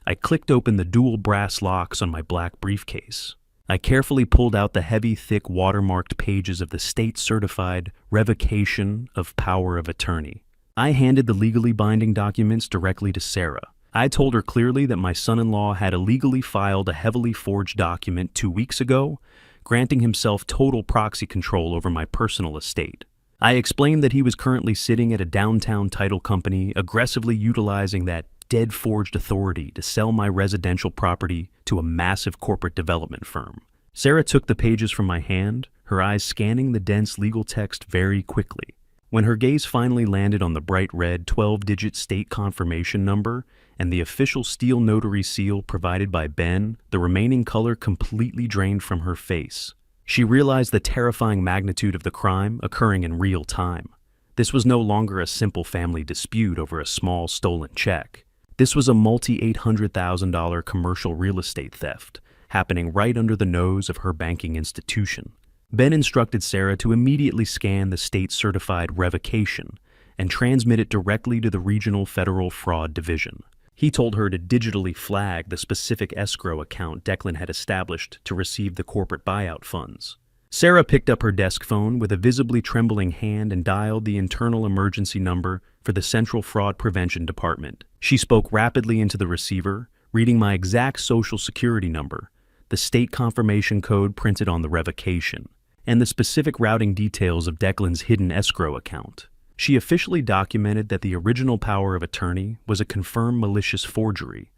I clicked open the dual brass locks on my black briefcase. I carefully pulled out the heavy, thick, watermarked pages of the state-certified revocation of power of attorney. I handed the legally binding documents directly to Sarah. I told her clearly that my son-in-law had illegally filed a heavily forged document 2 weeks ago, granting himself total proxy control over my personal estate. I explained that he was currently sitting at a downtown title company, aggressively utilizing that dead-forged authority to sell my residential property to a massive corporate development firm. Sarah took the pages from my hand, her eyes scanning the dense legal text very quickly. When her gaze finally landed on the bright red 12-digit state confirmation number and the official steel notary seal provided by Ben, the remaining color completely drained from her face. She realized the terrifying magnitude of the crime occurring in real time. This was no longer a simple family dispute over a small stolen check. This was a multi-$800,000 commercial real estate theft, happening right under the nose of her banking institution. Ben instructed Sarah to immediately scan the state-certified revocation and transmit it directly to the Regional Federal Fraud Division. He told her to digitally flag the specific escrow account Declan had established to receive the corporate buyout funds. Sarah picked up her desk phone with a visibly trembling hand and dialed the internal emergency number for the Central Fraud Prevention Department. She spoke rapidly into the receiver, reading my exact social security number, the state confirmation code printed on the revocation, and the specific routing details of Declan's hidden escrow account. She officially documented that the original power of attorney was a confirmed malicious forgery,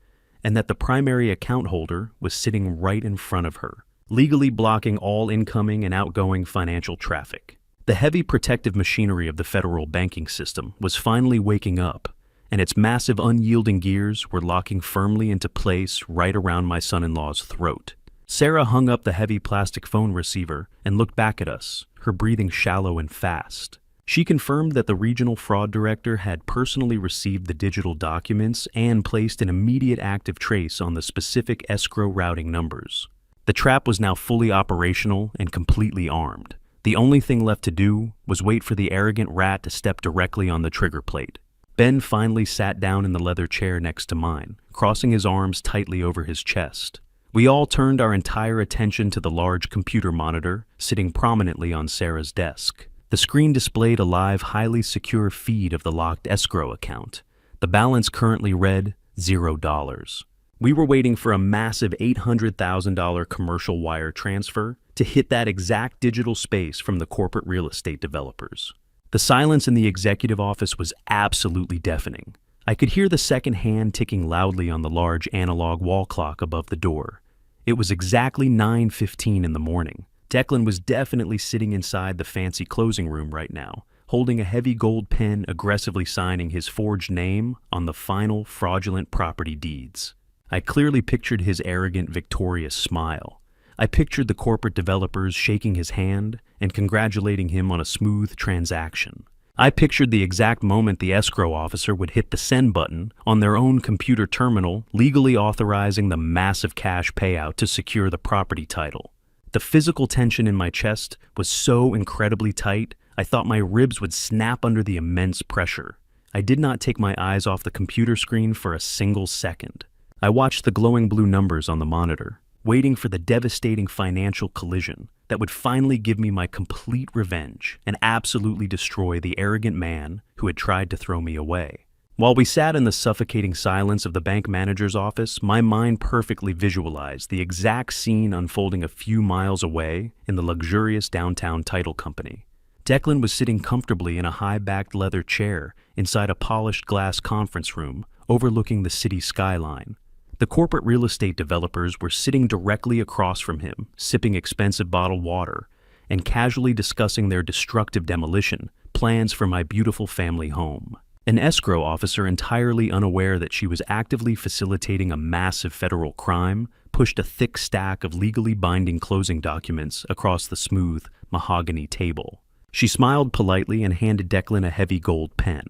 and that the primary account holder was sitting right in front of her, legally blocking all incoming and outgoing financial traffic. The heavy protective machinery of the federal banking system was finally waking up, and its massive unyielding gears were locking firmly into place right around my son-in-law's throat. Sarah hung up the heavy plastic phone receiver and looked back at us, her breathing shallow and fast. She confirmed that the regional fraud director had personally received the digital documents and placed an immediate active trace on the specific escrow routing numbers. The trap was now fully operational and completely armed. The only thing left to do was wait for the arrogant rat to step directly on the trigger plate. Ben finally sat down in the leather chair next to mine, crossing his arms tightly over his chest. We all turned our entire attention to the large computer monitor sitting prominently on Sarah's desk. The screen displayed a live, highly secure feed of the locked escrow account. The balance currently read $0. We were waiting for a massive $800,000 commercial wire transfer to hit that exact digital space from the corporate real estate developers. The silence in the executive office was absolutely deafening. I could hear the second hand ticking loudly on the large analog wall clock above the door. It was exactly 9:15 in the morning. Declan was definitely sitting inside the fancy closing room right now, holding a heavy gold pen aggressively signing his forged name on the final fraudulent property deeds. I clearly pictured his arrogant, victorious smile. I pictured the corporate developers shaking his hand and congratulating him on a smooth transaction. I pictured the exact moment the escrow officer would hit the send button on their own computer terminal, legally authorizing the massive cash payout to secure the property title. The physical tension in my chest was so incredibly tight, I thought my ribs would snap under the immense pressure. I did not take my eyes off the computer screen for a single second. I watched the glowing blue numbers on the monitor, waiting for the devastating financial collision that would finally give me my complete revenge and absolutely destroy the arrogant man who had tried to throw me away. While we sat in the suffocating silence of the bank manager's office, my mind perfectly visualized the exact scene unfolding a few miles away in the luxurious downtown title company. Declan was sitting comfortably in a high-backed leather chair inside a polished glass conference room overlooking the city skyline. The corporate real estate developers were sitting directly across from him, sipping expensive bottled water, and casually discussing their destructive demolition plans for my beautiful family home. An escrow officer, entirely unaware that she was actively facilitating a massive federal crime, pushed a thick stack of legally binding closing documents across the smooth mahogany table. She smiled politely and handed Declan a heavy gold pen.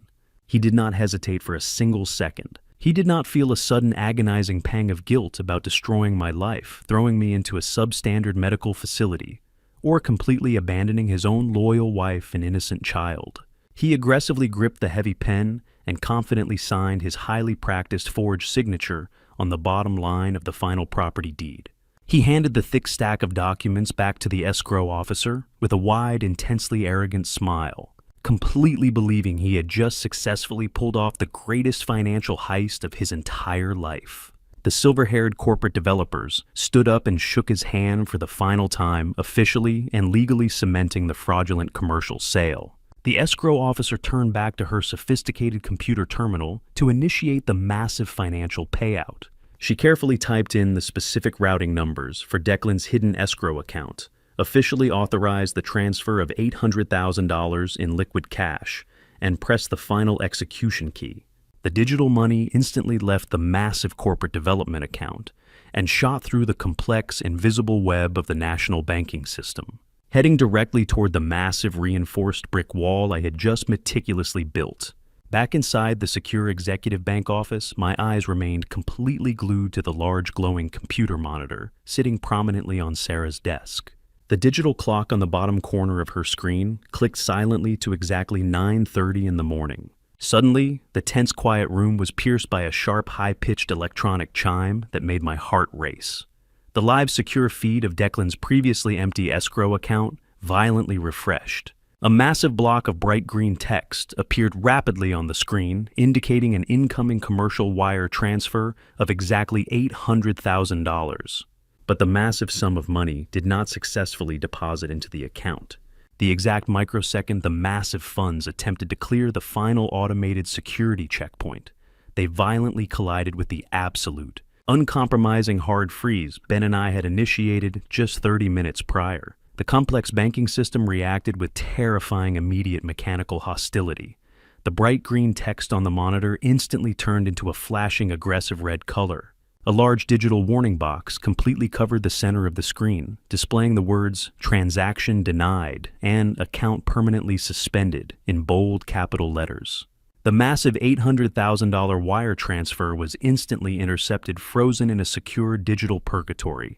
He did not hesitate for a single second. He did not feel a sudden agonizing pang of guilt about destroying my life, throwing me into a substandard medical facility, or completely abandoning his own loyal wife and innocent child. He aggressively gripped the heavy pen and confidently signed his highly practiced forged signature on the bottom line of the final property deed. He handed the thick stack of documents back to the escrow officer with a wide, intensely arrogant smile, completely believing he had just successfully pulled off the greatest financial heist of his entire life. The silver-haired corporate developers stood up and shook his hand for the final time, officially and legally cementing the fraudulent commercial sale. The escrow officer turned back to her sophisticated computer terminal to initiate the massive financial payout. She carefully typed in the specific routing numbers for Declan's hidden escrow account, officially authorized the transfer of $800,000 in liquid cash, and pressed the final execution key. The digital money instantly left the massive corporate development account and shot through the complex, invisible web of the national banking system, heading directly toward the massive reinforced brick wall I had just meticulously built. Back inside the secure executive bank office, my eyes remained completely glued to the large glowing computer monitor sitting prominently on Sarah's desk. The digital clock on the bottom corner of her screen clicked silently to exactly 9:30 in the morning. Suddenly, the tense quiet room was pierced by a sharp, high-pitched electronic chime that made my heart race. The live secure feed of Declan's previously empty escrow account violently refreshed. A massive block of bright green text appeared rapidly on the screen, indicating an incoming commercial wire transfer of exactly $800,000. But the massive sum of money did not successfully deposit into the account. The exact microsecond the massive funds attempted to clear the final automated security checkpoint, they violently collided with the absolute, uncompromising hard freeze Ben and I had initiated just 30 minutes prior. The complex banking system reacted with terrifying immediate mechanical hostility. The bright green text on the monitor instantly turned into a flashing aggressive red color. A large digital warning box completely covered the center of the screen, displaying the words "Transaction Denied" and "Account Permanently Suspended" in bold capital letters. The massive $800,000 wire transfer was instantly intercepted, frozen in a secure digital purgatory,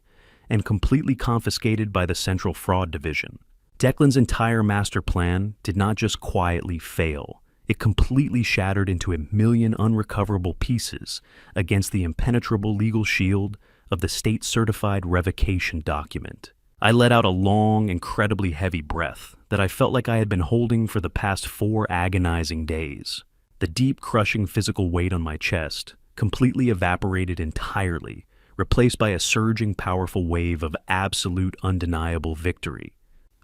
and completely confiscated by the Central Fraud Division. Declan's entire master plan did not just quietly fail, it completely shattered into a million unrecoverable pieces against the impenetrable legal shield of the state-certified revocation document. I let out a long, incredibly heavy breath that I felt like I had been holding for the past 4 agonizing days. The deep, crushing physical weight on my chest completely evaporated entirely, replaced by a surging, powerful wave of absolute, undeniable victory.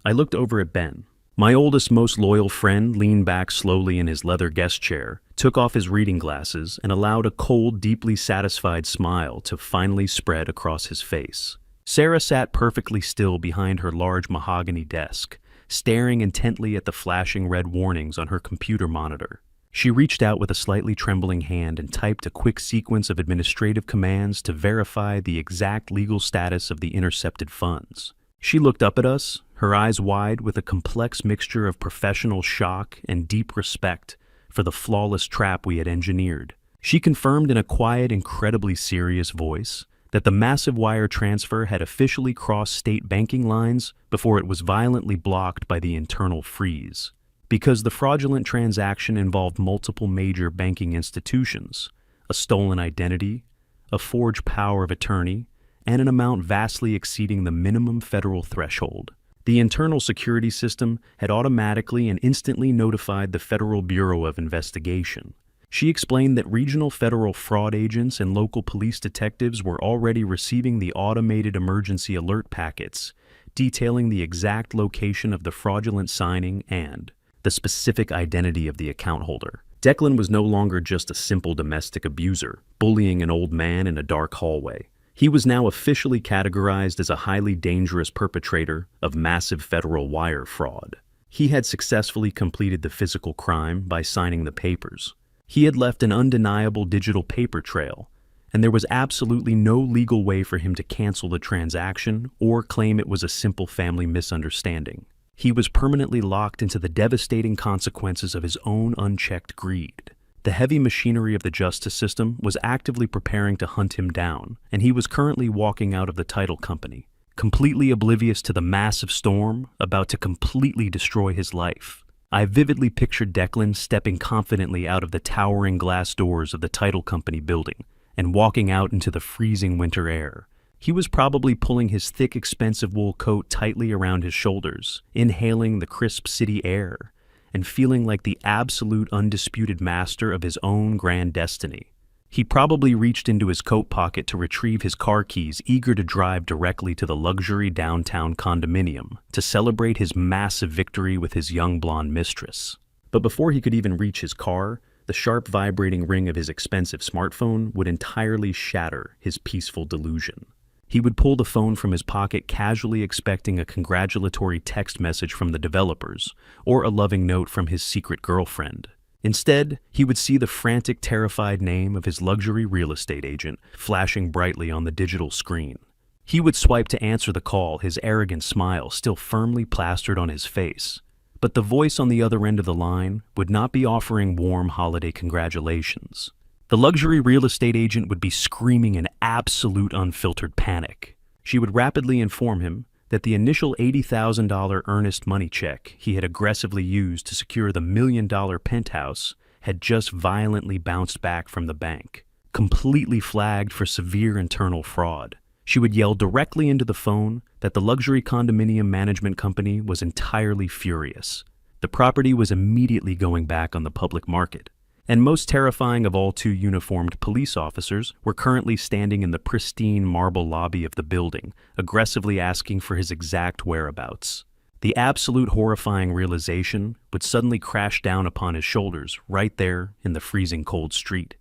I looked over at Ben. My oldest, most loyal friend leaned back slowly in his leather guest chair, took off his reading glasses, and allowed a cold, deeply satisfied smile to finally spread across his face. Sarah sat perfectly still behind her large mahogany desk, staring intently at the flashing red warnings on her computer monitor. She reached out with a slightly trembling hand and typed a quick sequence of administrative commands to verify the exact legal status of the intercepted funds. She looked up at us, her eyes wide with a complex mixture of professional shock and deep respect for the flawless trap we had engineered. She confirmed in a quiet, incredibly serious voice that the massive wire transfer had officially crossed state banking lines before it was violently blocked by the internal freeze. Because the fraudulent transaction involved multiple major banking institutions, a stolen identity, a forged power of attorney, and an amount vastly exceeding the minimum federal threshold. The internal security system had automatically and instantly notified the Federal Bureau of Investigation. She explained that regional federal fraud agents and local police detectives were already receiving the automated emergency alert packets detailing the exact location of the fraudulent signing and the specific identity of the account holder. Declan was no longer just a simple domestic abuser, bullying an old man in a dark hallway. He was now officially categorized as a highly dangerous perpetrator of massive federal wire fraud. He had successfully completed the physical crime by signing the papers. He had left an undeniable digital paper trail, and there was absolutely no legal way for him to cancel the transaction or claim it was a simple family misunderstanding. He was permanently locked into the devastating consequences of his own unchecked greed. The heavy machinery of the justice system was actively preparing to hunt him down, and he was currently walking out of the title company, completely oblivious to the massive storm about to completely destroy his life. I vividly pictured Declan stepping confidently out of the towering glass doors of the title company building and walking out into the freezing winter air. He was probably pulling his thick, expensive wool coat tightly around his shoulders, inhaling the crisp city air, and feeling like the absolute undisputed master of his own grand destiny. He probably reached into his coat pocket to retrieve his car keys, eager to drive directly to the luxury downtown condominium to celebrate his massive victory with his young blonde mistress. But before he could even reach his car, the sharp vibrating ring of his expensive smartphone would entirely shatter his peaceful delusion. He would pull the phone from his pocket, casually expecting a congratulatory text message from the developers or a loving note from his secret girlfriend. Instead, he would see the frantic, terrified name of his luxury real estate agent flashing brightly on the digital screen. He would swipe to answer the call, his arrogant smile still firmly plastered on his face. But the voice on the other end of the line would not be offering warm holiday congratulations. The luxury real estate agent would be screaming in absolute unfiltered panic. She would rapidly inform him that the initial $80,000 earnest money check he had aggressively used to secure the $1 million penthouse had just violently bounced back from the bank, completely flagged for severe internal fraud. She would yell directly into the phone that the luxury condominium management company was entirely furious. The property was immediately going back on the public market. And most terrifying of all, two uniformed police officers were currently standing in the pristine marble lobby of the building, aggressively asking for his exact whereabouts. The absolute horrifying realization would suddenly crash down upon his shoulders right there in the freezing cold street.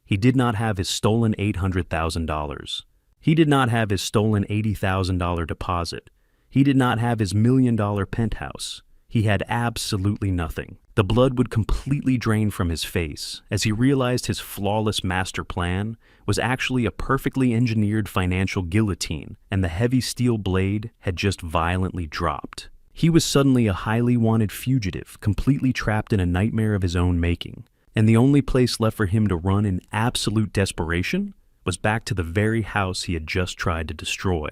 He did not have his stolen $800,000. He did not have his stolen $80,000 deposit. He did not have his $1 million penthouse. He had absolutely nothing. The blood would completely drain from his face as he realized his flawless master plan was actually a perfectly engineered financial guillotine, and the heavy steel blade had just violently dropped. He was suddenly a highly wanted fugitive, completely trapped in a nightmare of his own making, and the only place left for him to run in absolute desperation was back to the very house he had just tried to destroy.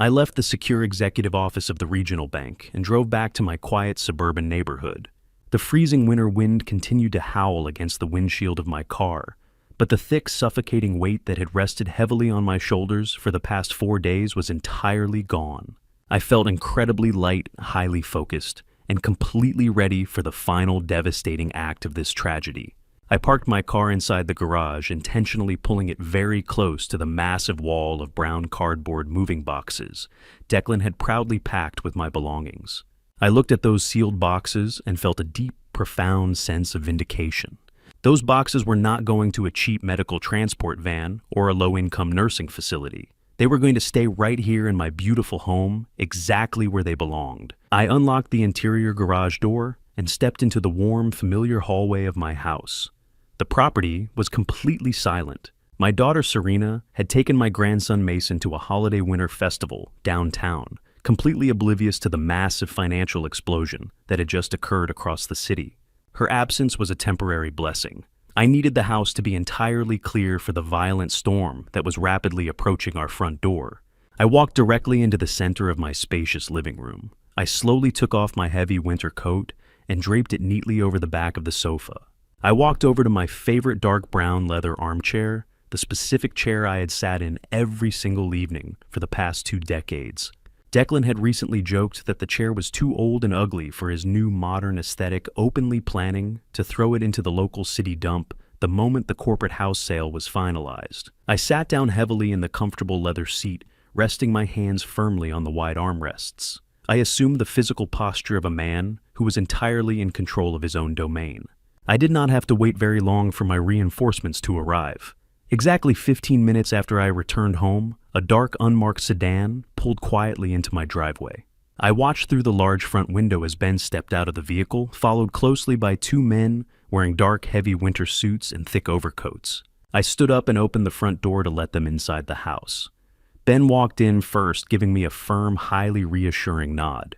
I left the secure executive office of the regional bank and drove back to my quiet suburban neighborhood. The freezing winter wind continued to howl against the windshield of my car, but the thick, suffocating weight that had rested heavily on my shoulders for the past 4 days was entirely gone. I felt incredibly light, highly focused, and completely ready for the final devastating act of this tragedy. I parked my car inside the garage, intentionally pulling it very close to the massive wall of brown cardboard moving boxes Declan had proudly packed with my belongings. I looked at those sealed boxes and felt a deep, profound sense of vindication. Those boxes were not going to a cheap medical transport van or a low-income nursing facility. They were going to stay right here in my beautiful home, exactly where they belonged. I unlocked the interior garage door and stepped into the warm, familiar hallway of my house. The property was completely silent. My daughter Serena had taken my grandson Mason to a holiday winter festival downtown, completely oblivious to the massive financial explosion that had just occurred across the city. Her absence was a temporary blessing. I needed the house to be entirely clear for the violent storm that was rapidly approaching our front door. I walked directly into the center of my spacious living room. I slowly took off my heavy winter coat and draped it neatly over the back of the sofa. I walked over to my favorite dark brown leather armchair, the specific chair I had sat in every single evening for the past 2 decades. Declan had recently joked that the chair was too old and ugly for his new modern aesthetic, openly planning to throw it into the local city dump the moment the corporate house sale was finalized. I sat down heavily in the comfortable leather seat, resting my hands firmly on the wide armrests. I assumed the physical posture of a man who was entirely in control of his own domain. I did not have to wait very long for my reinforcements to arrive. Exactly 15 minutes after I returned home, a dark, unmarked sedan pulled quietly into my driveway. I watched through the large front window as Ben stepped out of the vehicle, followed closely by 2 men wearing dark, heavy winter suits and thick overcoats. I stood up and opened the front door to let them inside the house. Ben walked in first, giving me a firm, highly reassuring nod.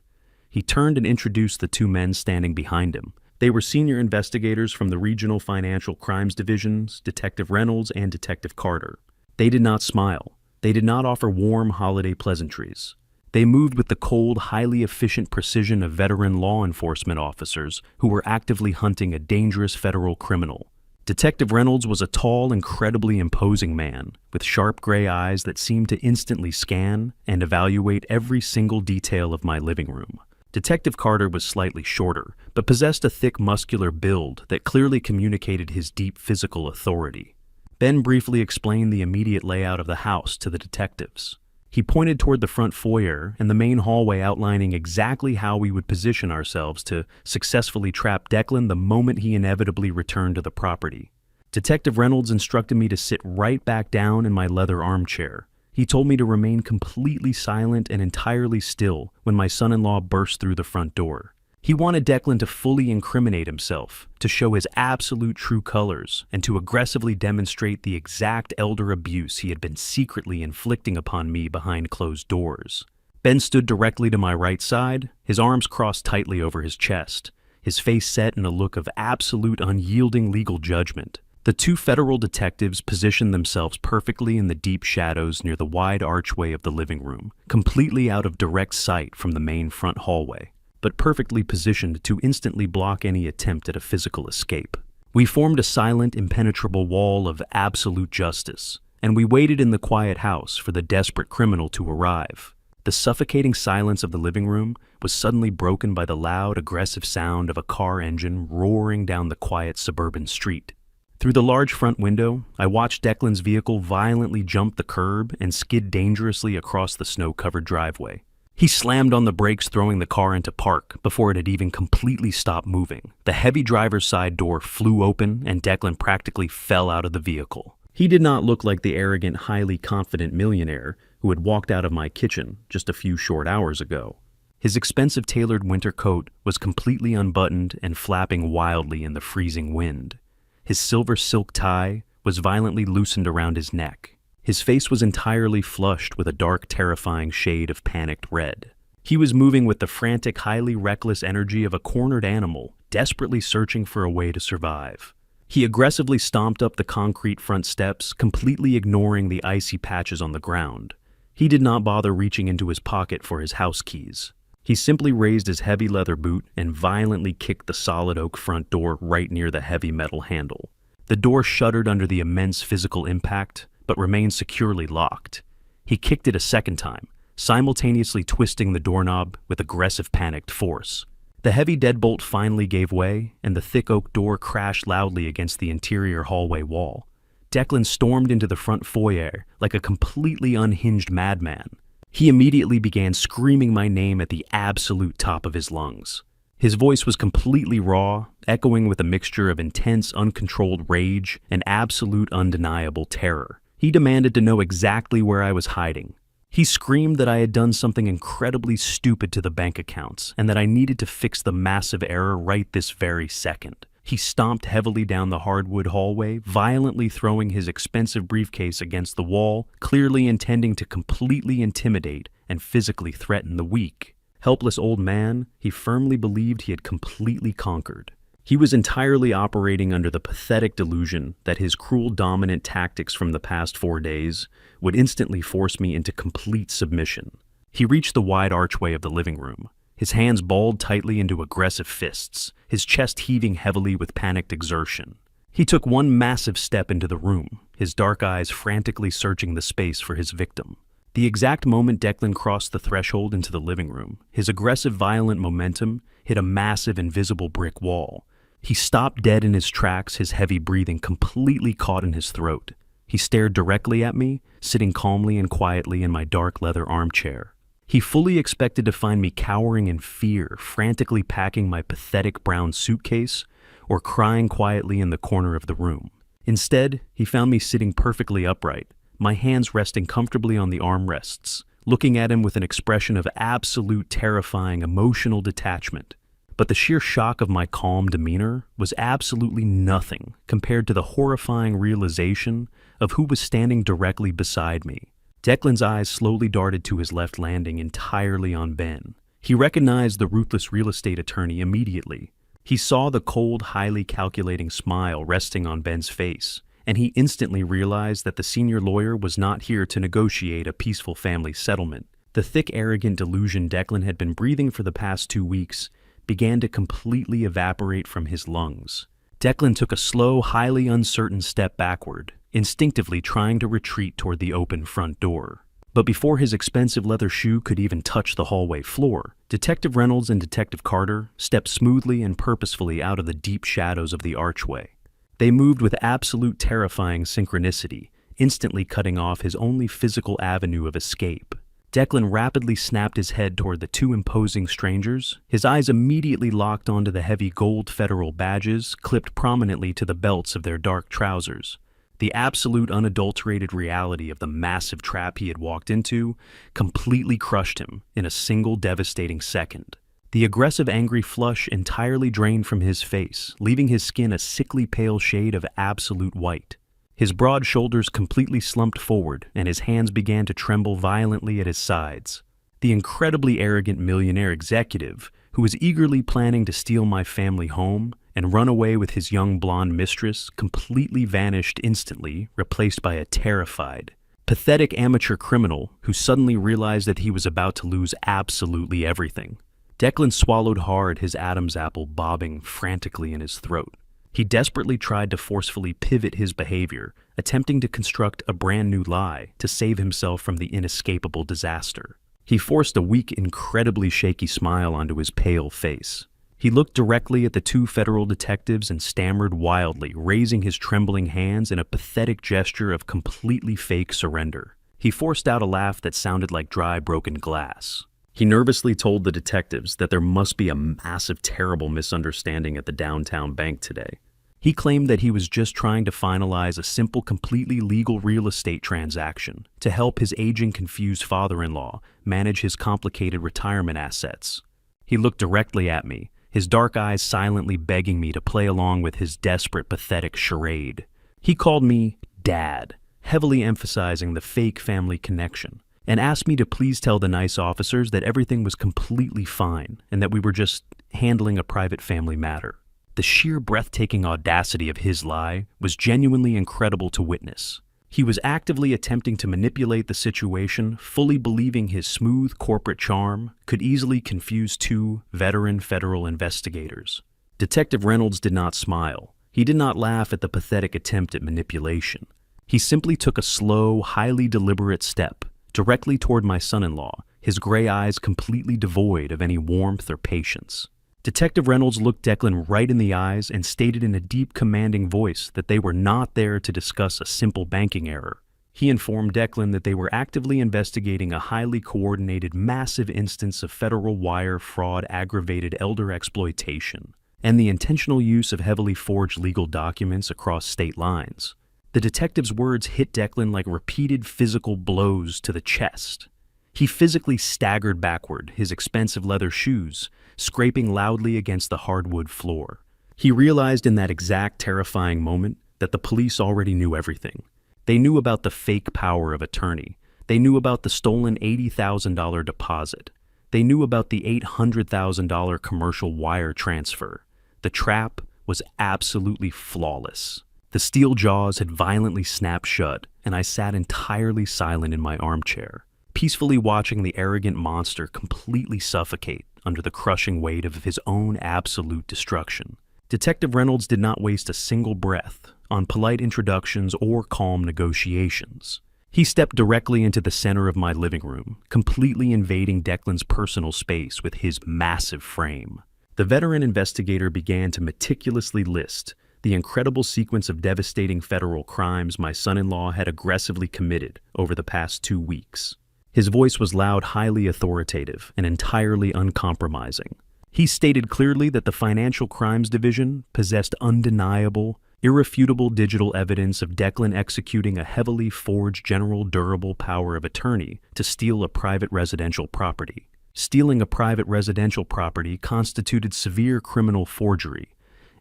He turned and introduced the 2 men standing behind him. They were senior investigators from the Regional Financial Crimes Divisions, Detective Reynolds and Detective Carter. They did not smile. They did not offer warm holiday pleasantries. They moved with the cold, highly efficient precision of veteran law enforcement officers who were actively hunting a dangerous federal criminal. Detective Reynolds was a tall, incredibly imposing man with sharp gray eyes that seemed to instantly scan and evaluate every single detail of my living room. Detective Carter was slightly shorter, but possessed a thick, muscular build that clearly communicated his deep physical authority. Ben briefly explained the immediate layout of the house to the detectives. He pointed toward the front foyer and the main hallway, outlining exactly how we would position ourselves to successfully trap Declan the moment he inevitably returned to the property. Detective Reynolds instructed me to sit right back down in my leather armchair. He told me to remain completely silent and entirely still when my son-in-law burst through the front door. He wanted Declan to fully incriminate himself, to show his absolute true colors, and to aggressively demonstrate the exact elder abuse he had been secretly inflicting upon me behind closed doors. Ben stood directly to my right side, his arms crossed tightly over his chest, his face set in a look of absolute unyielding legal judgment. The two federal detectives positioned themselves perfectly in the deep shadows near the wide archway of the living room, completely out of direct sight from the main front hallway, but perfectly positioned to instantly block any attempt at a physical escape. We formed a silent, impenetrable wall of absolute justice, and we waited in the quiet house for the desperate criminal to arrive. The suffocating silence of the living room was suddenly broken by the loud, aggressive sound of a car engine roaring down the quiet suburban street. Through the large front window, I watched Declan's vehicle violently jump the curb and skid dangerously across the snow-covered driveway. He slammed on the brakes, throwing the car into park before it had even completely stopped moving. The heavy driver's side door flew open and Declan practically fell out of the vehicle. He did not look like the arrogant, highly confident millionaire who had walked out of my kitchen just a few short hours ago. His expensive tailored winter coat was completely unbuttoned and flapping wildly in the freezing wind. His silver silk tie was violently loosened around his neck. His face was entirely flushed with a dark, terrifying shade of panicked red. He was moving with the frantic, highly reckless energy of a cornered animal, desperately searching for a way to survive. He aggressively stomped up the concrete front steps, completely ignoring the icy patches on the ground. He did not bother reaching into his pocket for his house keys. He simply raised his heavy leather boot and violently kicked the solid oak front door right near the heavy metal handle. The door shuddered under the immense physical impact, but remained securely locked. He kicked it a second time, simultaneously twisting the doorknob with aggressive, panicked force. The heavy deadbolt finally gave way, and the thick oak door crashed loudly against the interior hallway wall. Declan stormed into the front foyer like a completely unhinged madman. He immediately began screaming my name at the absolute top of his lungs. His voice was completely raw, echoing with a mixture of intense, uncontrolled rage and absolute, undeniable terror. He demanded to know exactly where I was hiding. He screamed that I had done something incredibly stupid to the bank accounts and that I needed to fix the massive error right this very second. He stomped heavily down the hardwood hallway, violently throwing his expensive briefcase against the wall, clearly intending to completely intimidate and physically threaten the weak. Helpless old man, he firmly believed he had completely conquered. He was entirely operating under the pathetic delusion that his cruel dominant tactics from the past 4 days would instantly force me into complete submission. He reached the wide archway of the living room, his hands balled tightly into aggressive fists, his chest heaving heavily with panicked exertion. He took one massive step into the room, his dark eyes frantically searching the space for his victim. The exact moment Declan crossed the threshold into the living room, his aggressive, violent momentum hit a massive, invisible brick wall. He stopped dead in his tracks, his heavy breathing completely caught in his throat. He stared directly at me, sitting calmly and quietly in my dark leather armchair. He fully expected to find me cowering in fear, frantically packing my pathetic brown suitcase, or crying quietly in the corner of the room. Instead, he found me sitting perfectly upright, my hands resting comfortably on the armrests, looking at him with an expression of absolute, terrifying, emotional detachment. But the sheer shock of my calm demeanor was absolutely nothing compared to the horrifying realization of who was standing directly beside me. Declan's eyes slowly darted to his left, landing entirely on Ben. He recognized the ruthless real estate attorney immediately. He saw the cold, highly calculating smile resting on Ben's face, and he instantly realized that the senior lawyer was not here to negotiate a peaceful family settlement. The thick, arrogant delusion Declan had been breathing for the past 2 weeks began to completely evaporate from his lungs. Declan took a slow, highly uncertain step backward, instinctively trying to retreat toward the open front door. But before his expensive leather shoe could even touch the hallway floor, Detective Reynolds and Detective Carter stepped smoothly and purposefully out of the deep shadows of the archway. They moved with absolute terrifying synchronicity, instantly cutting off his only physical avenue of escape. Declan rapidly snapped his head toward the two imposing strangers. His eyes immediately locked onto the heavy gold federal badges clipped prominently to the belts of their dark trousers. The absolute unadulterated reality of the massive trap he had walked into completely crushed him in a single devastating second. The aggressive, angry flush entirely drained from his face, leaving his skin a sickly pale shade of absolute white. His broad shoulders completely slumped forward, and his hands began to tremble violently at his sides. The incredibly arrogant millionaire executive, who was eagerly planning to steal my family home and run away with his young blonde mistress, completely vanished instantly, replaced by a terrified, pathetic amateur criminal who suddenly realized that he was about to lose absolutely everything. Declan swallowed hard, his Adam's apple bobbing frantically in his throat. He desperately tried to forcefully pivot his behavior, attempting to construct a brand new lie to save himself from the inescapable disaster. He forced a weak, incredibly shaky smile onto his pale face. He looked directly at the two federal detectives and stammered wildly, raising his trembling hands in a pathetic gesture of completely fake surrender. He forced out a laugh that sounded like dry, broken glass. He nervously told the detectives that there must be a massive, terrible misunderstanding at the downtown bank today. He claimed that he was just trying to finalize a simple, completely legal real estate transaction to help his aging, confused father-in-law manage his complicated retirement assets. He looked directly at me, his dark eyes silently begging me to play along with his desperate, pathetic charade. He called me Dad, heavily emphasizing the fake family connection, and asked me to please tell the nice officers that everything was completely fine and that we were just handling a private family matter. The sheer breathtaking audacity of his lie was genuinely incredible to witness. He was actively attempting to manipulate the situation, fully believing his smooth corporate charm could easily confuse two veteran federal investigators. Detective Reynolds did not smile. He did not laugh at the pathetic attempt at manipulation. He simply took a slow, highly deliberate step directly toward my son-in-law, his gray eyes completely devoid of any warmth or patience. Detective Reynolds looked Declan right in the eyes and stated in a deep, commanding voice that they were not there to discuss a simple banking error. He informed Declan that they were actively investigating a highly coordinated, massive instance of federal wire fraud, aggravated elder exploitation, and the intentional use of heavily forged legal documents across state lines. The detective's words hit Declan like repeated physical blows to the chest. He physically staggered backward, his expensive leather shoes scraping loudly against the hardwood floor. He realized in that exact terrifying moment that the police already knew everything. They knew about the fake power of attorney. They knew about the stolen $80,000 deposit. They knew about the $800,000 commercial wire transfer. The trap was absolutely flawless. The steel jaws had violently snapped shut, and I sat entirely silent in my armchair, peacefully watching the arrogant monster completely suffocate under the crushing weight of his own absolute destruction. Detective Reynolds did not waste a single breath on polite introductions or calm negotiations. He stepped directly into the center of my living room, completely invading Declan's personal space with his massive frame. The veteran investigator began to meticulously list the incredible sequence of devastating federal crimes my son-in-law had aggressively committed over the past 2 weeks. His voice was loud, highly authoritative, and entirely uncompromising. He stated clearly that the Financial Crimes Division possessed undeniable, irrefutable digital evidence of Declan executing a heavily forged general durable power of attorney to steal a private residential property. Stealing a private residential property constituted severe criminal forgery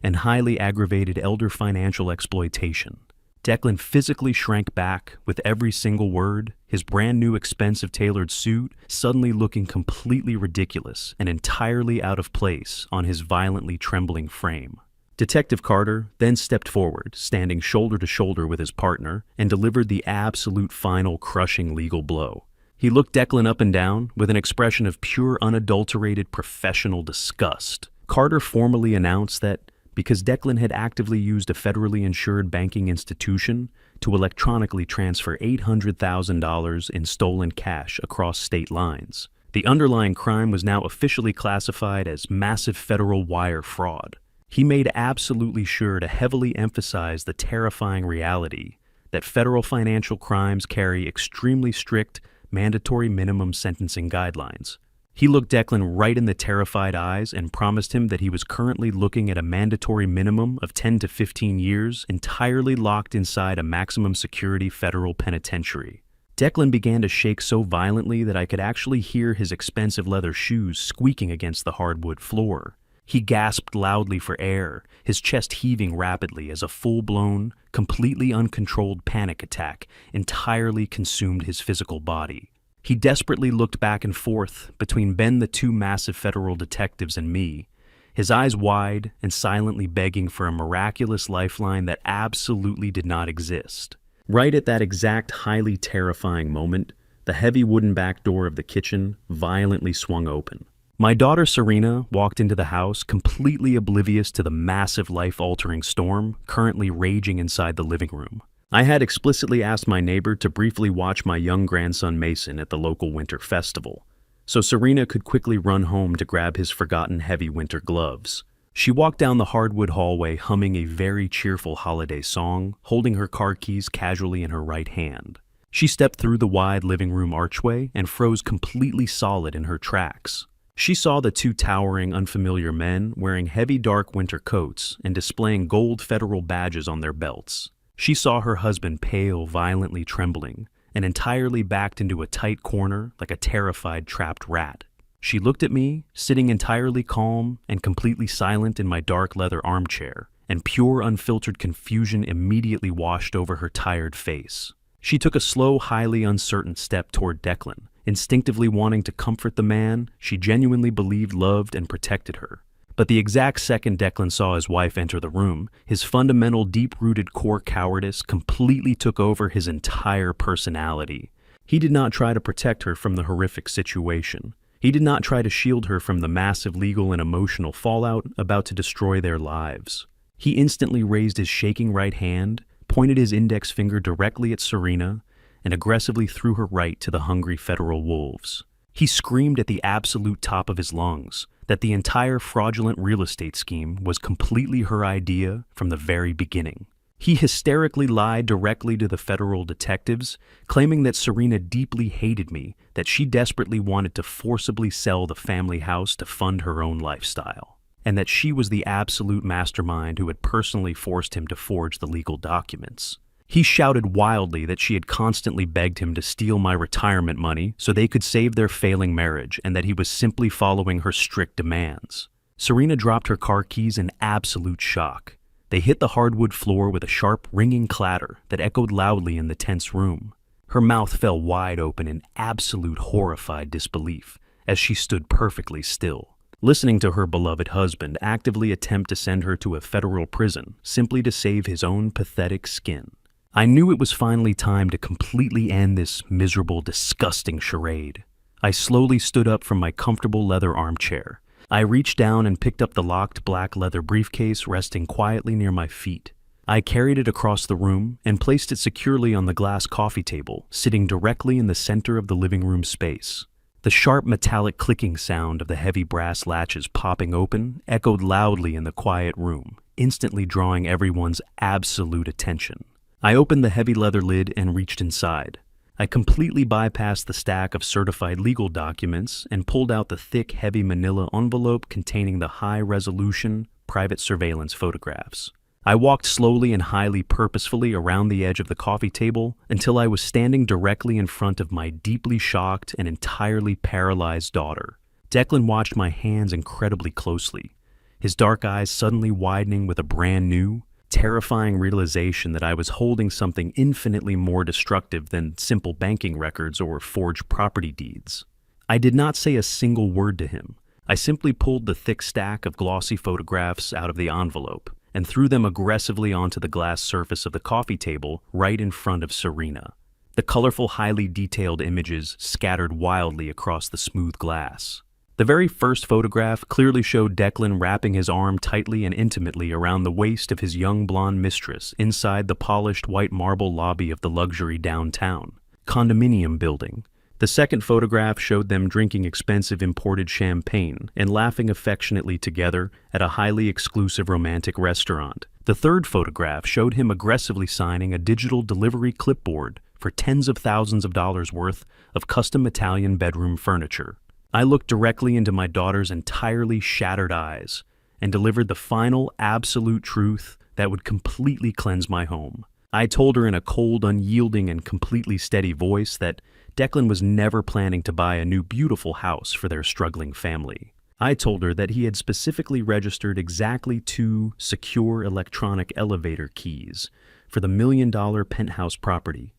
and highly aggravated elder financial exploitation. Declan physically shrank back with every single word, his brand new expensive tailored suit suddenly looking completely ridiculous and entirely out of place on his violently trembling frame. Detective Carter then stepped forward, standing shoulder to shoulder with his partner, and delivered the absolute final crushing legal blow. He looked Declan up and down with an expression of pure, unadulterated professional disgust. Carter formally announced that because Declan had actively used a federally insured banking institution to electronically transfer $800,000 in stolen cash across state lines, the underlying crime was now officially classified as massive federal wire fraud. He made absolutely sure to heavily emphasize the terrifying reality that federal financial crimes carry extremely strict, mandatory minimum sentencing guidelines. He looked Declan right in the terrified eyes and promised him that he was currently looking at a mandatory minimum of 10 to 15 years entirely locked inside a maximum security federal penitentiary. Declan began to shake so violently that I could actually hear his expensive leather shoes squeaking against the hardwood floor. He gasped loudly for air, his chest heaving rapidly as a full-blown, completely uncontrolled panic attack entirely consumed his physical body. He desperately looked back and forth between Ben, the two massive federal detectives, and me, his eyes wide and silently begging for a miraculous lifeline that absolutely did not exist. Right at that exact highly terrifying moment, the heavy wooden back door of the kitchen violently swung open. My daughter Serena walked into the house completely oblivious to the massive life-altering storm currently raging inside the living room. I had explicitly asked my neighbor to briefly watch my young grandson Mason at the local winter festival, so Serena could quickly run home to grab his forgotten heavy winter gloves. She walked down the hardwood hallway humming a very cheerful holiday song, holding her car keys casually in her right hand. She stepped through the wide living room archway and froze completely solid in her tracks. She saw the two towering, unfamiliar men wearing heavy dark winter coats and displaying gold federal badges on their belts. She saw her husband pale, violently trembling, and entirely backed into a tight corner like a terrified trapped rat. She looked at me, sitting entirely calm and completely silent in my dark leather armchair, and pure unfiltered confusion immediately washed over her tired face. She took a slow, highly uncertain step toward Declan, instinctively wanting to comfort the man she genuinely believed loved and protected her. But the exact second Declan saw his wife enter the room, his fundamental deep-rooted core cowardice completely took over his entire personality. He did not try to protect her from the horrific situation. He did not try to shield her from the massive legal and emotional fallout about to destroy their lives. He instantly raised his shaking right hand, pointed his index finger directly at Serena, and aggressively threw her right to the hungry federal wolves. He screamed at the absolute top of his lungs that the entire fraudulent real estate scheme was completely her idea from the very beginning. He hysterically lied directly to the federal detectives, claiming that Serena deeply hated me, that she desperately wanted to forcibly sell the family house to fund her own lifestyle, and that she was the absolute mastermind who had personally forced him to forge the legal documents. He shouted wildly that she had constantly begged him to steal my retirement money so they could save their failing marriage and that he was simply following her strict demands. Serena dropped her car keys in absolute shock. They hit the hardwood floor with a sharp, ringing clatter that echoed loudly in the tense room. Her mouth fell wide open in absolute horrified disbelief as she stood perfectly still, listening to her beloved husband actively attempt to send her to a federal prison simply to save his own pathetic skin. I knew it was finally time to completely end this miserable, disgusting charade. I slowly stood up from my comfortable leather armchair. I reached down and picked up the locked black leather briefcase resting quietly near my feet. I carried it across the room and placed it securely on the glass coffee table, sitting directly in the center of the living room space. The sharp metallic clicking sound of the heavy brass latches popping open echoed loudly in the quiet room, instantly drawing everyone's absolute attention. I opened the heavy leather lid and reached inside. I completely bypassed the stack of certified legal documents and pulled out the thick, heavy manila envelope containing the high-resolution, private surveillance photographs. I walked slowly and highly purposefully around the edge of the coffee table until I was standing directly in front of my deeply shocked and entirely paralyzed daughter. Declan watched my hands incredibly closely, his dark eyes suddenly widening with a brand new, terrifying realization that I was holding something infinitely more destructive than simple banking records or forged property deeds. I did not say a single word to him. I simply pulled the thick stack of glossy photographs out of the envelope and threw them aggressively onto the glass surface of the coffee table right in front of Serena. The colorful, highly detailed images scattered wildly across the smooth glass. The very first photograph clearly showed Declan wrapping his arm tightly and intimately around the waist of his young blonde mistress inside the polished white marble lobby of the luxury downtown condominium building. The second photograph showed them drinking expensive imported champagne and laughing affectionately together at a highly exclusive romantic restaurant. The third photograph showed him aggressively signing a digital delivery clipboard for tens of thousands of dollars worth of custom Italian bedroom furniture. I looked directly into my daughter's entirely shattered eyes and delivered the final absolute truth that would completely cleanse my home. I told her in a cold, unyielding, and completely steady voice that Declan was never planning to buy a new beautiful house for their struggling family. I told her that he had specifically registered exactly 2 secure electronic elevator keys for the $1 million penthouse property,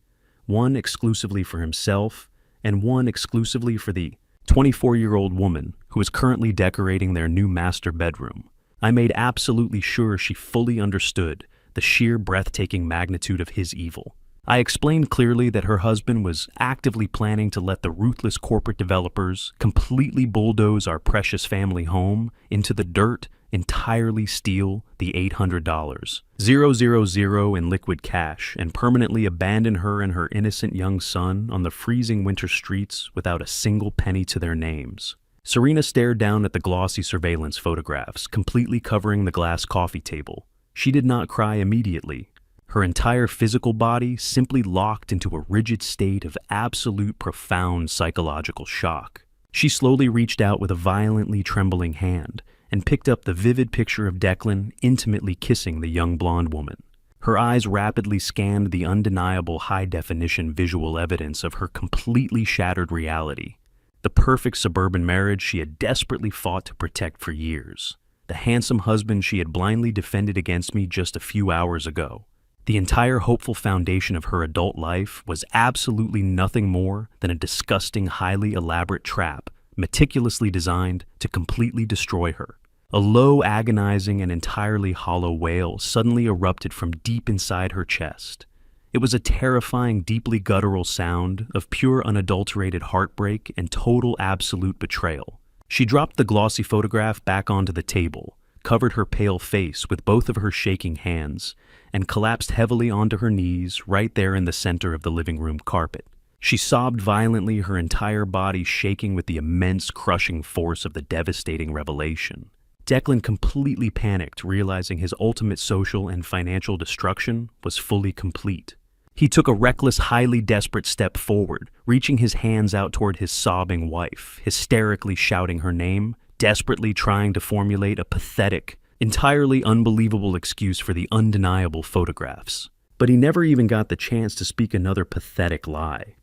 one exclusively for himself and one exclusively for the 24-year-old woman who is currently decorating their new master bedroom. I made absolutely sure she fully understood the sheer breathtaking magnitude of his evil. I explained clearly that her husband was actively planning to let the ruthless corporate developers completely bulldoze our precious family home into the dirt, entirely steal the $800,000 in liquid cash, and permanently abandon her and her innocent young son on the freezing winter streets without a single penny to their names. Serena stared down at the glossy surveillance photographs, completely covering the glass coffee table. She did not cry immediately. Her entire physical body simply locked into a rigid state of absolute profound psychological shock. She slowly reached out with a violently trembling hand and picked up the vivid picture of Declan intimately kissing the young blonde woman. Her eyes rapidly scanned the undeniable high-definition visual evidence of her completely shattered reality. The perfect suburban marriage she had desperately fought to protect for years. The handsome husband she had blindly defended against me just a few hours ago. The entire hopeful foundation of her adult life was absolutely nothing more than a disgusting, highly elaborate trap, meticulously designed to completely destroy her. A low, agonizing, and entirely hollow wail suddenly erupted from deep inside her chest. It was a terrifying, deeply guttural sound of pure, unadulterated heartbreak and total, absolute betrayal. She dropped the glossy photograph back onto the table, covered her pale face with both of her shaking hands, and collapsed heavily onto her knees right there in the center of the living room carpet. She sobbed violently, her entire body shaking with the immense, crushing force of the devastating revelation. Declan completely panicked, realizing his ultimate social and financial destruction was fully complete. He took a reckless, highly desperate step forward, reaching his hands out toward his sobbing wife, hysterically shouting her name, desperately trying to formulate a pathetic, entirely unbelievable excuse for the undeniable photographs. But he never even got the chance to speak another pathetic lie.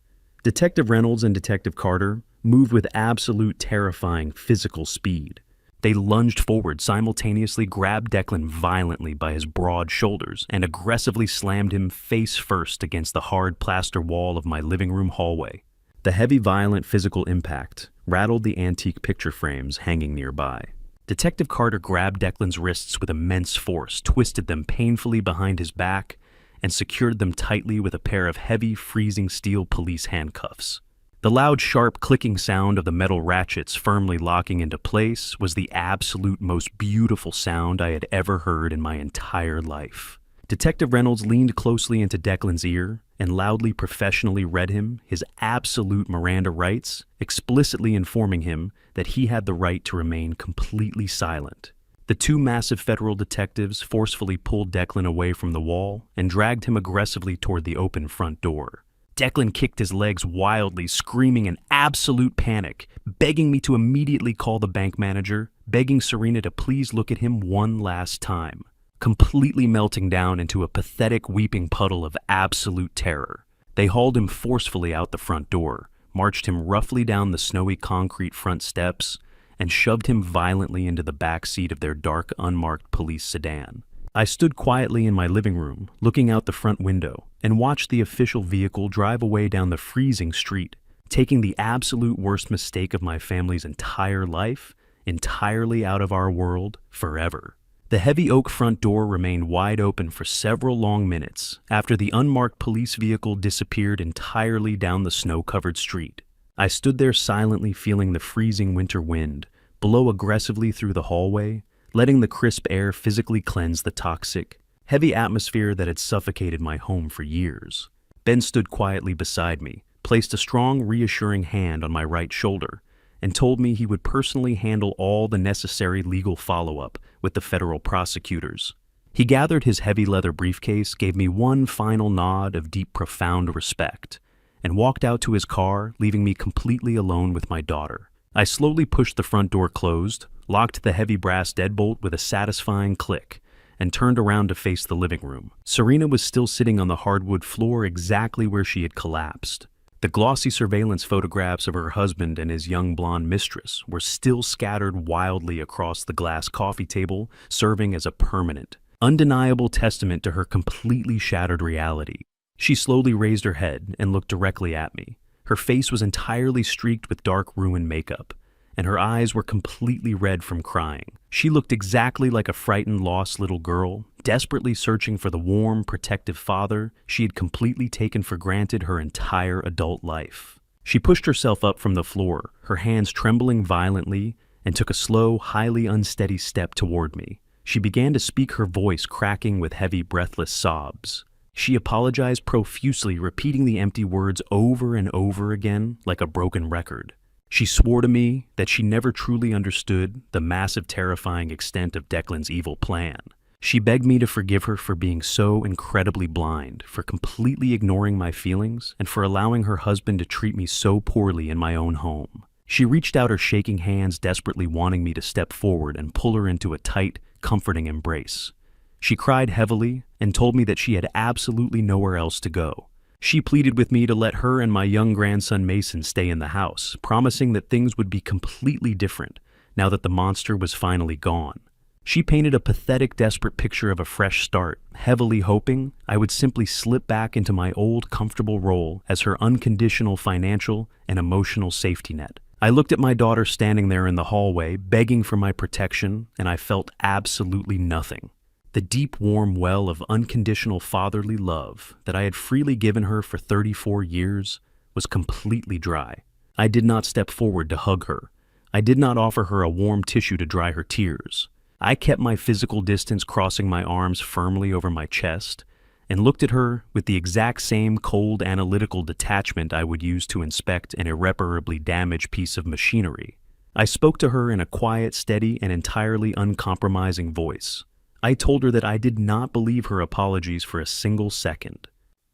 Detective Reynolds and Detective Carter moved with absolute terrifying physical speed. They lunged forward, simultaneously grabbed Declan violently by his broad shoulders, and aggressively slammed him face first against the hard plaster wall of my living room hallway. The heavy, violent physical impact rattled the antique picture frames hanging nearby. Detective Carter grabbed Declan's wrists with immense force, twisted them painfully behind his back, and secured them tightly with a pair of heavy, freezing steel police handcuffs. The loud, sharp clicking sound of the metal ratchets firmly locking into place was the absolute most beautiful sound I had ever heard in my entire life. Detective Reynolds leaned closely into Declan's ear and loudly, professionally read him his absolute Miranda rights, explicitly informing him that he had the right to remain completely silent. The 2 massive federal detectives forcefully pulled Declan away from the wall and dragged him aggressively toward the open front door. Declan kicked his legs wildly, screaming in absolute panic, begging me to immediately call the bank manager, begging Serena to please look at him one last time, completely melting down into a pathetic weeping puddle of absolute terror. They hauled him forcefully out the front door, marched him roughly down the snowy concrete front steps, and shoved him violently into the back seat of their dark, unmarked police sedan. I stood quietly in my living room, looking out the front window, and watched the official vehicle drive away down the freezing street, taking the absolute worst mistake of my family's entire life entirely out of our world forever. The heavy oak front door remained wide open for several long minutes after the unmarked police vehicle disappeared entirely down the snow-covered street. I stood there silently, feeling the freezing winter wind blow aggressively through the hallway, letting the crisp air physically cleanse the toxic, heavy atmosphere that had suffocated my home for years. Ben stood quietly beside me, placed a strong, reassuring hand on my right shoulder, and told me he would personally handle all the necessary legal follow-up with the federal prosecutors. He gathered his heavy leather briefcase, gave me one final nod of deep, profound respect, and walked out to his car, leaving me completely alone with my daughter. I slowly pushed the front door closed, locked the heavy brass deadbolt with a satisfying click, and turned around to face the living room. Serena was still sitting on the hardwood floor exactly where she had collapsed. The glossy surveillance photographs of her husband and his young blonde mistress were still scattered wildly across the glass coffee table, serving as a permanent, undeniable testament to her completely shattered reality. She slowly raised her head and looked directly at me. Her face was entirely streaked with dark ruined makeup, and her eyes were completely red from crying. She looked exactly like a frightened, lost little girl, desperately searching for the warm, protective father she had completely taken for granted her entire adult life. She pushed herself up from the floor, her hands trembling violently, and took a slow, highly unsteady step toward me. She began to speak, her voice cracking with heavy, breathless sobs. She apologized profusely, repeating the empty words over and over again like a broken record. She swore to me that she never truly understood the massive, terrifying extent of Declan's evil plan. She begged me to forgive her for being so incredibly blind, for completely ignoring my feelings, and for allowing her husband to treat me so poorly in my own home. She reached out her shaking hands, desperately wanting me to step forward and pull her into a tight, comforting embrace. She cried heavily and told me that she had absolutely nowhere else to go. She pleaded with me to let her and my young grandson Mason stay in the house, promising that things would be completely different now that the monster was finally gone. She painted a pathetic, desperate picture of a fresh start, heavily hoping I would simply slip back into my old, comfortable role as her unconditional financial and emotional safety net. I looked at my daughter standing there in the hallway, begging for my protection, and I felt absolutely nothing. The deep, warm well of unconditional fatherly love that I had freely given her for 34 years was completely dry. I did not step forward to hug her. I did not offer her a warm tissue to dry her tears. I kept my physical distance, crossing my arms firmly over my chest, and looked at her with the exact same cold, analytical detachment I would use to inspect an irreparably damaged piece of machinery. I spoke to her in a quiet, steady, and entirely uncompromising voice. I told her that I did not believe her apologies for a single second.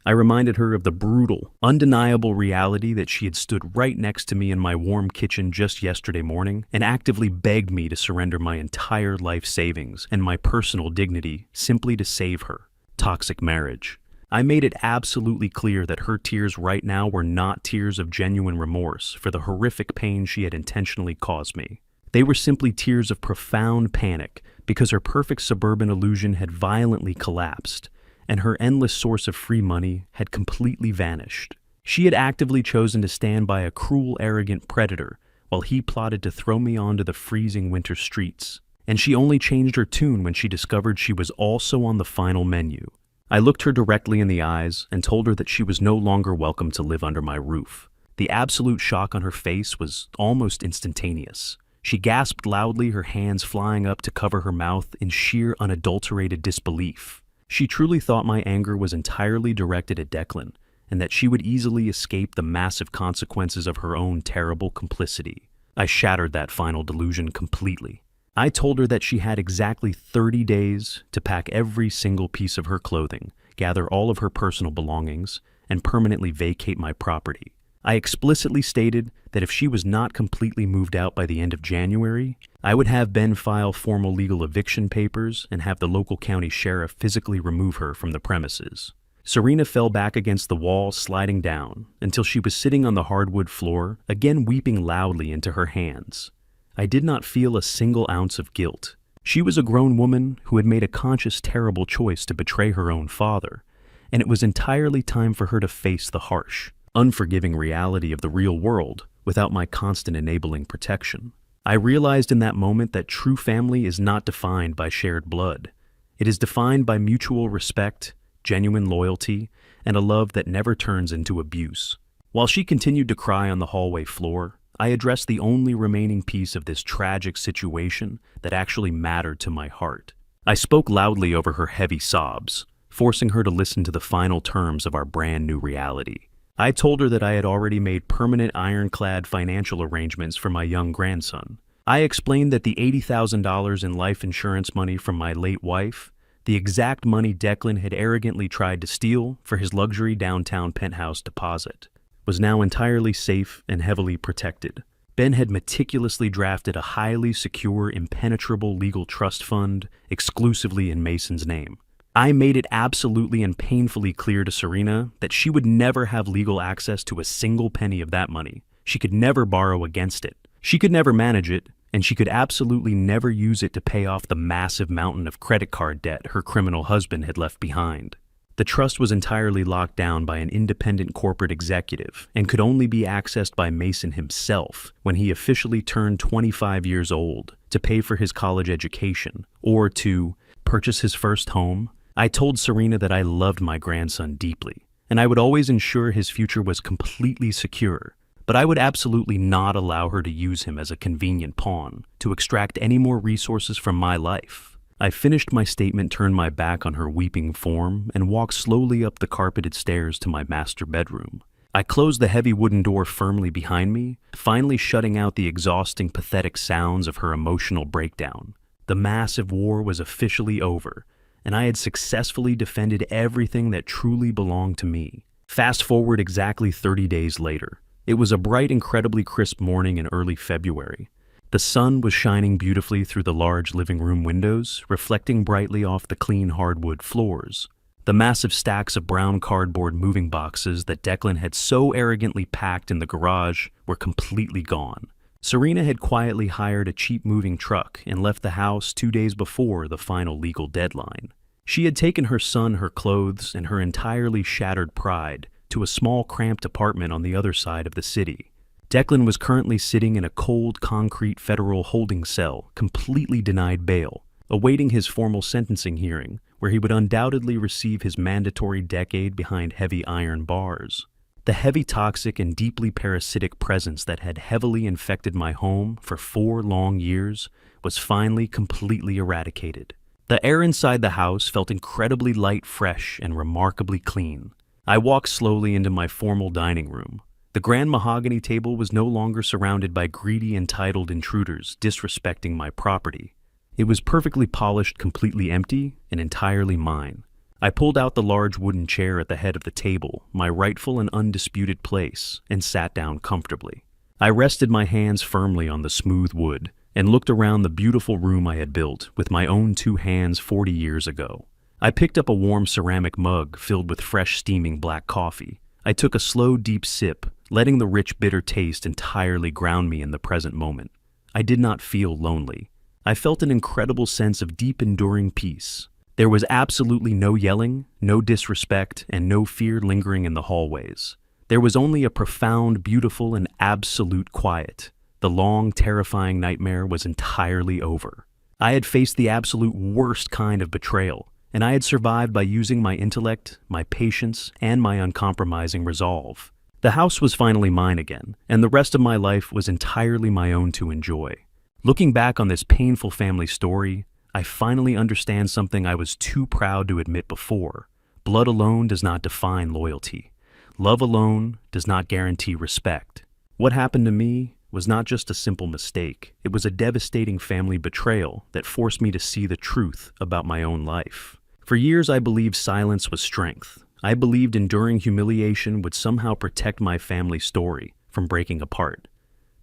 I reminded her of the brutal, undeniable reality that she had stood right next to me in my warm kitchen just yesterday morning and actively begged me to surrender my entire life savings and my personal dignity simply to save her. Toxic marriage. I made it absolutely clear that her tears right now were not tears of genuine remorse for the horrific pain she had intentionally caused me. They were simply tears of profound panic because her perfect suburban illusion had violently collapsed, and her endless source of free money had completely vanished. She had actively chosen to stand by a cruel, arrogant predator while he plotted to throw me onto the freezing winter streets. And she only changed her tune when she discovered she was also on the final menu. I looked her directly in the eyes and told her that she was no longer welcome to live under my roof. The absolute shock on her face was almost instantaneous. She gasped loudly, her hands flying up to cover her mouth in sheer, unadulterated disbelief. She truly thought my anger was entirely directed at Declan, and that she would easily escape the massive consequences of her own terrible complicity. I shattered that final delusion completely. I told her that she had exactly 30 days to pack every single piece of her clothing, gather all of her personal belongings, and permanently vacate my property. I explicitly stated that if she was not completely moved out by the end of January, I would have Ben file formal legal eviction papers and have the local county sheriff physically remove her from the premises. Serena fell back against the wall, sliding down, until she was sitting on the hardwood floor, again weeping loudly into her hands. I did not feel a single ounce of guilt. She was a grown woman who had made a conscious, terrible choice to betray her own father, and it was entirely time for her to face the harsh, unforgiving reality of the real world without my constant enabling protection. I realized in that moment that true family is not defined by shared blood. It is defined by mutual respect, genuine loyalty, and a love that never turns into abuse. While she continued to cry on the hallway floor, I addressed the only remaining piece of this tragic situation that actually mattered to my heart. I spoke loudly over her heavy sobs, forcing her to listen to the final terms of our brand new reality. I told her that I had already made permanent ironclad financial arrangements for my young grandson. I explained that the $80,000 in life insurance money from my late wife, The exact money Declan had arrogantly tried to steal for his luxury downtown penthouse deposit was now entirely safe and heavily protected. Ben had meticulously drafted a highly secure, impenetrable legal trust fund exclusively in Mason's name. I made it absolutely and painfully clear to Serena that she would never have legal access to a single penny of that money. She could never borrow against it. She could never manage it, and she could absolutely never use it to pay off the massive mountain of credit card debt her criminal husband had left behind. The trust was entirely locked down by an independent corporate executive and could only be accessed by Mason himself when he officially turned 25 years old to pay for his college education or to purchase his first home. I told Serena that I loved my grandson deeply, and I would always ensure his future was completely secure, but I would absolutely not allow her to use him as a convenient pawn to extract any more resources from my life. I finished my statement, turned my back on her weeping form, and walked slowly up the carpeted stairs to my master bedroom. I closed the heavy wooden door firmly behind me, finally shutting out the exhausting, pathetic sounds of her emotional breakdown. The massive war was officially over, and I had successfully defended everything that truly belonged to me. Fast forward exactly 30 days later. It was a bright, incredibly crisp morning in early February. The sun was shining beautifully through the large living room windows, reflecting brightly off the clean hardwood floors. The massive stacks of brown cardboard moving boxes that Declan had so arrogantly packed in the garage were completely gone. Serena had quietly hired a cheap moving truck and left the house 2 days before the final legal deadline. She had taken her son, her clothes, and her entirely shattered pride to a small, cramped apartment on the other side of the city. Declan was currently sitting in a cold, concrete federal holding cell, completely denied bail, awaiting his formal sentencing hearing, where he would undoubtedly receive his mandatory decade behind heavy iron bars. The heavy, toxic, and deeply parasitic presence that had heavily infected my home for 4 long years was finally completely eradicated. The air inside the house felt incredibly light, fresh, and remarkably clean. I walked slowly into my formal dining room. The grand mahogany table was no longer surrounded by greedy, entitled intruders disrespecting my property. It was perfectly polished, completely empty, and entirely mine. I pulled out the large wooden chair at the head of the table, my rightful and undisputed place, and sat down comfortably. I rested my hands firmly on the smooth wood and looked around the beautiful room I had built with my own 2 hands 40 years ago. I picked up a warm ceramic mug filled with fresh, steaming black coffee. I took a slow, deep sip, letting the rich, bitter taste entirely ground me in the present moment. I did not feel lonely. I felt an incredible sense of deep, enduring peace. There was absolutely no yelling, no disrespect, and no fear lingering in the hallways. There was only a profound, beautiful, and absolute quiet. The long, terrifying nightmare was entirely over. I had faced the absolute worst kind of betrayal, and I had survived by using my intellect, my patience, and my uncompromising resolve. The house was finally mine again, and the rest of my life was entirely my own to enjoy. Looking back on this painful family story, I finally understand something I was too proud to admit before. Blood alone does not define loyalty. Love alone does not guarantee respect. What happened to me was not just a simple mistake. It was a devastating family betrayal that forced me to see the truth about my own life. For years, I believed silence was strength. I believed enduring humiliation would somehow protect my family story from breaking apart.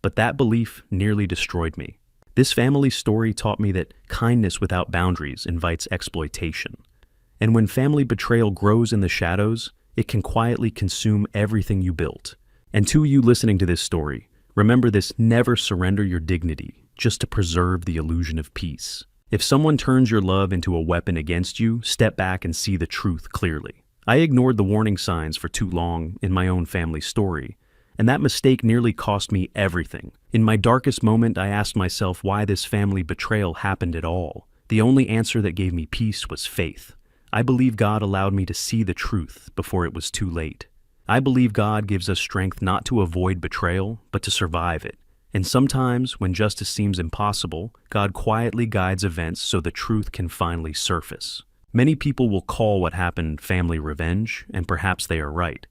But that belief nearly destroyed me. This family story taught me that kindness without boundaries invites exploitation. And when family betrayal grows in the shadows, it can quietly consume everything you built. And to you listening to this story, remember this: never surrender your dignity just to preserve the illusion of peace. If someone turns your love into a weapon against you, step back and see the truth clearly. I ignored the warning signs for too long in my own family story, and that mistake nearly cost me everything. In my darkest moment, I asked myself why this family betrayal happened at all. The only answer that gave me peace was faith. I believe God allowed me to see the truth before it was too late. I believe God gives us strength not to avoid betrayal, but to survive it. And sometimes, when justice seems impossible, God quietly guides events so the truth can finally surface. Many people will call what happened family revenge, and perhaps they are right.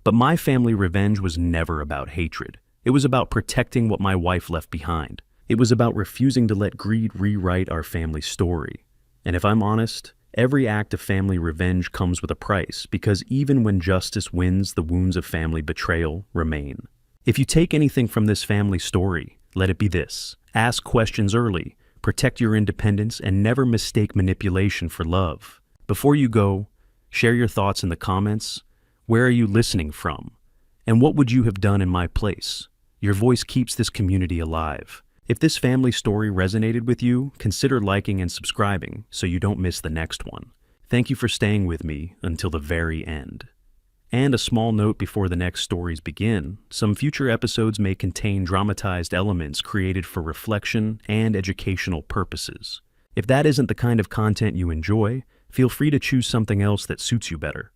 But my family revenge was never about hatred. It was about protecting what my wife left behind. It was about refusing to let greed rewrite our family story. And if I'm honest, Every act of family revenge comes with a price, because even when justice wins, the wounds of family betrayal remain. If you take anything from this family story, let it be this: ask questions early, protect your independence, and never mistake manipulation for love. Before you go, share your thoughts in the comments. Where are you listening from? And what would you have done in my place? Your voice keeps this community alive. If this family story resonated with you, consider liking and subscribing so you don't miss the next one. Thank you for staying with me until the very end. And a small note before the next stories begin: some future episodes may contain dramatized elements created for reflection and educational purposes. If that isn't the kind of content you enjoy, feel free to choose something else that suits you better.